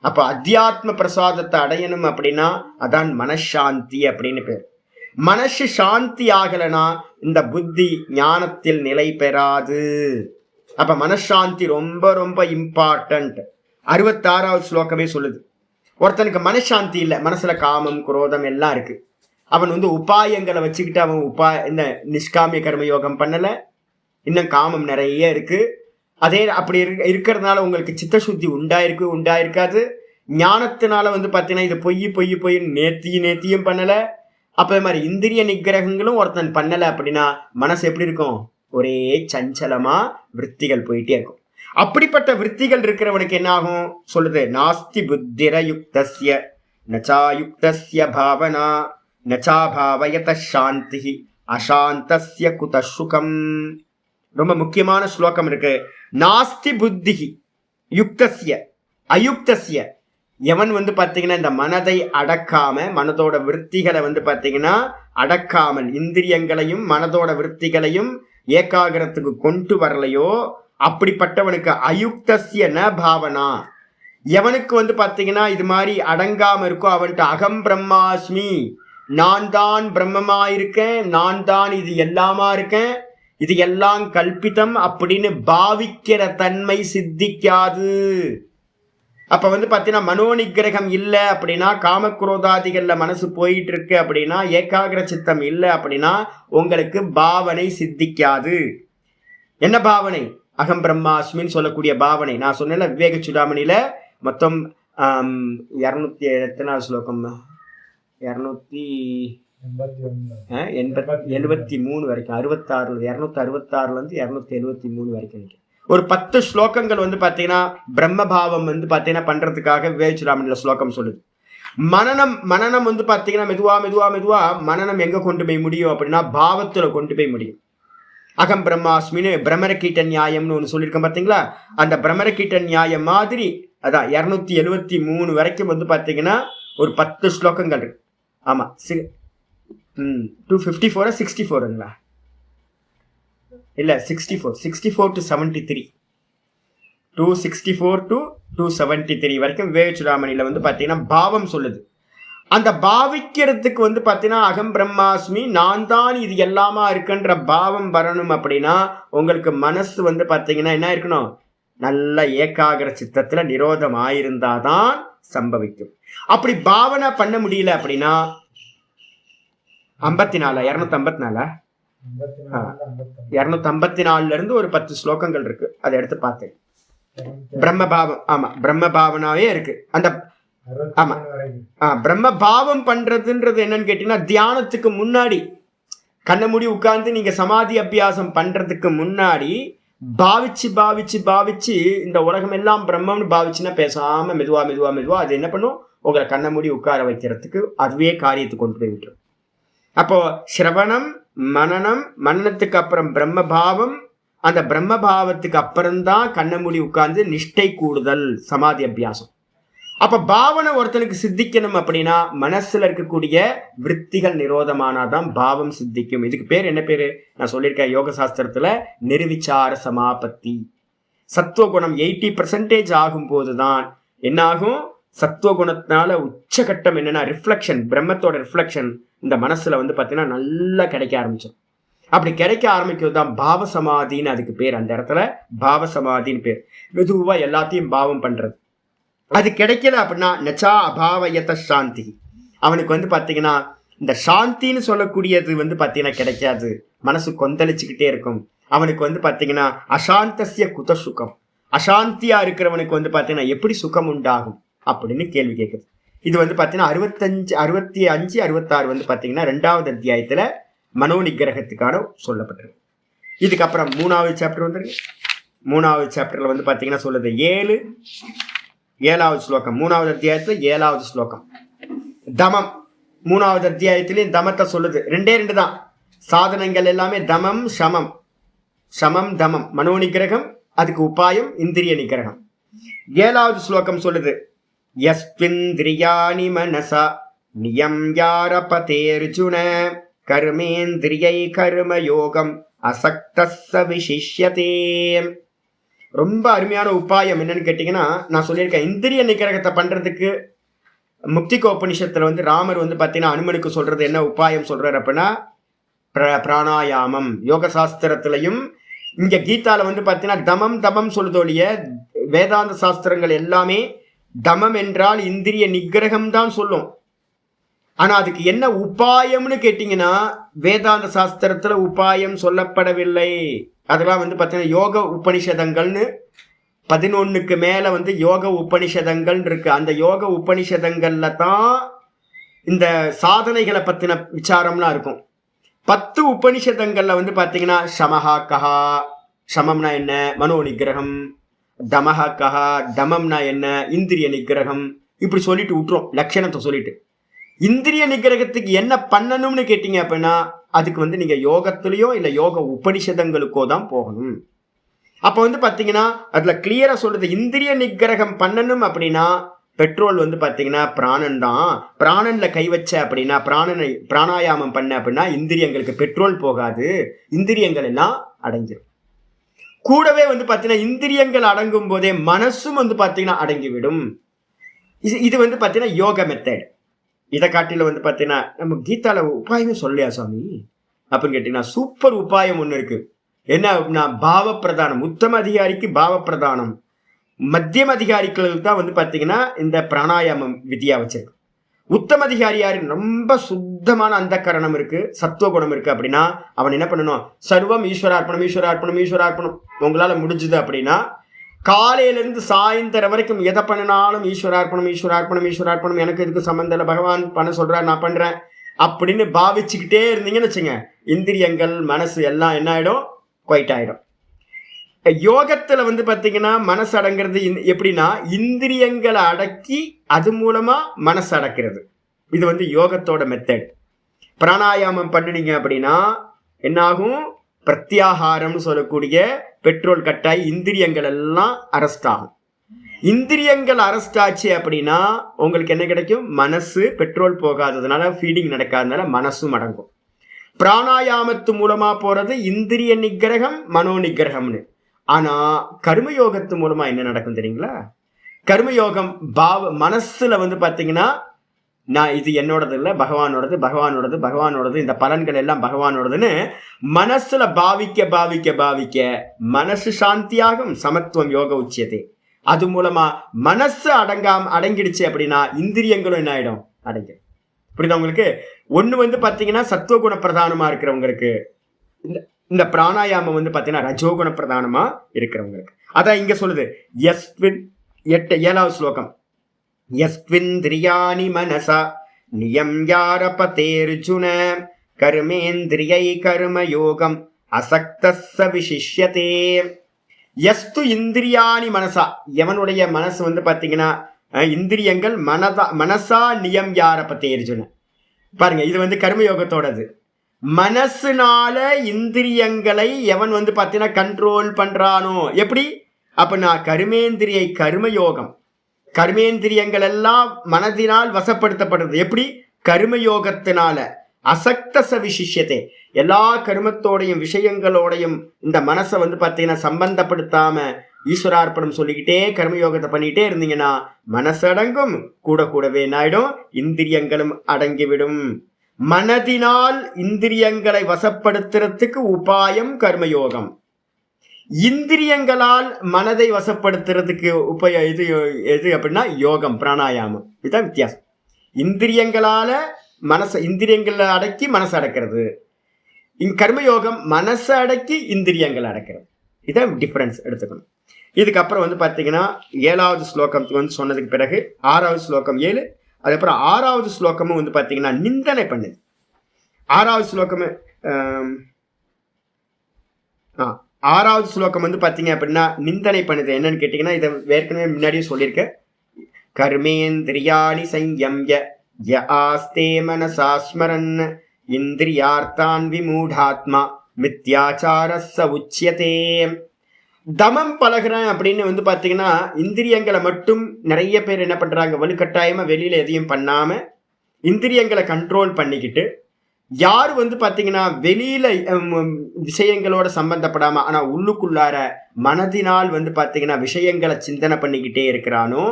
அப்ப அத்தியாத்ம பிரசாதத்தை அடையணும் அப்படின்னா அதான் மனசாந்தி அப்படின்னு பேர். மனசு சாந்தி ஆகலைன்னா இந்த புத்தி ஞானத்தில் நிலை பெறாது. அப்ப மனசாந்தி ரொம்ப ரொம்ப இம்பார்ட்டன்ட். 66வது ஸ்லோகமே சொல்லுது, ஒருத்தனுக்கு மனசாந்தி இல்லை, மனசுல காமம் குரோதம் எல்லாம் இருக்கு, அவன் வந்து உபாயங்களை வச்சுக்கிட்டு அவன் இந்த நிஷ்காமிய கர்ம யோகம் பண்ணல, இன்னும் காமம் நிறைய இருக்கு. அதே அப்படி இருக்கிறதுனால உங்களுக்கு சித்தசுத்தி உண்டாயிருக்காது. ஞானத்தினால வந்து பார்த்தீங்கன்னா இது பொய் நேத்தியும் பண்ணல. அப்ப மாதிரி இந்திரிய நிகிரகங்களும் ஒருத்தன் பண்ணல அப்படின்னா மனசு எப்படி இருக்கும்? ஒரே சஞ்சலமா விற்த்திகள் போயிட்டே இருக்கும். அப்படிப்பட்ட விற்த்திகள் இருக்கிறவனுக்கு என்ன ஆகும் சொல்லுது, நாஸ்தி புத்திர யுக்தஸ்ய நச்சாயுக்தஸ்ய பாவனா நச்சா பாவயத சாந்தி அசாந்தஸ்ய குதசுகம். ரொம்ப முக்கியமான ஸ்லோகம் இருக்கு. நாஸ்தி புத்தி யுக்தஸ்ய அயுக்தஸ்ய. எவன் வந்து பாத்தீங்கன்னா இந்த மனதை அடக்காம, மனதோட விற்த்திகளை வந்து பாத்தீங்கன்னா அடக்காமல், இந்திரியங்களையும் மனதோட விற்த்திகளையும் ஏகாகிரத்துக்கு கொண்டு வரலையோ அப்படிப்பட்டவனுக்கு அயுக்தஸ்ய ந பாவனா. எவனுக்கு வந்து பாத்தீங்கன்னா இது மாதிரி அடங்காம இருக்கோ அவன்கிட்ட அகம் பிரம்மாஸ்மி, நான் தான் பிரம்மமா இருக்கேன், நான் தான் இது எல்லாமா இருக்கேன், இது எல்லாம் கல்பிதம் அப்படின்னு பாவிக்கிற தன்மை சித்திக்காது. அப்ப வந்து பாத்தீங்கன்னா மனோநிகிரகம் இல்லை அப்படின்னா, காமக்ரோதாதிகள்ல மனசு போயிட்டு இருக்கு அப்படின்னா, ஏகாகிர சித்தம் இல்லை அப்படின்னா உங்களுக்கு பாவனை சித்திக்காது. என்ன பாவனை? அகம் பிரம்மாஸ்மின்னு சொல்லக்கூடிய பாவனை. நான் சொன்னேன்ல விவேக சுடாமணியில மொத்தம் 200 ஸ்லோகம், 273 வரைக்கும், 266 273 வரைக்கும் ஒரு 10 ஸ்லோகங்கள் வந்து பாத்தீங்கன்னா பிரம்மபாவம் வந்து பாத்தீங்கன்னா பண்றதுக்காக விவேகச்சுடாமணியில ஸ்லோகம் சொல்லுது. மனனம் வந்து பாத்தீங்கன்னா மெதுவா மனனம் எங்க கொண்டு போய் முடியும் அப்படின்னா பாவத்துல கொண்டு போய் முடியும். அகம் பிரம்மாஸ்மின்னு பிரம்மரக்கீட்ட நியாயம்னு ஒன்று சொல்லியிருக்கேன் பார்த்தீங்களா? அந்த பிரம்மரக்கீட்ட நியாயம் மாதிரி அதான் 273 வரைக்கும் வந்து பார்த்தீங்கன்னா ஒரு 10 ஸ்லோகங்கள் இருக்கு. ஆமா, 254 64ங்களா? இல்ல 64 to 73, 264 to 273 வரைக்கும் விவேகச்சுடாமணியில வந்து பார்த்தீங்கன்னா பாவம் சொல்லுது. அந்த பாவிக்கிறதுக்கு வந்து பார்த்தீங்கன்னா அகம் பிரம்மாஸ்மி, நான் தான் இது எல்லாமா இருக்குன்ற பாவம் வரணும் அப்படின்னா உங்களுக்கு மனசு வந்து பார்த்தீங்கன்னா என்ன இருக்கணும்? நல்ல ஏகாகிர சித்தத்துல நிரோதம் ஆயிருந்தாதான் சம்பவிக்கும். அப்படி பாவனை பண்ண முடியல அப்படின்னா 254 இருந்து ஒரு 10 ஸ்லோகங்கள் இருக்கு, அதை எடுத்து பார்த்தேன். பிரம்மபாவம், ஆமா பிரம்மபாவனாவே இருக்கு. அந்த ஆமா பிரம்ம பாவம் பண்றதுன்றது என்னன்னு கேட்டீங்கன்னா தியானத்துக்கு முன்னாடி கண்ண மூடி உட்கார்ந்து நீங்க சமாதி அபியாசம் பண்றதுக்கு முன்னாடி பாவிச்சு இந்த உலகம் எல்லாம் பிரம்மம்னு பாவிச்சுன்னா பேசாம மெதுவா அது என்ன பண்ணும்? உங்களை கண்ண மூடி உட்கார வைக்கிறதுக்கு அதுவே காரியத்துக்கு கொண்டு போய் விட்டுரும். அப்போ சிரவணம் மனனத்துக்கு அப்புறம் பிரம்மபாவம், அந்த பிரம்மபாவத்துக்கு அப்புறம்தான் கண்ண மூடி உட்கார்ந்து நிஷ்டை கூடுதல் சமாதி அபியாசம். அப்ப பாவனை ஒருத்தனுக்கு சித்திக்கணும் அப்படின்னா மனசுல இருக்கக்கூடிய விற்த்திகள் நிரோதமானாதான் பாவம் சித்திக்கும். இதுக்கு பேர் என்ன பேரு? நான் சொல்லியிருக்கேன் யோக சாஸ்திரத்துல நிர்விச்சார சமாபத்தி. சத்துவகுணம் 80% ஆகும் போதுதான் என்ன ஆகும்? சத்துவகுணத்தினால உச்சகட்டம் என்னன்னா ரிஃப்ளெக்ஷன், பிரம்மத்தோட ரிஃப்ளெக்ஷன் இந்த மனசுல வந்து பாத்தீங்கன்னா நல்லா கிடைக்க ஆரம்பிச்சோம். அப்படி கிடைக்க ஆரம்பிக்கிறது தான் பாவ சமாதின்னு அதுக்கு பேர். அந்த இடத்துல பாவ சமாதின்னு பேர். மெதுவா எல்லாத்தையும் பாவம் பண்றது. அது கிடைக்கல அப்படின்னா நச்சா அபாவயத சாந்தி. அவனுக்கு வந்து பார்த்தீங்கன்னா இந்த சாந்தின்னு சொல்லக்கூடியது வந்து பார்த்தீங்கன்னா கிடைக்காது, மனசு கொந்தளிச்சுக்கிட்டே இருக்கும். அவனுக்கு வந்து பார்த்தீங்கன்னா அசாந்தசிய குத சுகம். அசாந்தியா இருக்கிறவனுக்கு வந்து பார்த்தீங்கன்னா எப்படி சுகம் உண்டாகும் அப்படின்னு கேள்வி கேட்குது. இது வந்து பார்த்தீங்கன்னா 65 66 வந்து பார்த்தீங்கன்னா 2வது அத்தியாயத்தில் மனோ நிகிரகத்துக்கான சொல்லப்பட்டிருக்கு. இதுக்கப்புறம் 3வது சாப்டர் வந்துருக்கு. 3வது சாப்டரில் வந்து பார்த்தீங்கன்னா சொல்லுது 7வது ஸ்லோகம், 3வது அத்தியாயத்தில் 7வது ஸ்லோகம். தமம் 3வது அத்தியாயத்திலையும் தமத்தை சொல்லுது. 2 தான் சாதனங்கள் எல்லாமே, தமம் சமம், சமம் தமம். மனோ நிகிரகம், அதுக்கு உபாயம் இந்திரிய நிகிரகம். 7வது ஸ்லோகம் சொல்லுது யஸ்விந்திரியாணி மனசா நியம்யாரபதேர்ஜுன கர்மேந்திரியை கர்மயோகம் அசக்தஸ்ஸ விசிஷ்யதே. ரொம்ப அருமையான உபாயம் என்னன்னு கேட்டீங்கன்னா, நான் சொல்லியிருக்கேன் இந்திரிய நிகிரகத்தை பண்றதுக்கு முக்திக உபனிஷத்துல வந்து ராமர் வந்து பார்த்தீங்கன்னா அனுமனுக்கு சொல்றது என்ன உபாயம் சொல்றாரு அப்படின்னா பிராணாயாமம். யோக சாஸ்திரத்திலையும் இங்க கீதால வந்து பார்த்தீங்கன்னா தமம் தமம் சொல்லுதோழிய வேதாந்த சாஸ்திரங்கள் எல்லாமே தமம் என்றால் இந்திரிய நிகிரகம் தான் சொல்லும். ஆனா அதுக்கு என்ன உபாயம்னு கேட்டீங்கன்னா வேதாந்த சாஸ்திரத்துல உபாயம் சொல்லப்படவில்லை. அதெல்லாம் வந்து பார்த்தீங்கன்னா யோக உபனிஷதங்கள்னு 11க்கு மேல வந்து யோக உபனிஷதங்கள் இருக்கு. அந்த யோக உபனிஷதங்கள்ல தான் இந்த சாதனைகளை பத்தின விசாரம்லாம் இருக்கும். 10 உபனிஷதங்கள்ல வந்து பார்த்தீங்கன்னா சமஹா கஹா, சமம்னா என்ன, மனோ நிகிரகம், தமஹா கஹா, தமம்னா என்ன, இந்திரிய நிகிரகம், இப்படி சொல்லிட்டு விட்டுரும் லட்சணத்தை சொல்லிட்டு. இந்திரிய நிகிரகத்துக்கு என்ன பண்ணணும்னு கேட்டீங்க அப்படின்னா அதுக்கு வந்து நீங்க யோகத்திலேயோ இல்லை யோக உபனிஷதங்களுக்கோ தான் போகணும். அப்போ வந்து பார்த்தீங்கன்னா அதுல கிளியரா சொல்றது இந்திரிய நிகிரகம் பண்ணணும் அப்படின்னா பெட்ரோல் வந்து பார்த்தீங்கன்னா பிராணன் தான். பிராணன்ல கை வச்ச அப்படின்னா பிராணாயாமம் பண்ண அப்படின்னா இந்திரியங்களுக்கு பெட்ரோல் போகாது, இந்திரியங்கள் எல்லாம் அடங்கிடும். கூடவே வந்து பார்த்தீங்கன்னா இந்திரியங்கள் அடங்கும் போதே மனசும் வந்து பார்த்தீங்கன்னா அடங்கிவிடும். இது வந்து பார்த்தீங்கன்னா யோக மெத்தட். இதை காட்டில வந்து பார்த்தீங்கன்னா நம்ம கீதால உபாயமே சொல்லியா சுவாமி அப்படின்னு கேட்டீங்கன்னா சூப்பர் உபாயம் ஒன்று இருக்கு. என்ன அப்படின்னா பாவ பிரதானம். உத்தம அதிகாரிக்கு பாவ பிரதானம், மத்தியம அதிகாரிகளுக்கு தான் வந்து பார்த்தீங்கன்னா இந்த பிராணாயாமம் விதியா வச்சிருக்கு. உத்தம அதிகாரி யாரு, ரொம்ப சுத்தமான அந்த கரணம் இருக்கு, சத்துவகுணம் இருக்கு அப்படின்னா அவன் என்ன பண்ணணும், சர்வம் ஈஸ்வரார்ப்பணம் ஈஸ்வரார்ப்பணம் ஈஸ்வரார்ப்பணம். உங்களால முடிஞ்சுது அப்படின்னா காலையிலிருந்து சாயந்தரம் வரைக்கும் எதை பண்ணினாலும் ஈஸ்வரார்ப்பணம் ஈஸ்வரார்ப்பணம் ஈஸ்வரார்ப்பணம், எனக்கு இதுக்கு சம்பந்தம் இல்லை, பகவான் பண்ண சொல்றாரு நான் பண்றேன் அப்படின்னு பாவிச்சுக்கிட்டே இருந்தீங்கன்னு வச்சுங்க, இந்திரியங்கள் மனசு எல்லாம் என்ன ஆயிடும், குவைட் ஆயிடும். யோகத்துல வந்து பாத்தீங்கன்னா மனசு அடங்கிறது எப்படின்னா இந்திரியங்களை அடக்கி அது மூலமா மனசு அடக்கிறது. இது வந்து யோகத்தோட மெத்தட். பிராணாயாமம் பண்ணினீங்க அப்படின்னா என்னாகும், பிரத்யாகாரம்னு சொல்லக்கூடிய பெட்ரோல் கட்டாய் இந்திரியங்கள் எல்லாம் அரெஸ்ட் ஆகும். இந்திரியங்கள் அரெஸ்ட் ஆச்சு அப்படின்னா உங்களுக்கு என்ன கிடைக்கும், மனசு பெட்ரோல் போகாததுனால ஃபீடிங் நடக்காததுனால மனசும் அடங்கும். பிராணாயாமத்து மூலமா போறது இந்திரிய நிகிரகம் மனோ நிகிரகம்னு. ஆனா கர்மயோகத்து மூலமா என்ன நடக்கும் தெரியுங்களா, கர்மயோகம் மனசுல வந்து பாத்தீங்கன்னா நான் இது என்னோடது இல்லை, பகவானோடது பகவானோடது பகவானோடது, இந்த பலன்கள் எல்லாம் பகவானோடதுன்னு மனசுல பாவிக்க பாவிக்க பாவிக்க மனசு சாந்தியாகும். சமத்துவம் யோக உச்சியத்தை. அது மூலமா மனசு அடங்கிடுச்சு அப்படின்னா இந்திரியங்களும் என்ன ஆயிடும், அடங்கிடும். புரியுதா உங்களுக்கு? ஒண்ணு வந்து பாத்தீங்கன்னா சத்துவகுண பிரதானமா இருக்கிறவங்களுக்கு இந்த பிராணாயாமம் வந்து பாத்தீங்கன்னா ரஜோகுண பிரதானமா இருக்கிறவங்களுக்கு. அதான் இங்க சொல்லுது யஸ்வின் 7வது ஸ்லோகம் யஸ்விந்திரியாணி மனசா நியம்யாரபதேர்ஜுன கர்மேந்திரியை கர்மயோகம் அசக்தஸ்ஸ விசிஷ்யதே. யஸ்து இந்திரியாணி மனசா, எவனுடைய மனசு வந்து பாத்தீங்கன்னா இந்திரியங்கள் மனசா நியம்யாரபதேர்ஜுன. பாருங்க இது வந்து கர்மயோகத்தோடது. மனசுனால இந்திரியங்களை எவன் வந்து பாத்தீங்கன்னா கண்ட்ரோல் பண்றானோ எப்படி அப்படின்னா கர்மேந்திரியை கர்மயோகம். கர்மேந்திரியங்கள் எல்லாம் மனதினால் வசப்படுத்தப்படுறது எப்படி, கர்மயோகத்தினால. அசக்தஸ்ஸ விசிஷ்யதே, எல்லா கர்மத்தோடையும் விஷயங்களோடையும் இந்த மனசை வந்து பார்த்தீங்கன்னா சம்பந்தப்படுத்தாம ஈஸ்வரார்ப்பணம் சொல்லிக்கிட்டே கர்மயோகத்தை பண்ணிக்கிட்டே இருந்தீங்கன்னா மனசு அடங்கும், கூடவே நாயிடும் இந்திரியங்களும் அடங்கிவிடும். மனதினால் இந்திரியங்களை வசப்படுத்துறதுக்கு உபாயம் கர்மயோகம். இந்திரியங்களால் மனதை வசப்படுத்துறதுக்கு இது எது அப்படின்னா யோகம், பிராணாயாமம். இதுதான் வித்தியாசம். இந்திரியங்களால இந்திரியங்களை அடக்கி மனசை அடக்கிறது. கர்மயோகம் மனசை அடக்கி இந்திரியங்களை அடக்கிறது. இதான் டிஃபரன்ஸ் எடுத்துக்கணும். இதுக்கப்புறம் வந்து பார்த்தீங்கன்னா 7வது ஸ்லோகத்துக்கு வந்து சொன்னதுக்கு பிறகு 6வது ஸ்லோகம் 7, அதுக்கப்புறம் 6வது ஸ்லோகமும் வந்து பார்த்தீங்கன்னா நிந்தனை பண்ணுது. 6வது ஸ்லோகமே 6வது ஸ்லோகம் வந்து பார்த்தீங்க அப்படின்னா நிந்தனை பண்ணுது. என்னன்னு கேட்டிங்கன்னா, இதை ஏற்கனவே முன்னாடியே சொல்லியிருக்கேன். கர்மேந்திரியாணி சம்யம்ய ய ஆஸ்தே மனசா ஸ்மரன் இந்திரியார்த்தான் விமூடாத்மா மித்யாச்சாரஸ்ஸ உச்யதே. தமம் பழகிறேன் அப்படின்னு வந்து பார்த்தீங்கன்னா, இந்திரியங்களை மட்டும் நிறைய பேர் என்ன பண்ணுறாங்க, வலுக்கட்டாயமாக வெளியில் எதையும் பண்ணாமல் இந்திரியங்களை கண்ட்ரோல் பண்ணிக்கிட்டு, யார் வந்து பார்த்தீங்கன்னா வெளியில் விஷயங்களோட சம்பந்தப்படாமல் ஆனால் உள்ளுக்குள்ளார மனதினால் வந்து பார்த்தீங்கன்னா விஷயங்களை சிந்தனை பண்ணிக்கிட்டே இருக்கிறானோ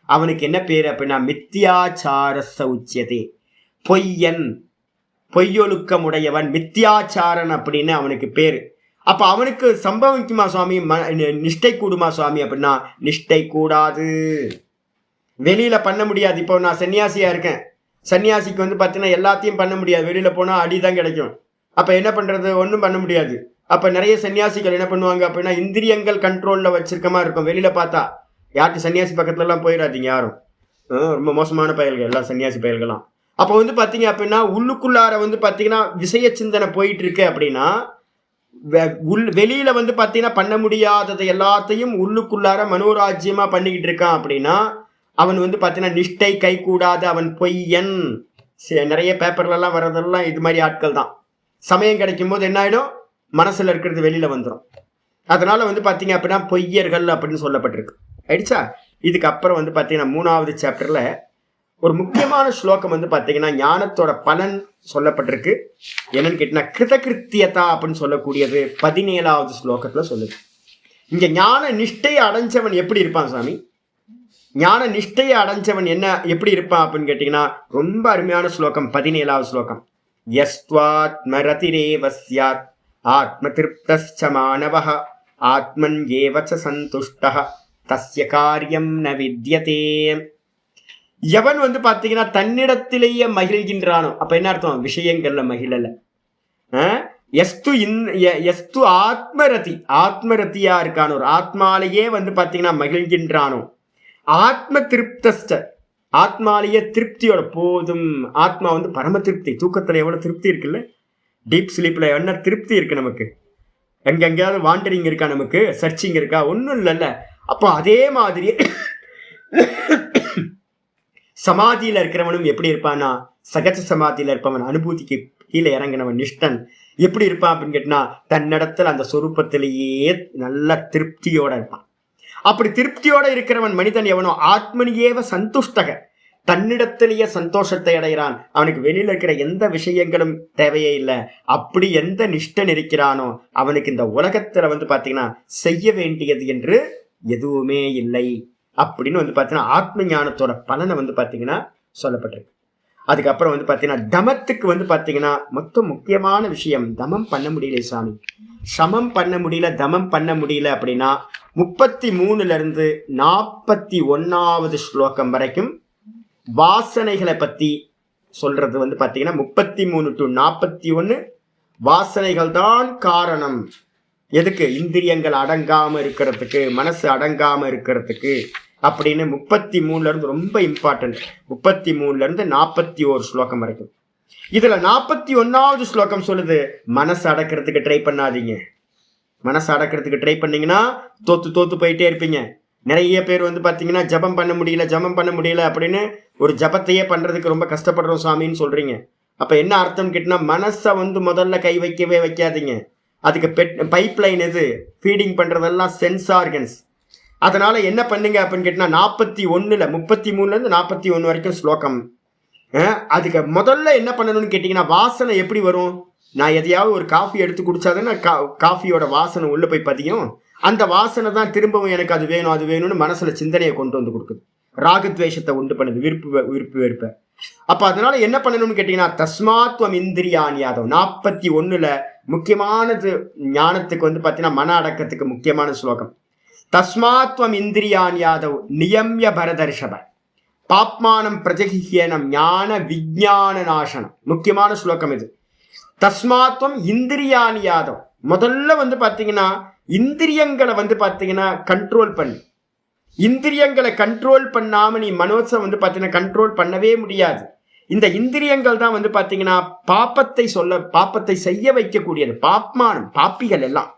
அவனுக்கு என்ன பேர் அப்படின்னா மித்யாச்சாரஸ்ஸ உச்யதே. பொய்யன், பொய்யொழுக்கமுடையவன், மித்யாச்சாரன் அப்படின்னு அவனுக்கு பேர். அப்போ அவனுக்கு சம்பவிக்குமா சுவாமி, நிஷ்டை கூடுமா சுவாமி அப்படின்னா நிஷ்டை கூடாது, வெளியில் பண்ண முடியாது. இப்போ நான் சன்னியாசியாக இருக்கேன், சன்னியாசிக்கு வந்து பார்த்தீங்கன்னா எல்லாத்தையும் பண்ண முடியாது, வெளியில் போனால் அடி தான் கிடைக்கும். அப்போ என்ன பண்ணுறது, ஒன்றும் பண்ண முடியாது. அப்போ நிறைய சன்னியாசிகள் என்ன பண்ணுவாங்க அப்படின்னா இந்திரியங்கள் கண்ட்ரோலில் வச்சிருக்க மாதிரி இருக்கும். வெளியில் பார்த்தா யாருக்கு சன்னியாசி பக்கத்துலலாம் போயிடாதீங்க யாரும், ரொம்ப மோசமான பயல்கள் எல்லாம் சன்னியாசி பயல்கள்லாம். அப்போ வந்து பார்த்தீங்க அப்படின்னா உள்ளுக்குள்ளார வந்து பார்த்தீங்கன்னா விஷய சிந்தனை போயிட்டு இருக்கு அப்படின்னா வெளியில் வந்து பார்த்தீங்கன்னா பண்ண முடியாததை எல்லாத்தையும் உள்ளுக்குள்ளார மனோராஜ்யமாக பண்ணிக்கிட்டு இருக்கான் அப்படின்னா அவன் வந்து பார்த்தீங்கன்னா நிஷ்டை கை கூடாது, அவன் பொய்யன். நிறைய பேப்பர்லலாம் வர்றதெல்லாம் இது மாதிரி ஆட்கள் தான். சமயம் கிடைக்கும் போது என்ன ஆகிடும், மனசில் இருக்கிறது வெளியில் வந்துடும். அதனால வந்து பார்த்தீங்க அப்படின்னா பொய்யர்கள் அப்படின்னு சொல்லப்பட்டிருக்கு. ஆயிடுச்சா. இதுக்கப்புறம் வந்து பார்த்தீங்கன்னா 3வது சாப்டரில் ஒரு முக்கியமான ஸ்லோகம் வந்து பார்த்தீங்கன்னா ஞானத்தோட பலன் சொல்லப்பட்டிருக்கு. என்னன்னு கேட்டிங்கன்னா கிருதகிருத்தியதா அப்படின்னு சொல்லக்கூடியது 17வது ஸ்லோகத்தில் சொல்லுது. இங்கே ஞான நிஷ்டையை அடைஞ்சவன் எப்படி இருப்பான் சாமி, ஞான நிஷ்டையை அடைஞ்சவன் என்ன எப்படி இருப்பான் அப்படின்னு கேட்டிங்கன்னா ரொம்ப அருமையான ஸ்லோகம் 17வது ஸ்லோகம். யஸ்வாத்மரதிரேவ ஸ்யாத் ஆத்ம திருப்தஸ்ச மானவஹ ஆத்மன் ஏவச்ச சந்துஷ்டஹ தஸ்ய காரியம் ந வித்யதே. எவன் வந்து பார்த்தீங்கன்னா தன்னிடத்திலேயே மகிழ்கின்றானோ, அப்ப என்ன அர்த்தம், விஷயங்கள்ல மகிழல. எஸ்து ஆத்மரதி, ஆத்மரதியா இருக்கானோ, ஆத்மாலேயே வந்து பார்த்தீங்கன்னா மகிழ்கின்றானோ, ஆத்ம திருப்தஸ்ட, ஆத்மாலேயே திருப்தியோட போதும். ஆத்மா வந்து பரம திருப்தி. தூக்கத்துல எவ்வளவு திருப்தி இருக்குல்ல, டீப் ஸ்லீப்ல என்ன திருப்தி இருக்கு நமக்கு, எங்கெங்கேயாவது வாண்டரிங் இருக்கா, நமக்கு சர்ச்சிங் இருக்கா, ஒன்றும் இல்லைல்ல. அப்போ அதே மாதிரி சமாதியில் இருக்கிறவனும் எப்படி இருப்பான்னா, சகஜ சமாதியில் இருப்பவன், அனுபூதிக்கு கீழே இறங்கினவன் நிஷ்டன் எப்படி இருப்பான் அப்படின்னு கேட்டினா தன்னிடத்தில் அந்த சொரூபத்திலேயே நல்ல திருப்தியோட இருப்பான். அப்படி திருப்தியோட இருக்கிறவன் மனிதன் எவனோ ஆத்மனியேவ சந்துஷ்டக, தன்னிடத்திலேயே சந்தோஷத்தை அடைகிறான். அவனுக்கு வெளியில் இருக்கிற எந்த விஷயங்களும் தேவையே இல்லை. அப்படி எந்த நிஷ்டன் இருக்கிறானோ அவனுக்கு இந்த உலகத்துல வந்து பார்த்தீங்கன்னா செய்ய வேண்டியது என்று எதுவுமே இல்லை அப்படின்னு வந்து பார்த்தீங்கன்னா ஆத்ம ஞானத்தோட பலனை வந்து பார்த்தீங்கன்னா சொல்லப்பட்டிருக்கு. அதுக்கப்புறம் வந்து பார்த்தீங்கன்னா தமத்துக்கு வந்து பார்த்தீங்கன்னா மொத்தம் முக்கியமான விஷயம், தமம் பண்ண முடியல சாமி, சமம் பண்ண முடியல, தமம் பண்ண முடியல அப்படின்னா 33ல இருந்து 41வது ஸ்லோகம் வரைக்கும் வாசனைகளை பத்தி சொல்றது வந்து பார்த்தீங்கன்னா 33 to 41 வாசனைகள் தான் காரணம். எதுக்கு, இந்திரியங்கள் அடங்காம இருக்கிறதுக்கு, மனசு அடங்காம இருக்கிறதுக்கு அப்படின்னு 33ல இருந்து ரொம்ப இம்பார்ட்டன்ட். 33ல இருந்து 41 ஸ்லோகம் வரைக்கும். இதுல 41வது ஸ்லோகம் சொல்லுது மனசு அடக்கிறதுக்கு ட்ரை பண்ணாதீங்க. மனசு அடக்கிறதுக்கு ட்ரை பண்ணீங்கன்னா தோத்து போயிட்டே இருப்பீங்க. நிறைய பேர் வந்து பார்த்தீங்கன்னா ஜபம் பண்ண முடியல அப்படின்னு ஒரு ஜபத்தையே பண்றதுக்கு ரொம்ப கஷ்டப்படுறோம் சாமின்னு சொல்றீங்க. அப்ப என்ன அர்த்தம் கேட்டினா மனசை வந்து முதல்ல கை வைக்கவே வைக்காதீங்க. அதுக்கு பைப் லைன் எது, ஃபீடிங் பண்றதெல்லாம் சென்ஸ் ஆர்கன்ஸ். அதனால என்ன பண்ணுங்க அப்படின்னு கேட்டினா 33ல இருந்து 41 வரைக்கும் ஸ்லோகம். அதுக்கு முதல்ல என்ன பண்ணணும்னு கேட்டிங்கன்னா வாசனை எப்படி வரும், நான் எதையாவது ஒரு காஃபி எடுத்து குடிச்சாதானே காஃபியோட வாசனை உள்ள போய் பதியும். அந்த வாசனை தான் திரும்பவும் எனக்கு அது வேணும்னு மனசுல சிந்தனையை கொண்டு வந்து கொடுக்குது, ராகத்வேஷத்தை உண்டு பண்ணுது, விருப்பு வெறுப்ப. அப்ப அதனால என்ன பண்ணணும்னு கேட்டீங்கன்னா தஸ்மாத்வம் இந்திரியானியாதவ் 41ல முக்கியமானது ஞானத்துக்கு வந்து பார்த்தீங்கன்னா மன அடக்கத்துக்கு முக்கியமான ஸ்லோகம். தஸ்மாத்வம் இந்திரியானியாதவ் நியம்ய பரதர்ஷப பாப்மானம் பிரஜகிஹ்யனம் ஞான விஜான நாசனம். முக்கியமான ஸ்லோகம் இது. தஸ்மாத்வம் இந்திரியானியாதவ், முதல்ல வந்து பார்த்தீங்கன்னா இந்திரியங்களை வந்து பார்த்தீங்கன்னா கண்ட்ரோல் பண்ணு. இந்திரியங்களை கண்ட்ரோல் பண்ணாம நீ மனோசை வந்து பார்த்தீங்கன்னா கண்ட்ரோல் பண்ணவே முடியாது. இந்த இந்திரியங்கள் தான் வந்து பார்த்தீங்கன்னா பாப்பத்தை செய்ய வைக்கக்கூடியது. பாப்பிகள் எல்லாம்.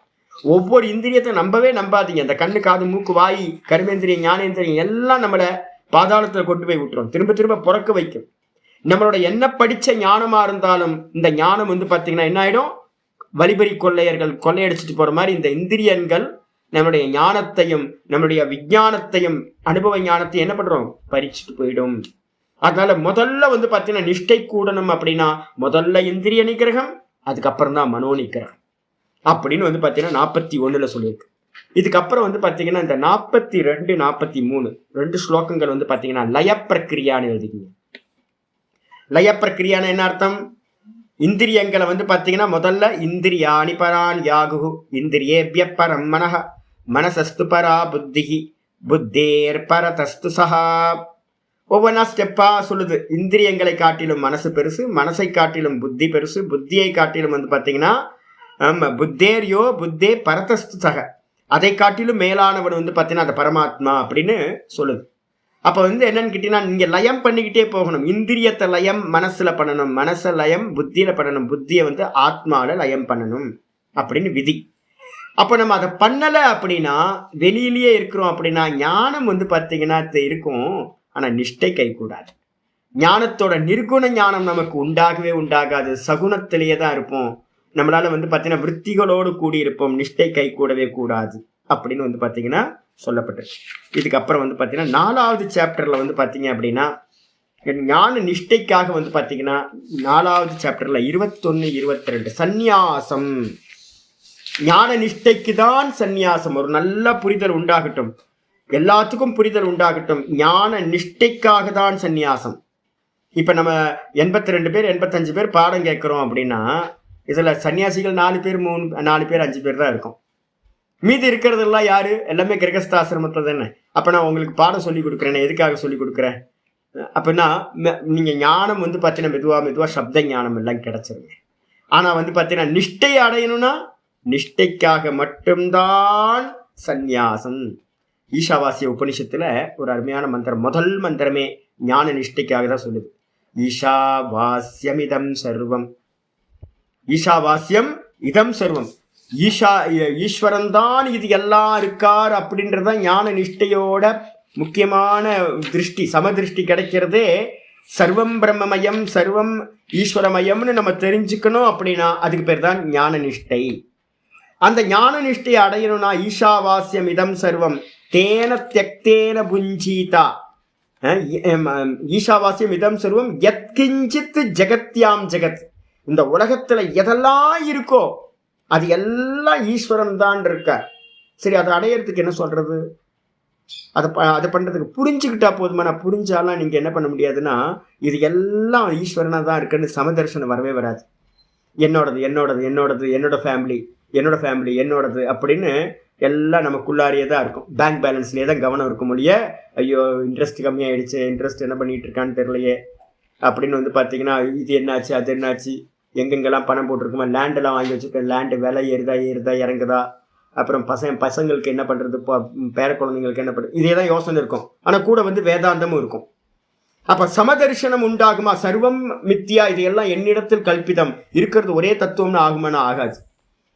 ஒவ்வொரு இந்திரியத்தை நம்பவே நம்பாதீங்க. இந்த கண்ணு, காது, மூக்கு, வாய், கர்மேந்திரியம், ஞானேந்திரியம் எல்லாம் நம்மளை பாதாளத்தில் கொண்டு போய் விட்டுரும். திரும்ப திரும்ப பிறக்க வைக்கும். நம்மளோட என்ன படிச்ச ஞானமா இருந்தாலும் இந்த ஞானம் வந்து பார்த்தீங்கன்னா என்ன ஆயிடும், வழிபறி கொள்ளையடிச்சிட்டு போற மாதிரி இந்த இந்திரியங்கள் நம்மளுடைய ஞானத்தையும் நம்மளுடைய விஞ்ஞானத்தையும் அனுபவ ஞானத்தையும் என்ன பண்றோம், பறிச்சுட்டு போயிடும். அதனால முதல்ல வந்து பார்த்தீங்கன்னா நிஷ்டை கூடணும் அப்படின்னா முதல்ல இந்திரிய நிகிரகம், அதுக்கப்புறம் தான் மனோ நிகிரகம் அப்படின்னு வந்து பார்த்தீங்கன்னா 41 சொல்லியிருக்கு. இதுக்கப்புறம் வந்து பார்த்தீங்கன்னா இந்த 42, 43 2 ஸ்லோகங்கள் வந்து பார்த்தீங்கன்னா லய பிரக்கிரியான்னு எழுதிக்கிங்க. லய பிரக்கிரியான என்ன அர்த்தம்? இந்திரியங்களை வந்து பார்த்தீங்கன்னா முதல்ல இந்திரியாணி பரான் யாகு இந்திரியேபிய பரம் மனஹ மனசஸ்து பரா புத்திஹி புத்தேர் பரதஸ்து சஹா. ஒவ்வொன்றா ஸ்டெப்பா சொல்லுது. இந்திரியங்களை காட்டிலும் மனசு பெருசு, மனசை காட்டிலும் புத்தி பெருசு, புத்தியை காட்டிலும் வந்து பார்த்தீங்கன்னா புத்தேரியோ புத்தே பரதஸ்து சக, அதை காட்டிலும் மேலானவன் வந்து பார்த்தீங்கன்னா அந்த பரமாத்மா அப்படின்னு சொல்லுது. அப்போ வந்து என்னன்னு கேட்டீங்கன்னா நீங்க லயம் பண்ணிக்கிட்டே போகணும். இந்திரியத்தை லயம் மனசுல பண்ணணும், மனசை லயம் புத்தியில பண்ணணும், புத்தியை வந்து ஆத்மால லயம் பண்ணணும் அப்படின்னு விதி. அப்போ நம்ம அதை பண்ணலை அப்படின்னா வெளியிலேயே இருக்கிறோம் அப்படின்னா ஞானம் வந்து பார்த்தீங்கன்னா இருக்கும், ஆனால் நிஷ்டை கைகூடாது. ஞானத்தோட நிர்குண ஞானம் நமக்கு உண்டாகவே உண்டாகாது. சகுனத்திலேயே தான் இருப்போம். நம்மளால வந்து பார்த்தீங்கன்னா விற்த்திகளோடு கூடி இருப்போம். நிஷ்டை கை கூடவே கூடாது அப்படின்னு வந்து பார்த்தீங்கன்னா சொல்லப்பட்டிருக்கு. இதுக்கப்புறம் வந்து பார்த்தீங்கன்னா 4வது சாப்டர்ல வந்து பார்த்தீங்க அப்படின்னா ஞான நிஷ்டைக்காக வந்து பார்த்தீங்கன்னா 4வது சாப்டர்ல 21, 22 சந்நியாசம். ஞான நிஷ்டைக்கு தான் சந்நியாசம். ஒரு நல்ல புரிதல் உண்டாகட்டும், எல்லாத்துக்கும் புரிதல் உண்டாகட்டும். ஞான நிஷ்டைக்காக தான் சந்நியாசம். இப்போ நம்ம 82 பேர் 85 பேர் பாடம் கேட்குறோம் அப்படின்னா இதில் சன்னியாசிகள் 4 பேர் 4 பேர் 5 பேர் தான் இருக்கும். மீதி இருக்கிறதெல்லாம் யாரு? எல்லாமே கிரகஸ்தாசிரமத்தில் தானே. அப்போ நான் உங்களுக்கு பாடம் சொல்லி கொடுக்குறேன். எதுக்காக சொல்லி கொடுக்குறேன் அப்படின்னா நீங்கள் ஞானம் வந்து பார்த்தீங்கன்னா மெதுவாக சப்த ஞானம் எல்லாம் கிடைச்சிருங்க. ஆனால் வந்து பார்த்தீங்கன்னா நிஷ்டை அடையணும்னா நிஷ்டைக்காக மட்டும்தான் சந்நியாசம். ஈஷாவாசிய உபனிஷத்துல ஒரு அருமையான மந்திரம், முதல் மந்திரமே ஞான நிஷ்டைக்காக தான் சொல்லுது. ஈஷாவாஸ்யம் இதம் சர்வம், ஈஷாவாஸ்யம் இதம் சர்வம், ஈஸ்வரன் தான் இது எல்லாம் இருக்கார் அப்படின்றத ஞான நிஷ்டையோட முக்கியமான திருஷ்டி, சமதிருஷ்டி கிடைக்கிறதே. சர்வம் பிரம்மமயம் சர்வம் ஈஸ்வரமயம்னு நம்ம தெரிஞ்சுக்கணும் அப்படின்னா அதுக்கு பேர் தான் ஞான நிஷ்டை. அந்த ஞான நிஷ்டையை அடையணும்னா ஈஷாவாஸ்யம் இதம் சர்வம் தேன தியக்தேன புஞ்சீதா. ஈஷாவாஸ்யம் இதம் சர்வம் யத்கிஞ்சித் ஜெகத்யாம் ஜெகத். இந்த உலகத்துல எதெல்லாம் இருக்கோ அது எல்லாம் ஈஸ்வரன் தான் இருக்கார். சரி, அதை அடையிறதுக்கு என்ன சொல்றது? அதை பண்றதுக்கு புரிஞ்சுக்கிட்டா போதுமா? நான் புரிஞ்சாலாம் நீங்க என்ன பண்ண முடியாதுன்னா இது எல்லாம் ஈஸ்வரனா தான் இருக்குன்னு சமதர்சனம் வரவே வராது. என்னோடது என்னோடது என்னோடது என்னோட ஃபேமிலி என்னோட ஃபேமிலி என்னோடது அப்படின்னு எல்லாம் நமக்குள்ளாரியே தான் இருக்கும். பேங்க் பேலன்ஸ்லேயே தான் கவனம் இருக்கும் மொழிய, ஐயோ இன்ட்ரெஸ்ட் கம்மியாயிடுச்சு, இன்ட்ரெஸ்ட் என்ன பண்ணிட்டு இருக்கான்னு தெரியலையே அப்படின்னு வந்து பார்த்தீங்கன்னா இது என்னாச்சு அது என்னாச்சு, எங்கெங்கெல்லாம் பணம் போட்டிருக்குமா, லேண்டெல்லாம் வாங்கி வச்சுருக்கேன், லேண்டு விலை ஏறுதா இறங்குதா, அப்புறம் பசங்களுக்கு என்ன பண்ணுறது, பேர குழந்தைங்களுக்கு என்ன பண்ணுறது, இதே தான் யோசனை இருக்கும். ஆனால் கூட வந்து வேதாந்தமும் இருக்கும். அப்போ சமதர்சனம் உண்டாகுமா? சர்வம் மித்தியா, இதையெல்லாம் என்னிடத்தில் கல்பிதம், இருக்கிறது ஒரே தத்துவம்னு ஆகுமானா ஆகாது.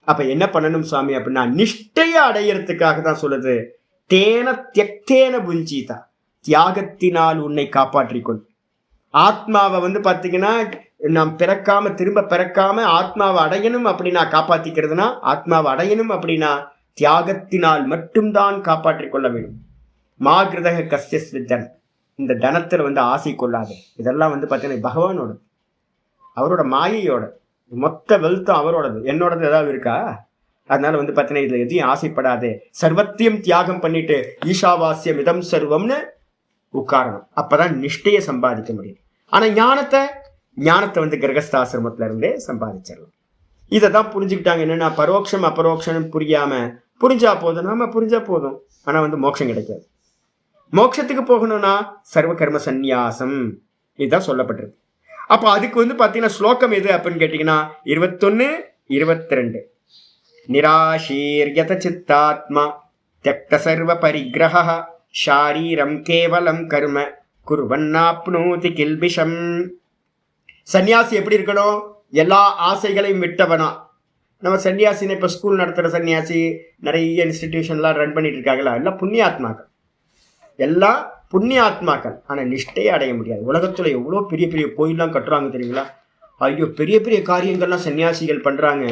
அப்போ என்ன பண்ணணும் சாமி அப்படின்னா நிஷ்டையை அடையிறதுக்காக தான் சொல்லுது. தேன தியக்தேன புஞ்சீதா, தியாகத்தினால் உன்னை காப்பாற்றிக்கொள். ஆத்மாவை வந்து பார்த்தீங்கன்னா நாம் திரும்ப பிறக்காம ஆத்மாவை அடையணும் அப்படின்னா காப்பாற்றிக்கிறதுனா, ஆத்மாவை அடையணும் அப்படின்னா தியாகத்தினால் மட்டும்தான் காப்பாற்றிக் கொள்ள வேண்டும். மாகிருதக கஸ்யஸ்வித்தன், இந்த தனத்தில் வந்து ஆசை கொள்ளாது. இதெல்லாம் வந்து பார்த்தீங்கன்னா பகவானோட, அவரோட மாயையோட, மொத்த வெல்த்தும் அவரோடது, என்னோடது ஏதாவது இருக்கா? அதனால வந்து பார்த்தீங்கன்னா இதில் எதையும் ஆசைப்படாதே, சர்வத்தையும் தியாகம் பண்ணிட்டு ஈஷாவாஸ்யம் இதம் சர்வம்னு உட்காரணும். அப்பதான் நிஷ்டையை சம்பாதிக்க முடியும். ஆனால் ஞானத்தை வந்து கிரகஸ்தாசிரமத்துல இருந்தே சம்பாதிச்சிடலாம். இதை தான் புரிஞ்சுக்கிட்டாங்க. என்னன்னா பரோட்சம் அபரோக்ஷம் புரிஞ்சா போதும், நம்ம புரிஞ்சா போதும். ஆனால் வந்து மோட்சம் கிடைக்காது. மோட்சத்துக்கு போகணும்னா சர்வ கர்ம சந்நியாசம், இதுதான் சொல்லப்பட்டிருக்கு. அப்போ அதுக்கு வந்து பார்த்தீங்கன்னா ஸ்லோகம் எது அப்படின்னு கேட்டிங்கன்னா 21, 22 நிராசீர்யத சித்தாத்மா தியக்த சர்வ பரிகிரஹ ஷாரீரம் கேவலம் கர்ம குர்வன்னாப்னோதி கில்பிஷம். சன்னியாசி எப்படி இருக்கணும்? எல்லா ஆசைகளையும் விட்டவனா. நம்ம சன்னியாசின்னு இப்போ ஸ்கூல் நடத்துகிற சன்னியாசி, நிறைய இன்ஸ்டிடியூஷன்லாம் ரன் பண்ணிட்டு இருக்காங்களா, எல்லாம் புண்ணியாத்மாக்கள், எல்லாம் புண்ணியாத்மாக்கள். ஆனால் நிஷ்டையை அடைய முடியாது. உலகத்தில் எவ்வளோ பெரிய பெரிய கோயிலெலாம் கட்டுறாங்க தெரியுங்களா? ஐயோ, பெரிய பெரிய காரியங்கள்லாம் சன்னியாசிகள் பண்ணுறாங்க,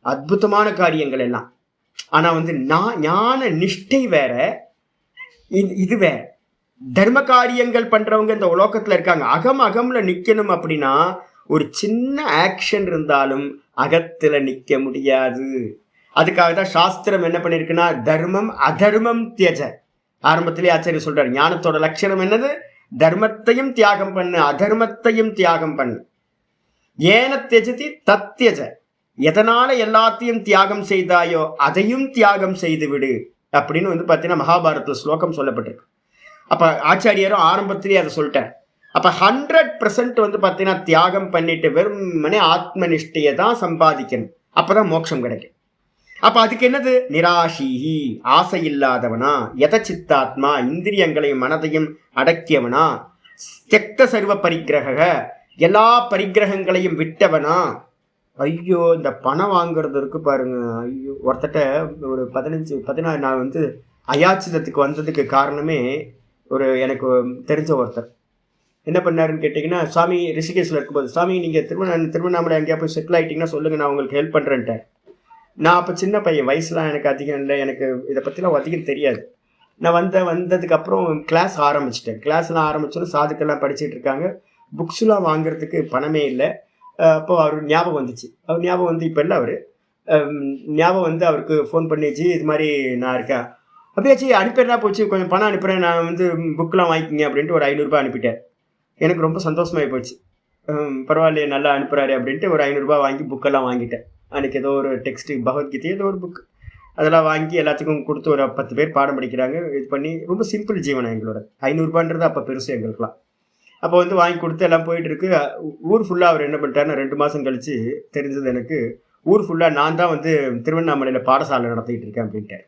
அற்புதமான காரியங்கள் எல்லாம். ஆனால் வந்து ஞான நிஷ்டை வேற, இது வேற. தர்ம காரியங்கள் பண்றவங்க இந்த உலோகத்துல இருக்காங்க. அகம்ல நிக்கணும் அப்படின்னா ஒரு சின்ன ஆக்ஷன் இருந்தாலும் அகத்துல நிக்க முடியாது. அதுக்காக தான் சாஸ்திரம் என்ன பண்ணிருக்குன்னா, தர்மம் அதர்மம் தியஜ. ஆரம்பத்திலே ஆச்சாரியர் சொல்றாரு, ஞானத்தோட லட்சணம் என்னது? தர்மத்தையும் தியாகம் பண்ணு, அதர்மத்தையும் தியாகம் பண்ணு. ஏன தியஜதி தத்யஜ. எதனால எல்லாத்தையும் தியாகம் செய்தாயோ அதையும் தியாகம் செய்து விடு அப்படின்னு வந்து பார்த்தீங்கன்னா மகாபாரத ஸ்லோகம் சொல்லப்பட்டிருக்கு. அப்போ ஆச்சாரியரும் ஆரம்பத்திலேயே அதை சொல்லிட்டார். அப்போ 100% வந்து பார்த்தீங்கன்னா தியாகம் பண்ணிட்டு வெறுமனே ஆத்மனிஷ்டையை தான் சம்பாதிக்கணும். அப்போதான் மோட்சம் கிடைக்கும். அப்போ அதுக்கு என்னது? நிராஷீஹி, ஆசை இல்லாதவனா, யதசித்தாத்மா, இந்திரியங்களையும் மனதையும் அடக்கியவனா, தியக்த சர்வ பரிகிரக, எல்லா பரிகிரகங்களையும் விட்டவனா. ஐயோ, இந்த பணம் வாங்குறது இருக்கு பாருங்க. ஐயோ, ஒருத்தட்ட ஒரு 16 நான் வந்து அயாச்சிதத்துக்கு வந்ததுக்கு காரணமே ஒரு எனக்கு தெரிஞ்ச ஒருத்தர் என்ன பண்ணாருன்னு கேட்டிங்கன்னா, சாமி ரிஷிகேஷில் இருக்கும்போது, சாமி நீங்கள் திருவண்ணாமலை எங்கேயா போய் செட்டில் ஆகிட்டிங்கன்னா சொல்லுங்கள், நான் உங்களுக்கு ஹெல்ப் பண்ணுறேன்ட்டேன். நான் அப்போ சின்ன பையன், வயசுலாம் எனக்கு அதிகம் இல்லை, எனக்கு இதை பற்றிலாம் அதிகம் தெரியாது. நான் வந்ததுக்கப்புறம் கிளாஸ் ஆரம்பிச்சிட்டேன். கிளாஸ்லாம் ஆரம்பிச்சோன்னு சாதுக்கெல்லாம் படிச்சுட்டு இருக்காங்க. புக்ஸ்லாம் வாங்குறதுக்கு பணமே இல்லை. அப்போ அவர் ஞாபகம் வந்துச்சு. அவர் ஞாபகம் வந்து இப்போ இல்லை, அவர் ஞாபகம் வந்து அவருக்கு ஃபோன் பண்ணிச்சு, இது மாதிரி நான் இருக்கேன் அப்படியாச்சு, அனுப்பிடுறா போச்சு, கொஞ்சம் பணம் அனுப்புகிறேன், நான் வந்து புக்கெலாம் வாங்கிக்கிங்க அப்படின்ட்டு ஒரு 500 ரூபாய் அனுப்பிட்டேன். எனக்கு ரொம்ப சந்தோஷமாகி போச்சு. பரவாயில்லையே, நல்லா அனுப்புகிறாரு அப்படின்ட்டு ஒரு 500 ரூபாய் வாங்கி புக்கெல்லாம் வாங்கிட்டேன். அன்றைக்கி ஏதோ ஒரு டெக்ஸ்ட்டு, பகவத்கீதை ஏதோ ஒரு புக், அதெல்லாம் வாங்கி எல்லாத்துக்கும் கொடுத்து ஒரு 10 பேர் பாடம் படிக்கிறாங்க. இது பண்ணி ரொம்ப சிம்பிள் ஜீவனம் எங்களோட. 500 ரூபான்றது அப்போ பெருசு எங்களுக்குலாம். அப்போ வந்து வாங்கி கொடுத்து எல்லாம் போயிட்டுருக்கு. ஊர் ஃபுல்லாக அவர் என்ன பண்ணிட்டாருன்னா, 2 மாதம் கழித்து தெரிஞ்சது எனக்கு, ஊர் ஃபுல்லாக நான் தான் வந்து திருவண்ணாமலையில் பாடசாலை நடத்திட்டு இருக்கேன் அப்படின்ட்டார்.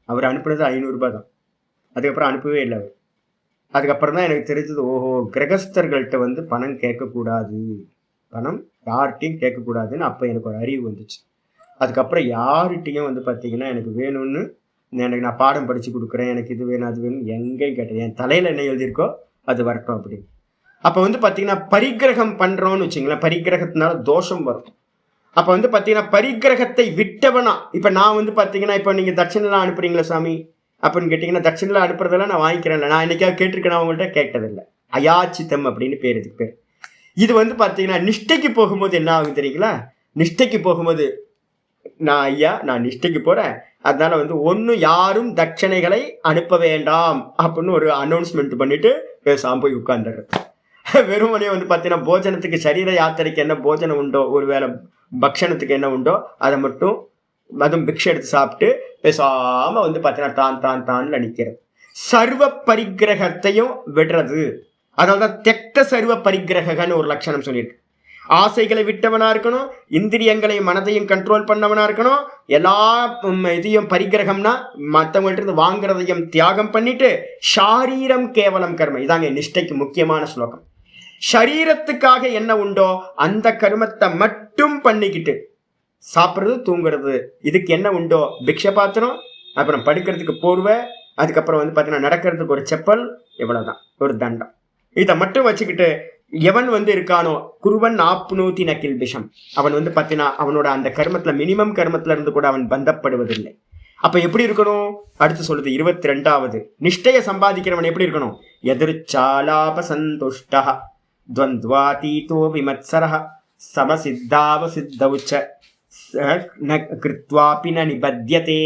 அவர் அனுப்புனது 500 ரூபாய் தான். அதுக்கப்புறம் அனுப்பவே இல்லை அவர். அதுக்கப்புறம் தான் எனக்கு தெரிஞ்சது, ஓஹோ, கிரகஸ்தர்கள்ட்ட வந்து பணம் கேட்கக்கூடாது, பணம் யார்கிட்டையும் கேட்கக்கூடாதுன்னு அப்போ எனக்கு ஒரு அறிவு வந்துச்சு. அதுக்கப்புறம் யார்கிட்டையும் வந்து பார்த்தீங்கன்னா எனக்கு வேணும்னு, எனக்கு நான் பாடம் படித்து கொடுக்குறேன், எனக்கு இது வேணும் அது வேணும் எங்கேயும் கேட்டேன். என் தலையில் என்ன எழுதியிருக்கோ அது வரட்டும் அப்படின்னு. அப்போ வந்து பார்த்தீங்கன்னா பரிகிரகம் பண்ணுறோன்னு வச்சுங்களேன், பரிகிரகத்தினால தோஷம் வரும். அப்போ வந்து பார்த்தீங்கன்னா பரிகிரகத்தை விட்டவனா, இப்போ நான் வந்து பார்த்தீங்கன்னா, இப்போ நீங்கள் தட்சணெலாம் அனுப்புறீங்களா சாமி அப்படின்னு கேட்டிங்கன்னா, தட்சணெலாம் அனுப்புறதெல்லாம் நான் வாங்கிக்கிறேன்ல, நான் என்னைக்காவது கேட்டிருக்கேன், அவங்கள்ட்ட கேட்டதில்லை. அயாச்சித்தம் அப்படின்னு பேர், இதுக்கு பேர். இது வந்து பார்த்தீங்கன்னா நிஷ்டைக்கு போகும்போது என்ன ஆகும் தெரியுங்களா? நிஷ்டைக்கு போகும்போது நான் நிஷ்டைக்கு போகிறேன், அதனால வந்து ஒன்றும் யாரும் தட்சணைகளை அனுப்ப வேண்டாம் அப்படின்னு ஒரு அனௌன்ஸ்மெண்ட் பண்ணிட்டு பேசாமல் போய் உட்காந்துடுறேன். வெறுமனே வந்து பார்த்தீங்கன்னா போஜனத்துக்கு, சரீர யாத்திரைக்கு என்ன போஜனம் உண்டோ, ஒரு வேளை பக்ஷணத்துக்கு என்ன உண்டோ அதை மட்டும், அதுவும் பிக்ஷை எடுத்து சாப்பிட்டு பேசாமல் வந்து பார்த்தீங்கன்னா தான் நிற்கிறது. சர்வ பரிகிரகத்தையும் விடுறது. அதனால தான் தெக்த சர்வ பரிகிரகன்னு ஒரு லட்சணம் சொல்லியிருக்கு. ஆசைகளை விட்டவனா இருக்கணும், இந்திரியங்களையும் மனதையும் கண்ட்ரோல் பண்ணவனா இருக்கணும், எல்லா இதையும் பரிகிரகம்னா மற்றவங்கள்ட்ட இருந்து வாங்குறதையும் தியாகம் பண்ணிட்டு, ஷாரீரம் கேவலம் கர்ம. இதாங்க நிஷ்டைக்கு முக்கியமான ஸ்லோகம். ஷரீரத்துக்காக என்ன உண்டோ அந்த கர்மத்தை மட்டும் பண்ணிக்கிட்டு சாப்பிட்றது, தூங்குறது, இதுக்கு என்ன உண்டோ பிக்ஷை பாத்திரம், அப்புறம் படுக்கிறதுக்கு போர்வை, அதுக்கப்புறம் வந்து பார்த்தீங்கன்னா நடக்கிறதுக்கு ஒரு செப்பல், இவ்வளோதான், ஒரு தண்டம். இதை மட்டும் வச்சுக்கிட்டு எவன் வந்து இருக்கானோ, குருவன் ஆப்னோதி நக்கில் விஷம், அவன் வந்து பார்த்தீங்கன்னா அவனோட அந்த கர்மத்தில், மினிமம் கர்மத்தில் இருந்து கூட அவன் பந்தப்படுவதில்லை. அப்போ எப்படி இருக்கணும்? அடுத்து சொல்லுது 22வது, நிஷ்டையை சம்பாதிக்கிறவன் எப்படி இருக்கணும்? எதிர்ச்சாலாப சந்துஷ்டா துவந்த்வாதீதோ விமத்சரஹ சமசித்தாவசித்தௌச்ச கிருத்வாபி ந நிபத்யதே.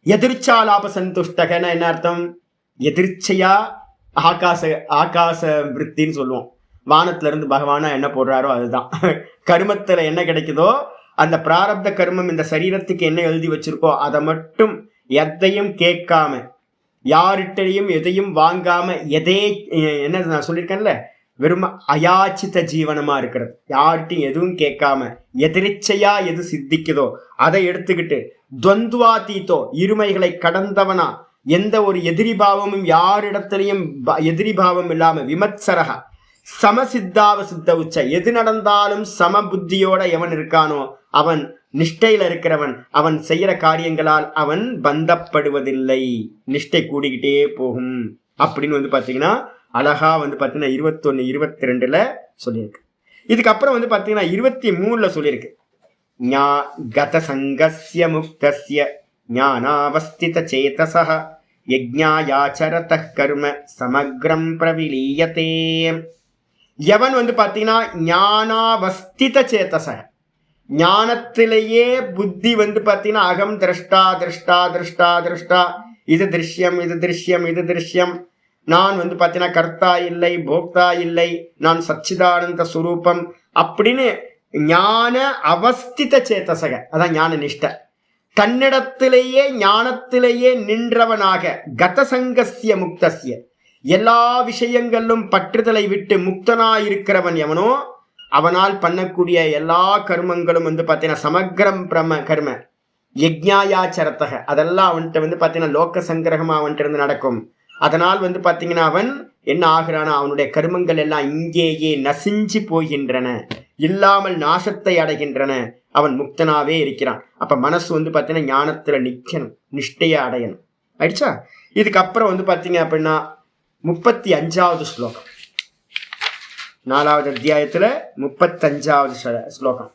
எதிர்ச்சாலாப சந்துஷ்டகன்னா என்ன அர்த்தம்? எதிர்ச்சையா ஆகாச விருத்தின்னு சொல்லுவோம். வானத்துல இருந்து பகவானா என்ன போடுறாரோ அதுதான். கர்மத்துல என்ன கிடைக்குதோ அந்த பிராரப்த கர்மம், இந்த சரீரத்துக்கு என்ன எழுதி வச்சிருக்கோ அதை மட்டும் எதையும் கேட்காம, யார்கிட்டையும் எதையும் வாங்காம, என்ன நான் சொல்லியிருக்கேன்ல, வெறும் அயாச்சித ஜீவனமா இருக்கிறது. யார்கிட்டையும் எதுவும் கேட்காம எதிர்ச்சையா எது சித்திக்குதோ அதை எடுத்துக்கிட்டு, துவந்த்வாதீதோ இருமைகளை கடந்தவனா, எந்த ஒரு எதிரி பாவமும் யாரிடத்திலையும் எதிரி பாவம் இல்லாம விமத்சரகா சமசித்தாவ சித்த உச்ச, எது நடந்தாலும் சம புத்தியோட எவன் இருக்கானோ அவன் நிஷ்டையில இருக்கிறவன், அவன் செய்யற காரியங்களால் அவன் பந்தப்படுவதில்லை, நிஷ்டை கூடிக்கிட்டே போகும் அப்படின்னு வந்து பாத்தீங்கன்னா அழகா வந்து பாத்தீங்கன்னா 21, 22ல சொல்லியிருக்கு. இதுக்கப்புறம் வந்து பாத்தீங்கன்னா 23ல சொல்லியிருக்கு. கத சங்கஸ்ய முக்தஸ்ய ஞானாவஸ்தித சேதசஹ யஜ்ஞாயாச்சரதः கர்ம சமக்ரம் பிரவிலீயதே. எவன் வந்து பாத்தீங்கன்னா ஞானாவஸ்தித சேதசஹ, ஞானத்திலேயே புத்தி வந்து பாத்தீங்கன்னா அகம் திரஷ்டா திருஷ்டா திருஷ்டா திருஷ்டா, இது திருஷ்யம் இது திருஷ்யம் இது திருஷ்யம், நான் வந்து பாத்தீங்கன்னா கர்த்தா இல்லை போக்தா இல்லை, நான் சச்சிதானந்த சுரூபம் அப்படின்னு ஞான அவஸ்தித சேத்தசக, அதான் ஞான நிஷ்ட, தன்னிடத்திலேயே ஞானத்திலேயே நின்றவனாக கதசங்கஸ்ய முக்தஸ்ய, எல்லா விஷயங்களிலும் பற்றுதலை விட்டு முக்தனாயிருக்கிறவன் எவனோ அவனால் பண்ணக்கூடிய எல்லா கர்மங்களும் வந்து பார்த்தீங்கன்னா சமக்ரம் பிரம கர்ம யஜ்ஞாயாச்சரத்தக, அதெல்லாம் அவன்கிட்ட வந்து பார்த்தீங்கன்னா லோக சங்கிரகமா அவன்கிட்ட இருந்து நடக்கும். அதனால் வந்து பார்த்தீங்கன்னா அவன் என்ன ஆகிறானா, அவனுடைய கர்மங்கள் எல்லாம் இங்கேயே நசிஞ்சு போகின்றன, இல்லாமல் நாசத்தை அடைகின்றன, அவன் முக்தனாவே இருக்கிறான். அப்ப மனசு வந்து பார்த்தீங்கன்னா ஞானத்துல நிக்கணும், நிஷ்டைய அடையணும். ஆயிடுச்சா? இதுக்கப்புறம் வந்து பார்த்தீங்க அப்படின்னா 35வது ஸ்லோகம், 4வது அத்தியாயத்துல 35வது ஸ்லோகம்.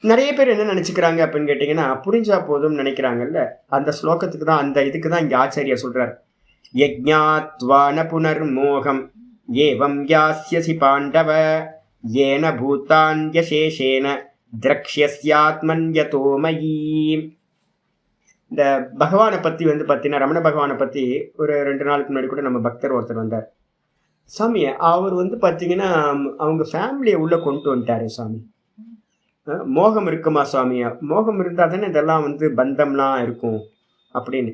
நிறைய பேர் என்ன நினைச்சுக்கிறாங்க அப்படின்னு கேட்டீங்கன்னா, புரிஞ்சா போதும் நினைக்கிறாங்கல்ல, அந்த ஸ்லோகத்துக்கு தான், அந்த இதுக்கு தான் இங்க ஆச்சாரியா சொல்றாரு. யஜ்ஞாத்வா ந புனர்மோகம் ஏவம் யாஸ்யசி பாண்டவ ஏன பூதான்யசேஷேன திரக்ஷ்யஸ்யாத்மன்யதோ மயி. இந்த பகவானை பத்தி வந்து பார்த்தீங்கன்னா, ரமண பகவானை பத்தி ஒரு 2 நாளுக்கு முன்னாடி கூட நம்ம பக்தர் ஒருத்தர் வந்தார். சாமி, அவர் வந்து பார்த்தீங்கன்னா அவங்க ஃபேமிலியை உள்ள கொண்டு வந்துட்டாரு சாமி. மோகம் இருக்குமா சுவாமி? மோகம் இருந்தால் தானே இதெல்லாம் வந்து பந்தம்லாம் இருக்கும் அப்படின்னு.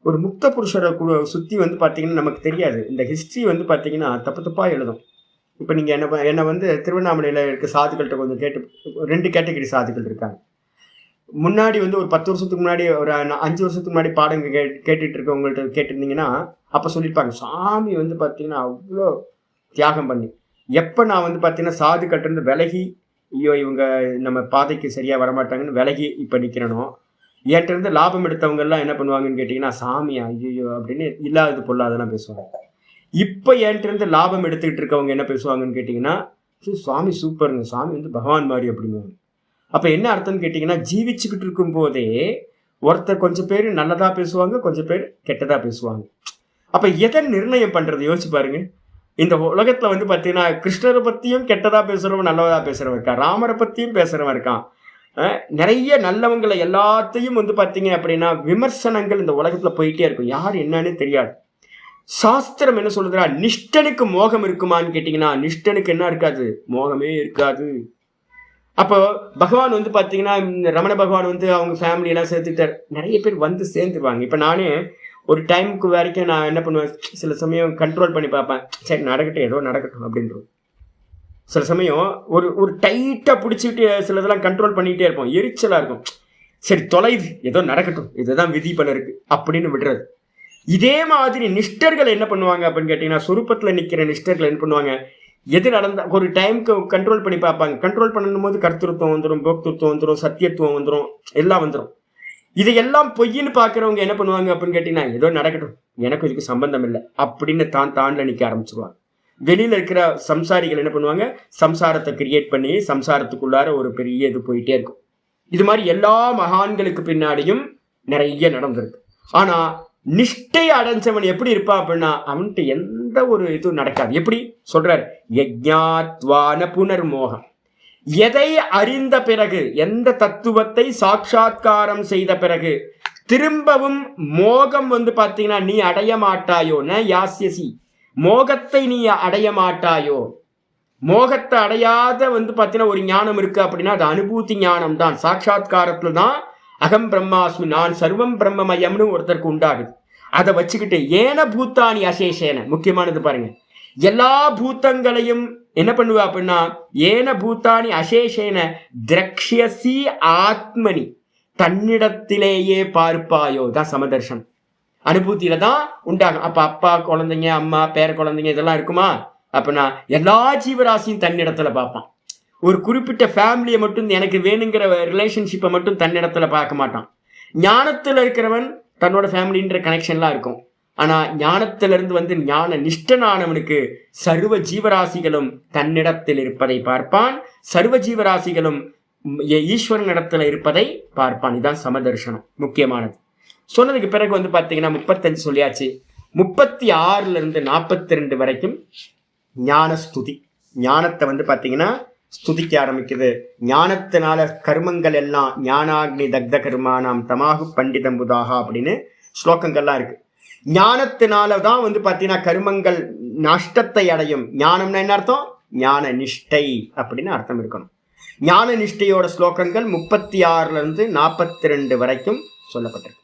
ஒரு முக்த புருஷரை சுற்றி வந்து பார்த்தீங்கன்னா நமக்கு தெரியாது. இந்த ஹிஸ்ட்ரி வந்து பார்த்தீங்கன்னா தப்பு தப்பாக எழுதும். இப்போ நீங்கள் என்னை வந்து திருவண்ணாமலையில் இருக்க சாதுக்கள்கிட்ட கொஞ்சம் கேட்டு, 2 கேட்டகரி சாதுக்கள் இருக்காங்க. முன்னாடி வந்து ஒரு 10 வருஷத்துக்கு முன்னாடி, ஒரு 5 வருஷத்துக்கு முன்னாடி பாடங்க கேட்டுட்டு இருக்கவங்கள்ட்ட கேட்டிருந்தீங்கன்னா அப்போ சொல்லியிருப்பாங்க, சாமி வந்து பார்த்தீங்கன்னா அவ்வளோ தியாகம் பண்ணி. எப்போ நான் வந்து பார்த்தீங்கன்னா சாதுக்கள்கிட்ட விலகி, ஐயோ இவங்க நம்ம பாதைக்கு சரியாக வரமாட்டாங்கன்னு விலகி இப்போ நிற்கிறனோ, என்கிட்ட லாபம் எடுத்தவங்கெல்லாம் என்ன பண்ணுவாங்கன்னு கேட்டிங்கன்னா, சாமி ஐயோ அப்படின்னு இல்லாதது பொல்லாதெல்லாம் பேசுவாங்க. இப்போ என்கிட்ட லாபம் எடுத்துக்கிட்டு இருக்கவங்க என்ன பேசுவாங்கன்னு கேட்டிங்கன்னா, சுவாமி சூப்பருங்க, சாமி வந்து பகவான் மாதிரி அப்படிங்குவாங்க. அப்போ என்ன அர்த்தம்னு கேட்டிங்கன்னா, ஜீவிச்சுக்கிட்டு இருக்கும் போதே ஒருத்தர் கொஞ்சம் பேர் நல்லதாக பேசுவாங்க, கொஞ்சம் பேர் கெட்டதாக பேசுவாங்க. அப்போ எதை நிர்ணயம் பண்ணுறது யோசிச்சு பாருங்க. இந்த உலகத்தில் வந்து பார்த்தீங்கன்னா கிருஷ்ணரை பற்றியும் கெட்டதாக பேசுகிறவன், நல்லதாக பேசுகிறவன் இருக்கான், ராமரை பற்றியும் பேசுகிறவன் இருக்கான். நிறைய நல்லவங்களை எல்லாத்தையும் வந்து பார்த்தீங்க அப்படின்னா விமர்சனங்கள் இந்த உலகத்தில் போயிட்டே இருக்கும். யார் என்னன்னு தெரியாது. சாஸ்திரம் என்ன சொல்லுதுன்னா, நிஷ்டனுக்கு மோகம் இருக்குமான்னு கேட்டிங்கன்னா, நிஷ்டனுக்கு என்ன இருக்காது? மோகமே இருக்காது. அப்போ பகவான் வந்து பார்த்தீங்கன்னா, ரமண பகவான் வந்து அவங்க ஃபேமிலியெல்லாம் சேர்த்துட்டார். நிறைய பேர் வந்து சேர்ந்துருவாங்க. இப்போ நானே ஒரு டைமுக்கு வரைக்கும் நான் என்ன பண்ணுவேன், சில சமயம் கண்ட்ரோல் பண்ணி பார்ப்பேன், சரி நடக்கட்டும் ஏதோ நடக்கட்டும் அப்படின்றோம். சில சமயம் ஒரு டைட்டாக பிடிச்சிக்கிட்டு சிலதெல்லாம் கண்ட்ரோல் பண்ணிகிட்டே இருப்போம், எரிச்சலாக இருக்கும். சரி தொலைது, ஏதோ நடக்கட்டும், இதுதான் விதி பண்ண இருக்கு அப்படின்னு விடுறது. இதே மாதிரி நிஷ்டர்கள் என்ன பண்ணுவாங்க அப்படின்னு கேட்டிங்கன்னா, சுரூபத்தில் நிற்கிற நிஷ்டர்கள் என்ன பண்ணுவாங்க, எது நடந்த ஒரு டைமுக்கு கண்ட்ரோல் பண்ணி பார்ப்பாங்க. கண்ட்ரோல் பண்ணும் போது கர்த்தத்துவம் வந்துடும், போக்திருத்துவம் வந்துடும், சத்தியத்துவம் வந்துடும், எல்லாம் வந்துடும். இதையெல்லாம் பொய்ன்னு பார்க்குறவங்க என்ன பண்ணுவாங்க அப்படின்னு கேட்டிங்கன்னா, ஏதோ நடக்கட்டும், எனக்கு இதுக்கு சம்பந்தம் இல்லை அப்படின்னு தாண்டில் நிற்க ஆரம்பிச்சிருவாங்க. வெளியில் இருக்கிற சம்சாரிகள் என்ன பண்ணுவாங்க, சம்சாரத்தை கிரியேட் பண்ணி சம்சாரத்துக்குள்ளார ஒரு பெரிய இது போயிட்டே இருக்கும். இது மாதிரி எல்லா மகான்களுக்கு பின்னாடியும் நிறைய நடந்திருக்கு. ஆனால் நிஷ்டை அடைஞ்சவன் எப்படி இருப்பான் அப்படின்னா, அவன்கிட்ட எந்த ஒரு இதுவும் நடக்காது. எப்படி சொல்றாரு, யஜ்ஞாத்வான புனர்மோகம், எதை அறிந்த பிறகு, எந்த தத்துவத்தை சாட்சாத்காரம் செய்த பிறகு திரும்பவும் மோகம் வந்து பார்த்தீங்கன்னா நீ அடைய மாட்டாயோ, ந யாஸ்யசி, மோகத்தை நீ அடைய மாட்டாயோ. மோகத்தை அடையாத வந்து பார்த்தீங்கன்னா ஒரு ஞானம் இருக்கு அப்படின்னா அது அனுபூதி ஞானம் தான். சாட்சாத்காரத்துல தான் அகம் பிரம்மாஸ்மி, நான் சர்வம் பிரம்மமயம்னு ஒருத்தருக்கு உண்டாகுது. அதை வச்சுக்கிட்டு ஏன பூத்தானி அசேஷேன, முக்கியமானது பாருங்க, எல்லா பூத்தங்களையும் என்ன பண்ணுவா அப்படின்னா, ஏன பூத்தானி அசேஷேன திரக்ஷ்யசி ஆத்மனி, தன்னிடத்திலேயே பார்ப்பாயோ, தான் சமதர்ஷன். அனுபூதியில தான் உண்டாகும். அப்ப அப்பா குழந்தைங்க, அம்மா பேர குழந்தைங்க இதெல்லாம் இருக்குமா? அப்பனா எல்லா ஜீவராசியும் தன்னிடத்துல பார்ப்பான். ஒரு குறிப்பிட்ட ஃபேமிலியை மட்டும் எனக்கு வேணுங்கிற ரிலேஷன்ஷிப்பை மட்டும் தன்னிடத்துல பார்க்க மாட்டான். ஞானத்துல இருக்கிறவன் தன்னோட ஃபேமிலின்ற கனெக்ஷன்லாம் இருக்கும். ஆனா ஞானத்திலிருந்து ஞான நிஷ்டனானவனுக்கு சர்வ ஜீவராசிகளும் தன்னிடத்தில் இருப்பதை பார்ப்பான், சர்வ ஜீவராசிகளும் ஈஸ்வரனிடத்துல இருப்பதை பார்ப்பான். இதுதான் சமதர்சனம் முக்கியமானது. சொன்னதுக்கு பிறகு பாத்தீங்கன்னா 35 சொல்லியாச்சு. 36 42 வரைக்கும் ஞான ஸ்துதி. ஞானத்தை பாத்தீங்கன்னா ஸ்துதிக்க ஆரம்பிக்குது. ஞானத்தினால கர்மங்கள் எல்லாம் ஞானாக்னி தக்த கர்மானாம் தமாகு பண்டிதம் புதாகா அப்படின்னு ஸ்லோகங்கள்லாம் இருக்கு. ஞானத்தினாலதான் பாத்தீங்கன்னா கர்மங்கள் நஷ்டத்தை அடையும். ஞானம்னா என்ன அர்த்தம்? ஞான நிஷ்டை அப்படின்னு அர்த்தம் இருக்கணும். ஞான நிஷ்டையோட ஸ்லோகங்கள் 36 42 வரைக்கும் சொல்லப்பட்டிருக்கு.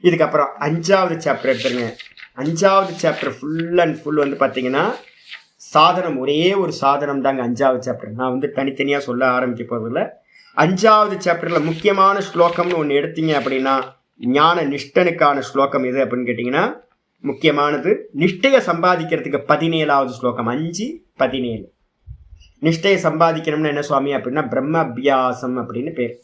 இதுக்கப்புறம் 5வது சாப்டர் எடுத்துருங்க. 5வது சாப்டர் ஃபுல் அண்ட் ஃபுல் பாத்தீங்கன்னா சாதனம், ஒரே ஒரு சாதனம் தாங்க 5வது சாப்டர். நான் தனித்தனியா சொல்ல ஆரம்பிக்க போறதில்ல. 5வது சாப்டர்ல முக்கியமான ஸ்லோகம்னு ஒன்று எடுத்தீங்க அப்படின்னா ஞான நிஷ்டனுக்கான ஸ்லோகம் எது அப்படின்னு கேட்டீங்கன்னா முக்கியமானது நிஷ்டையை சம்பாதிக்கிறதுக்கு 17வது ஸ்லோகம். 5, 17 நிஷ்டையை சம்பாதிக்கணும்னு என்ன சுவாமி அப்படின்னா பிரம்ம அபியாசம் அப்படின்னு பேர்.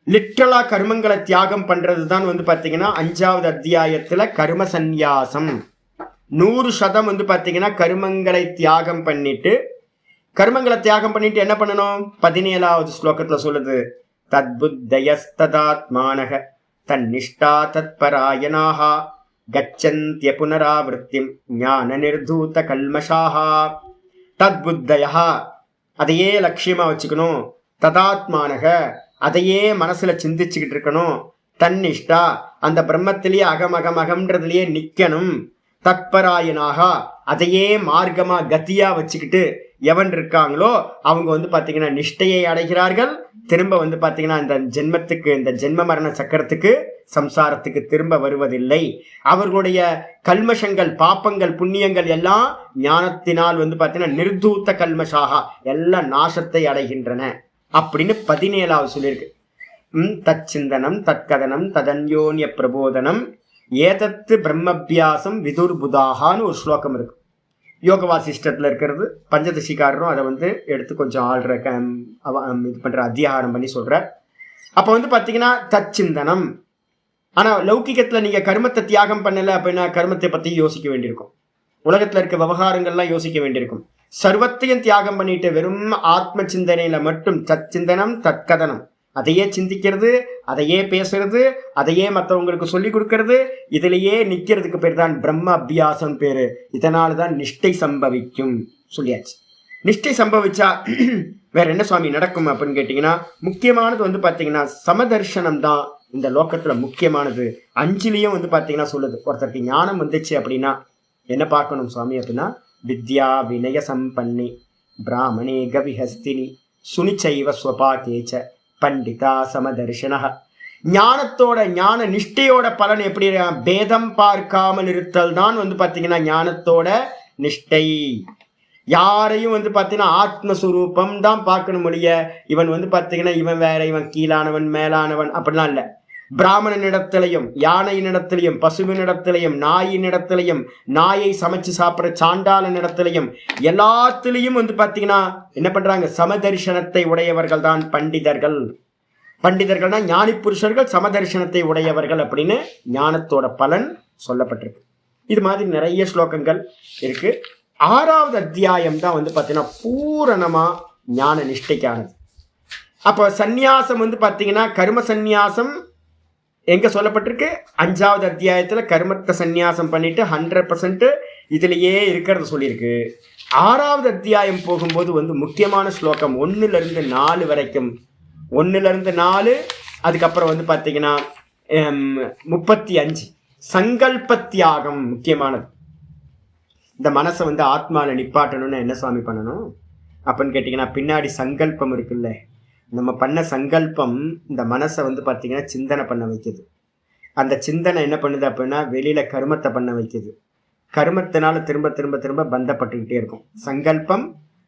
லிட்ரலா கர்மங்களை தியாகம் பண்றது தான் பாத்தீங்கன்னா 5வது அத்தியாயத்துல கர்ம சந்நியாசம். 100% பாத்தீங்கன்னா கர்மங்களை தியாகம் பண்ணிட்டு என்ன பண்ணணும்? 17வது ஸ்லோகத்துல சொல்லுது, தத்புத்தயஸ்ததாத்மானக தன்னிஷ்டா தத்பராயணாஹ கச்சந்த்ய புனராவృத்திம் ஞான நிர்தூத கல்மஷாஹா. தத்புத்தயா அதையே லட்சியமா வச்சுக்கணும். ததாத்மானக அதையே மனசுல சிந்திச்சுக்கிட்டு இருக்கணும். தன்னிஷ்டா அந்த பிரம்மத்திலேயே அகமகமகம்ன்றதுலயே நிக்கணும். தத்பராயனாக அதையே மார்க்கமா கத்தியா வச்சுக்கிட்டு எவன் இருக்காங்களோ அவங்க பாத்தீங்கன்னா நிஷ்டையை அடைகிறார்கள். திரும்ப பாத்தீங்கன்னா இந்த ஜென்மத்துக்கு, இந்த ஜென்ம மரண சக்கரத்துக்கு, சம்சாரத்துக்கு திரும்ப வருவதில்லை. அவர்களுடைய கல்மஷங்கள், பாப்பங்கள், புண்ணியங்கள் எல்லாம் ஞானத்தினால் பாத்தீங்கன்னா நிர்தூத்த கல்மஷாகா எல்லாம் நாசத்தை அடைகின்றன அப்படின்னு 17வது சொல்லியிருக்கு. தச்சிந்தனம் தற்கதனம் ததன்யோன்ய பிரபோதனம் ஏதத்து பிரம்மபியாசம் விதுர்புதாகான்னு ஒரு ஸ்லோகம் இருக்கு. யோக வாசிஷ்டத்துல இருக்கிறது. பஞ்சதசிக்காரரும் அதை எடுத்து கொஞ்சம் ஆள்ற இது பண்ற அத்தியாகாரம் பண்ணி சொல்ற. அப்ப பாத்தீங்கன்னா தச்சிந்தனம். ஆனா லௌகிகத்துல நீங்க கர்மத்தை தியாகம் பண்ணல அப்படின்னா கர்மத்தை பத்தி யோசிக்க வேண்டியிருக்கும். உலகத்துல இருக்க விவகாரங்கள்லாம் யோசிக்க வேண்டியிருக்கும். சர்வத்தையும் தியாகம் பண்ணிட்டு வெறும் ஆத்ம சிந்தனையில மட்டும் தச்சிந்தனம் தற்கதனம், அதையே சிந்திக்கிறது, அதையே பேசுறது, அதையே மற்றவங்களுக்கு சொல்லி கொடுக்கறது, இதுலயே நிக்கிறதுக்கு பேர் தான் பிரம்ம அபியாசம் பேரு. இதனாலதான் நிஷ்டை சம்பவிக்கும் சொல்லியாச்சு. நிஷ்டை சம்பவிச்சா வேற என்ன சுவாமி நடக்கும் அப்படின்னு கேட்டீங்கன்னா முக்கியமானது பாத்தீங்கன்னா சமதர்சனம் தான் இந்த லோகத்துல முக்கியமானது. 5லயும் பாத்தீங்கன்னா சொல்லுது, ஒருத்தருக்கு ஞானம் வந்துச்சு அப்படின்னா என்ன பார்க்கணும் சுவாமி அப்படின்னா வித்யா வினய சம்பன்னி பிராமணே கவிஹஸ்தினி சுனிச்சைவ ஸ்வபாகேச்ச பண்டிதா சமதர்ஷன. ஞானத்தோட ஞான நிஷ்டையோட பலன் எப்படி? பேதம் பார்க்காமல் இருத்தல் தான் பாத்தீங்கன்னா ஞானத்தோட நிஷ்டை. யாரையும் பாத்தீங்கன்னா ஆத்மஸ்வரூபம் தான் பார்க்கணும் ஒழிய இவன் பாத்தீங்கன்னா இவன் வேற, இவன் கீழானவன் மேலானவன் அப்படிலாம் இல்ல. பிராமணனிடத்திலையும், யானையினிடத்திலையும், பசுவினிடத்திலையும், நாயினிடத்திலையும், நாயை சமைச்சு சாப்பிட்ற சாண்டாளனிடத்திலையும் எல்லாத்திலையும் பாத்தீங்கன்னா என்ன பண்றாங்க? சமதர்சனத்தை உடையவர்கள் தான் பண்டிதர்கள். பண்டிதர்கள்னா ஞானி புருஷர்கள், சமதர்சனத்தை உடையவர்கள் அப்படின்னு ஞானத்தோட பலன் சொல்லப்பட்டிருக்கு. இது மாதிரி நிறைய ஸ்லோகங்கள் இருக்கு. 6வது அத்தியாயம் தான் பாத்தீங்கன்னா பூரணமா ஞான நிஷ்டைக்கானது. அப்ப சந்நியாசம் பாத்தீங்கன்னா கர்ம சந்நியாசம் எங்க சொல்லப்பட்டிருக்கு? 5வது அத்தியாயத்துல கர்மத்தை சந்நியாசம் பண்ணிட்டு 100% இதுலயே இருக்கிறது சொல்லியிருக்கு. 6வது அத்தியாயம் போகும்போது முக்கியமான ஸ்லோகம் 1 - 4 வரைக்கும். 1 - 4 அதுக்கப்புறம் பாத்தீங்கன்னா 35 சங்கல்ப தியாகம் முக்கியமானது. இந்த மனசை ஆத்மால நிப்பாட்டணும்னு என்ன சுவாமி பண்ணணும் அப்படின்னு கேட்டீங்கன்னா பின்னாடி சங்கல்பம் இருக்குல்ல, நம்ம பண்ண சங்கல்பம் இந்த மனசை பாத்தீங்கன்னா சிந்தனை பண்ண வைக்குது. அந்த சிந்தனை என்ன பண்ணுது அப்படின்னா வெளியில கர்மத்தை பண்ண வைக்குது. கர்மத்தினால திரும்ப திரும்ப திரும்ப பந்தப்பட்டுக்கிட்டே இருக்கும்.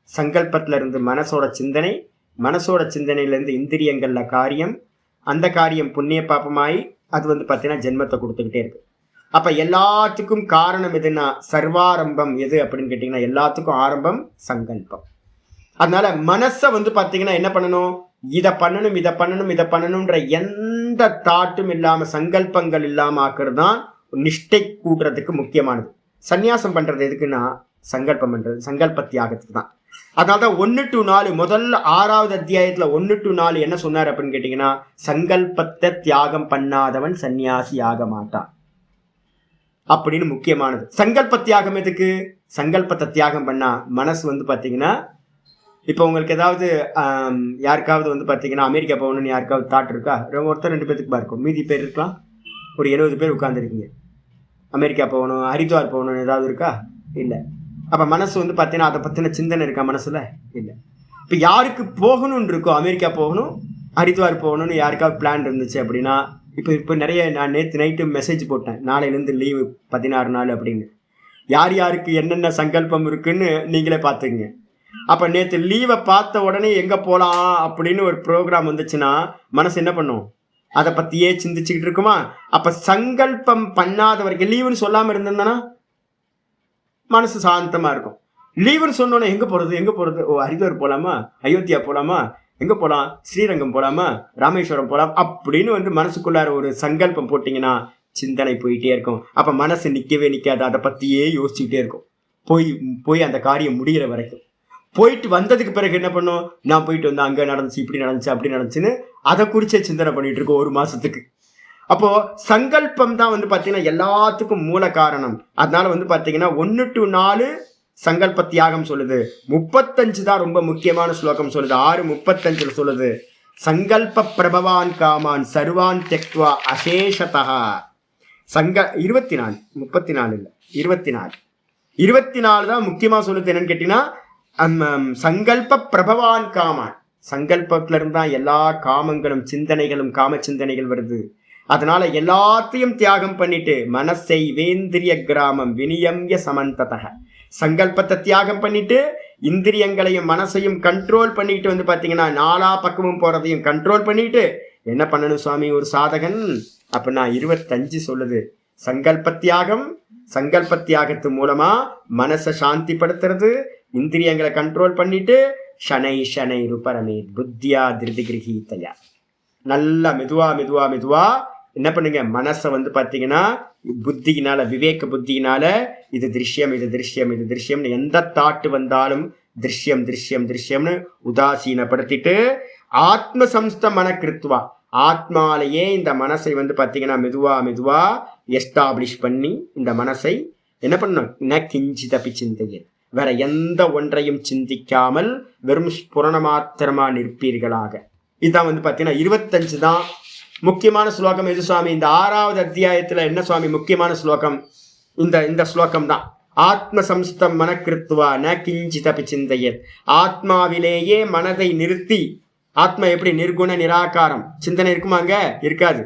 சங்கல்பத்துல இருந்து மனசோட சிந்தனை, மனசோட சிந்தனையில இருந்து இந்திரியங்கள்ல காரியம், அந்த காரியம் புண்ணிய பாப்பமாயி அது பாத்தீங்கன்னா ஜென்மத்தை கொடுத்துக்கிட்டே இருக்கு. அப்ப எல்லாத்துக்கும் காரணம் எதுன்னா சர்வாரம்பம் எது அப்படின்னு கேட்டீங்கன்னா எல்லாத்துக்கும் ஆரம்பம் சங்கல்பம். அதனால மனசை வந்து பாத்தீங்கன்னா என்ன பண்ணணும், இதை பண்ணணும் இதை பண்ணணும் இதை பண்ணணும்ன்ற எந்த தாட்டும் இல்லாம சங்கல்பங்கள் இல்லாம ஆக்குறது தான் நிஷ்டை கூடுறதுக்கு முக்கியமானது. சந்நியாசம் பண்றது எதுக்குன்னா சங்கல்பம் பண்றது, சங்கல்ப தியாகத்துக்கு தான். அதனால்தான் 1 to 4 முதல்ல 6வது அத்தியாயத்துல 1 to 4 என்ன சொன்னார் அப்படின்னு கேட்டீங்கன்னா சங்கல்பத்தை தியாகம் பண்ணாதவன் சன்னியாசி ஆக மாட்டான் அப்படின்னு முக்கியமானது. சங்கல்ப தியாகம் எதுக்கு, சங்கல்பத்தை தியாகம் பண்ணா மனசு வந்து பாத்தீங்கன்னா இப்போ உங்களுக்கு ஏதாவது யாருக்காவது வந்து பார்த்தீங்கன்னா அமெரிக்கா போகணும்னு யாருக்காவது தாட் இருக்கா? ஒருத்தர் 2 பேருக்கு இருக்கும், மீதி பேர் இருக்கலாம், ஒரு 70 பேர் உட்காந்துருக்கீங்க. அமெரிக்கா போகணும், ஹரித்வார் போகணும்னு ஏதாவது இருக்கா? இல்லை. அப்போ மனசு வந்து பார்த்தீங்கன்னா அதை பற்றின சிந்தனை இருக்கா மனசில்? இல்லை. இப்போ யாருக்கு போகணும்னு இருக்கோ, அமெரிக்கா போகணும் ஹரித்வார் போகணும்னு யாருக்காவது பிளான் இருந்துச்சு அப்படின்னா, இப்போ நிறைய நான் நேற்று நைட்டு மெசேஜ் போட்டேன், நாளையிலேருந்து லீவு 16 நாள் அப்படின்னு. யார் யாருக்கு என்னென்ன சங்கல்பம் இருக்குன்னு நீங்களே பார்த்துக்குங்க. அப்ப நேற்று லீவை பார்த்த உடனே எங்க போலாம் அப்படின்னு ஒரு ப்ரோக்ராம் வந்துச்சுன்னா மனசு என்ன பண்ணும், அதை பத்தியே சிந்திச்சுக்கிட்டு இருக்குமா? அப்ப சங்கல்பம் பண்ணாத வரைக்கும் லீவுன்னு சொல்லாம இருந்தேன்னா மனசு சாந்தமா இருக்கும். லீவுன்னு சொன்னோன்னே எங்க போறது, ஓ ஹரித்வார் போலாமா, அயோத்தியா போலாமா, எங்க போலாம், ஸ்ரீரங்கம் போலாமா, ராமேஸ்வரம் போலாம் அப்படின்னு வந்து மனசுக்குள்ளார ஒரு சங்கல்பம் போட்டீங்கன்னா சிந்தனை போயிட்டே இருக்கும். அப்ப மனசு நிக்கவே நிக்காது, அதை பத்தியே யோசிச்சுக்கிட்டே இருக்கும். போய் அந்த காரியம் முடிகிற வரைக்கும். போயிட்டு வந்ததுக்கு பிறகு என்ன பண்ணும், நான் போயிட்டு வந்தேன், அங்கே நடந்துச்சு, இப்படி நடந்துச்சு, அப்படி நடந்துச்சுன்னு அதை குறிச்சே சிந்தனை பண்ணிட்டு இருக்கோம் 1 மாசத்துக்கு. அப்போ சங்கல்பம் தான் வந்து பார்த்தீங்கன்னா எல்லாத்துக்கும் மூல காரணம். அதனால வந்து பார்த்தீங்கன்னா 1 to 4 சங்கல்ப தியாகம் சொல்லுது. 35 தான் ரொம்ப முக்கியமான ஸ்லோகம் சொல்லுது. 6:35 சொல்லுது, சங்கல்ப பிரபவான் காமான் சர்வான் தெக்வா அசேஷதா. 24 34 இல்லை 24 தான் முக்கியமா சொல்லுது. என்னன்னு கேட்டீங்கன்னா சங்கல்ப பிரபவான் காமான், சங்கல்பத்துல இருந்தா எல்லா காமங்களும் சிந்தனைகளும் காம சிந்தனைகள் வருது. அதனால எல்லாத்தையும் தியாகம் பண்ணிட்டு மனசை வேந்திரிய கிராமம் வினியம்ய சமந்ததக, சங்கல்பத்தை தியாகம் பண்ணிட்டு இந்திரியங்களையும் மனசையும் கண்ட்ரோல் பண்ணிட்டு வந்து பாத்தீங்கன்னா 4 பக்கமும் போறதையும் கண்ட்ரோல் பண்ணிட்டு என்ன பண்ணணும் சுவாமி ஒரு சாதகன் அப்படின்னா 25 சொல்லுது. சங்கல்ப தியாகம், சங்கல்ப தியாகத்து மூலமா மனசை சாந்தி படுத்துறது, இந்திரியங்களை கண்ட்ரோல் பண்ணிட்டு ஷனை ருபரமே புத்தியா திருதி கிரகீதையா, நல்லா மெதுவா என்ன பண்ணுங்க, மனசை வந்து பார்த்தீங்கன்னா புத்தியினால, விவேக புத்தியினால இது திருஷ்யம்னு எந்த தாட்டு வந்தாலும் திருஷ்யம்னு உதாசீனப்படுத்திட்டு ஆத்ம சம்ஸ்த மனக்கிருத்துவா, ஆத்மாலேயே இந்த மனசை வந்து பார்த்தீங்கன்னா மெதுவா எஸ்டாப்ளிஷ் பண்ணி இந்த மனசை என்ன பண்ணணும், ந கிஞ்சிதபி சிந்தையே, வேற எந்த ஒன்றையும் சிந்திக்காமல் வெறும் ஸ்புரண மாத்திரமா நிற்பீர்களாக. இதுதான் வந்து பார்த்தீங்கன்னா 25 தான் முக்கியமான ஸ்லோகம். எது சுவாமி? இந்த 6வது அத்தியாயத்துல என்ன சுவாமி முக்கியமான ஸ்லோகம்? இந்த ஸ்லோகம் தான். ஆத்ம சம்ஸ்தம் மனக்கிருத்துவா ந கிஞ்சிதபி சிந்தையத், ஆத்மாவிலேயே மனதை நிறுத்தி, ஆத்மா எப்படி நிர்குண நிராகாரம், சிந்தனை இருக்குமாங்க? இருக்காது.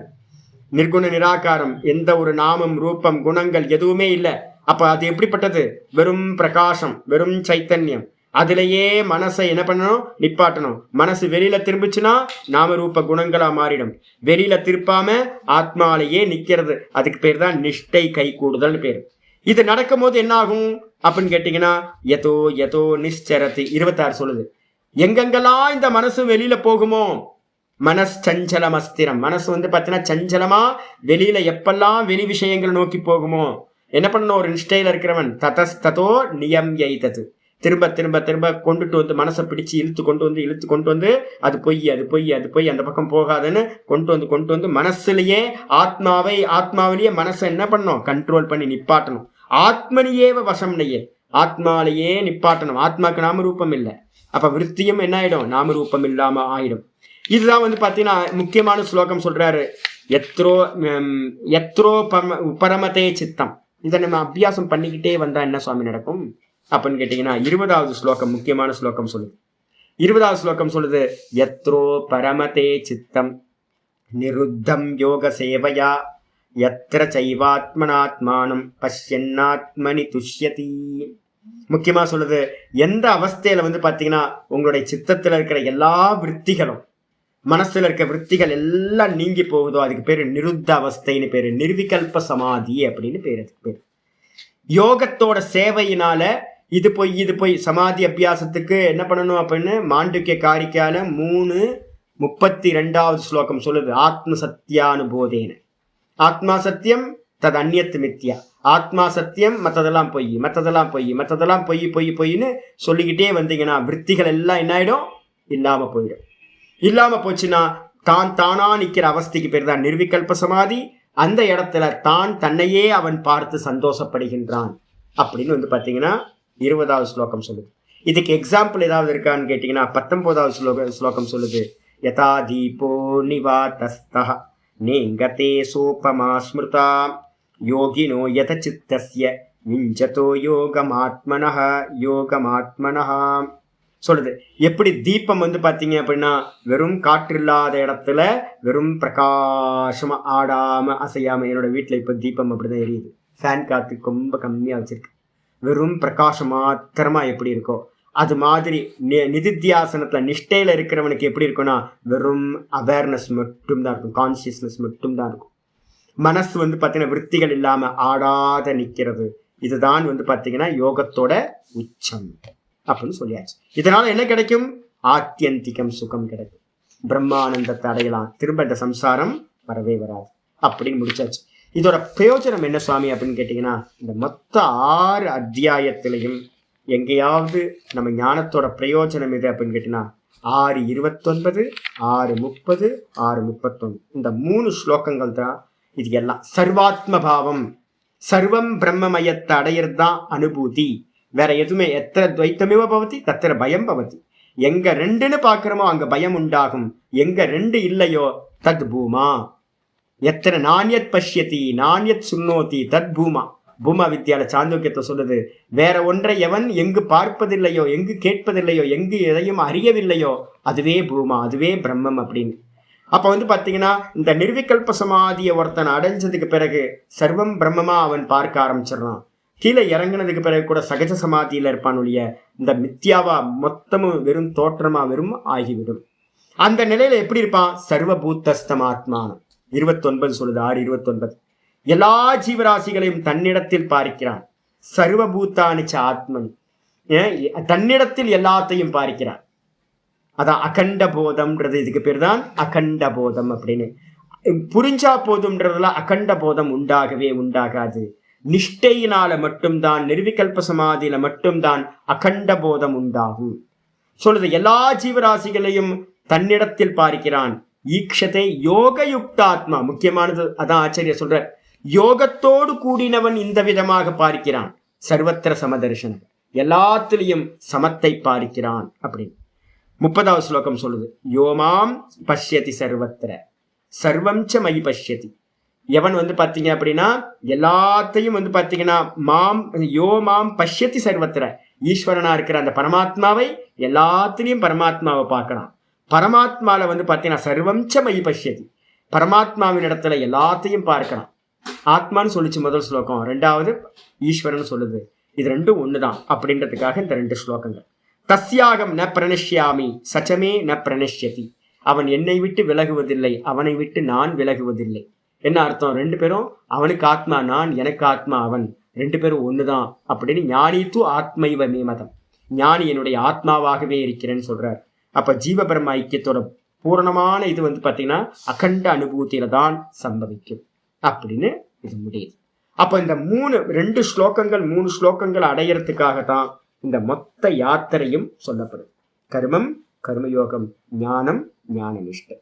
நிர்குண நிராகாரம், எந்த ஒரு நாமம் ரூபம் குணங்கள் எதுவுமே இல்லை. அப்ப அது எப்படிப்பட்டது? வெறும் பிரகாசம், வெறும் சைத்தன்யம். அதுலயே மனசை என்ன பண்ணணும், நிப்பாட்டணும். மனசு வெளியில திரும்பிச்சுன்னா நாம ரூப குணங்களா மாறிடும். வெளியில திருப்பாம ஆத்மாலேயே நிக்கிறது, அதுக்கு பேர் தான் நிஷ்டை கை கூடுதல் பேர். இது நடக்கும் போது என்ன ஆகும் அப்படின்னு கேட்டீங்கன்னா யதோ நிச்சரத்து 26 சொல்லுது. எங்கெங்கெல்லாம் இந்த மனசு வெளியில போகுமோ, மனச்சஞ்சலம் அஸ்திரம், மனசு வந்து பார்த்தீங்கன்னா சஞ்சலமா வெளியில எப்பெல்லாம் வெளி விஷயங்களை நோக்கி போகுமோ என்ன பண்ணணும், ஒரு நிஷ்டையில இருக்கிறவன் ததஸ்ததோ நியம் எய்தது, திரும்ப கொண்டுட்டு வந்து மனசை பிடிச்சு இழுத்து கொண்டு வந்து அது பொய் அந்த பக்கம் போகாதுன்னு கொண்டு வந்து மனசுலயே ஆத்மாவிலேயே மனசை என்ன பண்ணணும், கண்ட்ரோல் பண்ணி நிப்பாட்டணும். ஆத்மனியேவ வசம்னையே, ஆத்மாலேயே நிப்பாட்டணும். ஆத்மாக்கு நாம ரூபம் இல்லை, அப்ப விருத்தியும் என்ன ஆயிடும், நாம ரூபம் இல்லாம ஆயிடும். இதுதான் வந்து பாத்தீங்கன்னா முக்கியமான ஸ்லோகம் சொல்றாரு. எத்ரோ பரமதே சித்தம். இதை நம்ம அபியாசம் பண்ணிக்கிட்டே வந்தா என்ன சுவாமி நடக்கும் அப்படின்னு கேட்டீங்கன்னா 20வது ஸ்லோகம் முக்கியமான ஸ்லோகம் சொல்லுது. 20வது ஸ்லோகம் சொல்லுது, எத்ரோ பரமதே சித்தம் நிருத்தம் யோக சேவையா எத்திர சைவாத்மனாத்மானம் பஷ்யன்னாத்மனி துஷ்யதி. முக்கியமா சொல்லுது, எந்த அவஸ்தையில வந்து பாத்தீங்கன்னா உங்களுடைய சித்தத்துல இருக்கிற எல்லா விருத்திகளும் மனசுல இருக்க விற்த்திகள் எல்லாம் நீங்கி போகுதோ அதுக்கு பேரு நிருத்த அவஸ்தைன்னு பேரு, நிர்விகல்ப சமாதி அப்படின்னு பேரு. அதுக்கு பேரு யோகத்தோட சேவையினால இது போய் சமாதி அபியாசத்துக்கு என்ன பண்ணணும் அப்படின்னு மாண்டூக்கிய காரிக்கால 3:32 ஸ்லோகம் சொல்லுது. ஆத்ம சத்தியானுபோதேன, ஆத்மா சத்தியம் தது அந்நியத்து மித்தியா, ஆத்மா சத்தியம் மற்றதெல்லாம் பொய், மற்றதெல்லாம் பொய், மற்றதெல்லாம் பொய் பொய் பொய்ன்னு சொல்லிக்கிட்டே வந்தீங்கன்னா விற்த்திகள் எல்லாம் என்ன ஆயிடும், இல்லாம போயிடும். இல்லாம போச்சுன்னா தானா நிக்கிற அவஸ்தைக்கு பேர் தான் நிர்விகல்ப சமாதி. அந்த இடத்துல தான் தன்னையே அவன் பார்த்து சந்தோஷப்படுகின்றான் அப்படின்னு வந்து பாத்தீங்கன்னா 20வது ஸ்லோகம் சொல்லுது. இதுக்கு எக்ஸாம்பிள் ஏதாவது இருக்கான்னு கேட்டீங்கன்னா 19வது ஸ்லோகம் சொல்லுது. யதா தீபோ நிவாதஸ்தஹ நேங்கதே சோபமா ஸ்மிருதா யோகினோ யத சித்தஸ்ய விஞ்சதோ யோகமாத்மனஹ யோகமாத்மனஹ சொல்லுது. எப்படி தீபம் வந்து பாத்தீங்க அப்படின்னா வெறும் காற்று இல்லாத இடத்துல வெறும் பிரகாசமா ஆடாம அசையாம, என்னோட வீட்டுல இப்ப தீபம் அப்படிதான் எரியுது, ஃபேன் காத்து ரொம்ப கம்மியா வச்சிருக்கு, வெறும் பிரகாசம் மாத்திரமா எப்படி இருக்கோ அது மாதிரி நிதித்தியாசனத்துல நிஷ்டையில இருக்கிறவனுக்கு எப்படி இருக்கும்னா வெறும் அவேர்னஸ் மட்டும்தான் இருக்கும், கான்சியஸ்னஸ் மட்டும்தான் இருக்கும். மனசு வந்து பாத்தீங்கன்னா விற்த்திகள் இல்லாம ஆடாத நிக்கிறது. இதுதான் வந்து பாத்தீங்கன்னா யோகத்தோட உச்சம் அப்படின்னு சொல்லியாச்சு. இதனால என்ன கிடைக்கும், ஆத்தியந்திகம் சுகம் கிடைக்கும், பிரம்மானந்தத்தை அடையலாம், திரும்ப இந்த சம்சாரம் வரவே வராது அப்படின்னு முடிச்சாச்சு. இதோட பிரயோஜனம் என்ன சுவாமி அப்படின்னு கேட்டீங்கன்னா, இந்த மொத்த 6 அத்தியாயத்திலையும் எங்கேயாவது நம்ம ஞானத்தோட பிரயோஜனம் எது அப்படின்னு கேட்டீங்கன்னா 6:29, 6:30, 6:31 இந்த 3 ஸ்லோகங்கள் தான். இது எல்லாம் சர்வாத்ம பாவம், சர்வம் பிரம்மமயத்தை அடையிறது தான் அனுபூதி. வேற எதுவுமே எத்தனை துவைத்தமிவ பவதி தத்திர பயம் பவதி. எங்க 2ன்னு பாக்குறோமோ அங்க பயம் உண்டாகும், எங்க 2 இல்லையோ தத் பூமா. எத்தனை நானியத் பஷ்யதி நானியத் சுண்ணோதி தத் பூமா. பூமா வித்யால சாந்தோக்கியத்தை சொல்லுது, வேற ஒன்றை எவன் எங்கு பார்ப்பதில்லையோ, எங்கு கேட்பதில்லையோ, எங்கு எதையும் அறியவில்லையோ அதுவே பூமா, அதுவே பிரம்மம் அப்படின்னு. அப்ப வந்து பாத்தீங்கன்னா இந்த நிர்விகல்ப சமாதியை ஒருத்தன் அடைஞ்சதுக்கு பிறகு சர்வம் பிரம்மமா அவன் பார்க்க ஆரம்பிச்சிடறான். கீழே இறங்கினதுக்கு பிறகு கூட சகஜ சமாதியில இருப்பான் ஒழிய இந்த மித்யாவா மொத்தமும் வெறும் தோற்றமா வெறும் ஆகிவிடும். அந்த நிலையில எப்படி இருப்பான், சர்வபூத்தஸ்தம் ஆத்மானம் 29 சொல்லுது. 6:29 எல்லா ஜீவராசிகளையும் தன்னிடத்தில் பார்க்கிறான். சர்வபூத்தானிச்ச ஆத்மன், தன்னிடத்தில் எல்லாத்தையும் பார்க்கிறான். அதான் அகண்ட போதம்ன்றது. இதுக்கு பேர் தான் அகண்ட போதம் அப்படின்னு. புரிஞ்சா போதும்ன்றதுல அகண்ட போதம் உண்டாகவே உண்டாகாது. நிஷ்டையினால மட்டும்தான், நிர்விகல்ப சமாதியில மட்டும்தான் அகண்ட போதம் உண்டாகும் சொல்லுது. எல்லா ஜீவராசிகளையும் தன்னிடத்தில் பார்க்கிறான். ஈக்ஷத்தை யோக யுக்தாத்மா, முக்கியமானது அதான் ஆச்சரிய சொல்ற, யோகத்தோடு கூடினவன் இந்த விதமாக பார்க்கிறான். சர்வத்திர சமதர்ஷனம், எல்லாத்திலையும் சமத்தை பார்க்கிறான் அப்படின்னு 30வது ஸ்லோகம் சொல்லுது. யோமாம் பஷ்யதி சர்வத்திர சர்வம் ச மயி பஷ்யதி. எவன் வந்து பாத்தீங்க அப்படின்னா எல்லாத்தையும் வந்து பாத்தீங்கன்னா மாம் பஷ்யத்தி சர்வத்திர, ஈஸ்வரனா இருக்கிற அந்த பரமாத்மாவை எல்லாத்திலையும் பரமாத்மாவை பார்க்கலாம். பரமாத்மால வந்து பாத்தீங்கன்னா சர்வம்ச மயி பஷ்யதி, பரமாத்மாவின் இடத்துல எல்லாத்தையும் பார்க்கலாம். ஆத்மான்னு சொல்லிச்சு முதல் ஸ்லோகம், 2வது ஈஸ்வரன் சொல்லுது. இது 2ம் ஒண்ணுதான் அப்படின்றதுக்காக இந்த 2 ஸ்லோகங்கள். தஸ்யாகம் ந பிரணஷ்யாமி சச்சமே ந பிரணஷ்யதி. அவன் என்னை விட்டு விலகுவதில்லை, அவனை விட்டு நான் விலகுவதில்லை. என்ன அர்த்தம், 2 பேரும் அவனுக்கு ஆத்மா நான், எனக்கு ஆத்மா அவன், 2 பேரும் ஒண்ணுதான் அப்படின்னு. ஞானி தூ ஆத்மைவ மே மதம், ஞானி என்னுடைய ஆத்மாவாகவே இருக்கிறேன்னு சொல்றார். அப்ப ஜீவ பிரம்ம ஐக்கியத்தோட பூரணமான இது வந்து பாத்தீங்கன்னா அகண்ட அனுபூதியில தான் சம்பவிக்கும் அப்படின்னு இது முடியுது. அப்ப இந்த 2 ஸ்லோகங்கள் 3 ஸ்லோகங்கள் அடையறதுக்காகத்தான் இந்த மொத்த யாத்திரையும் சொல்லப்படுது. கர்மம், கர்மயோகம், ஞானம், ஞான நிஷ்டை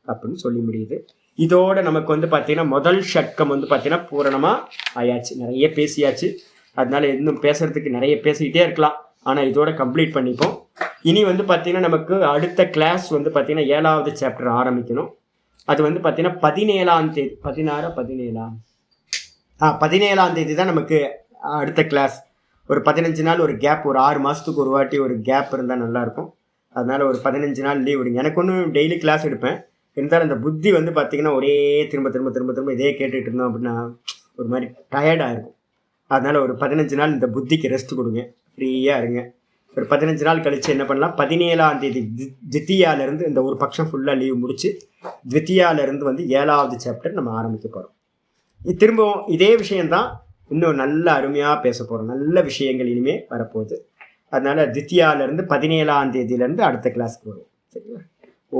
அப்படின்னு சொல்லி முடியுது. இதோட நமக்கு வந்து பாத்தீங்கன்னா முதல் ஷட்கம் வந்து பாத்தீங்கன்னா பூரணமா ஆயாச்சு. நிறைய பேசியாச்சு, அதனால இன்னும் பேசுறதுக்கு நிறைய பேசிக்கிட்டே இருக்கலாம். ஆனா இதோட கம்ப்ளீட் பண்ணிப்போம். இனி வந்து பாத்தீங்கன்னா நமக்கு அடுத்த கிளாஸ் வந்து பாத்தீங்கன்னா 7வது சாப்டர் ஆரம்பிக்கணும். அது வந்து பாத்தீங்கன்னா 17ஆம் தேதி 17ஆம் தேதி தான் நமக்கு அடுத்த கிளாஸ். ஒரு 15 நாள் ஒரு கேப், ஒரு 6 மாசத்துக்கு ஒரு வாட்டி ஒரு கேப் இருந்தால் நல்லா இருக்கும். அதனால ஒரு 15 நாள் லீவ் விடுங்க. எனக்கு ஒன்றும் டெய்லி கிளாஸ் எடுப்பேன், இருந்தாலும் அந்த புத்தி வந்து பார்த்தீங்கன்னா ஒரே திரும்ப இதே கேட்டுட்டு இருந்தோம் அப்படின்னா ஒரு மாதிரி டயர்டாக இருக்கும். அதனால ஒரு 15 நாள் இந்த புத்திக்கு ரெஸ்ட் கொடுங்க, ஃப்ரீயாக இருங்க. ஒரு 15 நாள் கழித்து என்ன பண்ணலாம், 17ஆம் தேதி தித்தியாவிலேருந்து இந்த ஒரு பட்சம் ஃபுல்லாக லீவ் முடித்து தித்தியாவிலேருந்து வந்து 7வது சாப்டர் நம்ம ஆரம்பிக்க போகிறோம். திரும்பவும் இதே விஷயந்தான் இன்னும் நல்ல அருமையாக பேச போகிறோம். நல்ல விஷயங்கள் இனிமேல் வரப்போகுது. அதனால் தித்தியாவிலேருந்து 17ஆம் தேதியிலேருந்து அடுத்த கிளாஸ்க்கு வரும். சரிங்களா?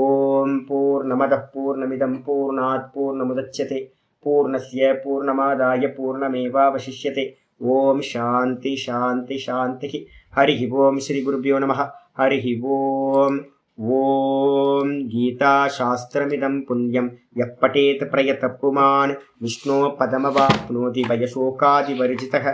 ஓம் பூர்ணமதః பூர்ணமிதம் பூர்ணாத் பூர்ணமுதச்யதே பூர்ணஸ்ய பூர்ணமாதாய பூர்ணமேவாவசிஷ்யதே. ஓம் சாந்தி சாந்தி சாந்தி. ஹரி ஓம் ஸ்ரீ குருபியோ நமः. ஹரி ஓம். ஓம் கீதா சாஸ்திரமிதம் புண்ணியம் யப்படேத் பிரயதः புமான் விஷ்ணோ பதமவாப்னோதி வயசோகாதிவர்ஜிதः.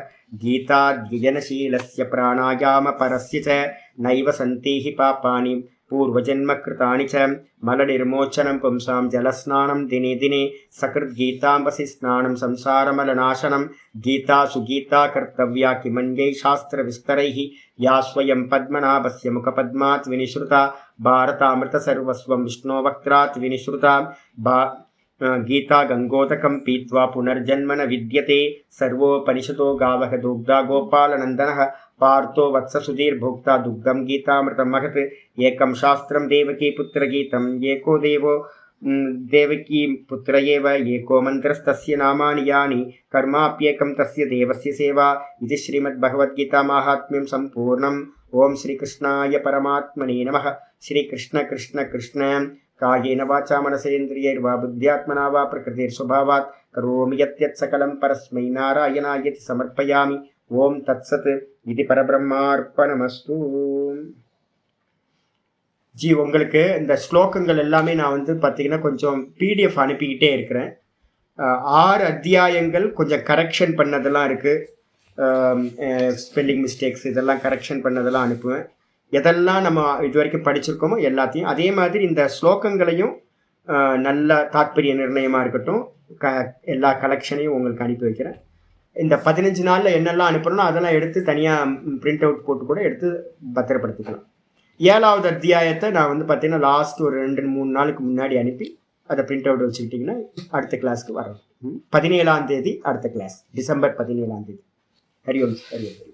கீதாத்யஜனசீலஸ்ய பிராணாயாம பரஸ்ய ச நைவ சந்தேஹி பாபானி பூர்வஜன்மகிருதானி ச மலநிர்மோச்சனம் பும்சாம் ஜலஸ்நானம் தினே தினே சகிருத் கீதாம்பசி ஸ்நானம் சம்சாரமலநாசனம். கீதா சுகீதா கர்த்தவ்யா கிமன்யை சாஸ்திர விஸ்தரைஹி யா ஸ்வயம் பத்மநாபஸ்ய முகபத்மாத் வினிஸ்ருதா பாரதாமிருத சர்வஸ்வம் விஷ்ணோ வக்த்ராத் வினிஸ்ருதா. கீதா கங்கோதகம் பீத்வா புனர்ஜன்ம ந வித்யதே. சர்வோபனிஷதோ காவக துக்தா கோபாலநந்தனः பார்த்தோ வத்ச சுதீர்போக்தா துக்தம் கீதாமிருதம் மகத். ஏகம் சாஸ்திரம் தேவகீ புத்திரகீதம் ஏகோ தேவோ தேவகீ புத்திர ஏவ ஏகோ மந்திரஸ்தஸ்ய நாமானி யானி கர்மாப்யேகம் தஸ்ய தேவஸ்ய சேவா. இது ஸ்ரீமத்பகவத்கீதா மாஹாத்மியம் சம்பூர்ணம். ஓம் ஸ்ரீகிருஷ்ணாய பரமாத்மனே நமः. ஸ்ரீகிருஷ்ண கிருஷ்ண கிருஷ்ண காயேன வாச்சா மனசேந்திரியைர்வா புத்யாத்மனா வா பிரகிருதிர்ஸ்வபாவாத் கரோமி யத்யத் சகலம் பரஸ்மை நாராயணாயதி சமர்ப்பயாமி. ஓம் தத்சத். இது பரபிரம்மார்ப்பணமஸ்து. ஜி, உங்களுக்கு இந்த ஸ்லோகங்கள் எல்லாமே நான் வந்து பார்த்தீங்கன்னா கொஞ்சம் பிடிஎஃப் அனுப்பிக்கிட்டே இருக்கிறேன். 6 அத்தியாயங்கள் கொஞ்சம் கரெக்ஷன் பண்ணதெல்லாம் இருக்குது. ஸ்பெல்லிங் மிஸ்டேக்ஸ் இதெல்லாம் கரெக்ஷன் பண்ணதெல்லாம் அனுப்புவேன். எதெல்லாம் நம்ம இது வரைக்கும் படிச்சிருக்கோமோ எல்லாத்தையும், அதே மாதிரி இந்த ஸ்லோகங்களையும் நல்ல தாத்பரிய நிர்ணயமாக இருக்கட்டும் எல்லா கலெக்ஷனையும் உங்களுக்கு அனுப்பி வைக்கிறேன். இந்த 15 நாளில் என்னெல்லாம் அனுப்புகிறோன்னா அதெல்லாம் எடுத்து தனியாக பிரிண்ட் அவுட் போட்டு கூட எடுத்து பத்திரப்படுத்திக்கலாம். 7வது அத்தியாயத்தை நான் வந்து பார்த்தீங்கன்னா லாஸ்ட் ஒரு 2-3 நாளுக்கு முன்னாடி அனுப்பி அதை பிரிண்ட் அவுட் வச்சுக்கிட்டிங்கன்னா அடுத்த கிளாஸ்க்கு வரும். 17ஆம் தேதி அடுத்த கிளாஸ், டிசம்பர் 17ஆம் தேதி. ஹரி ஓம். ஹரி ஓம்.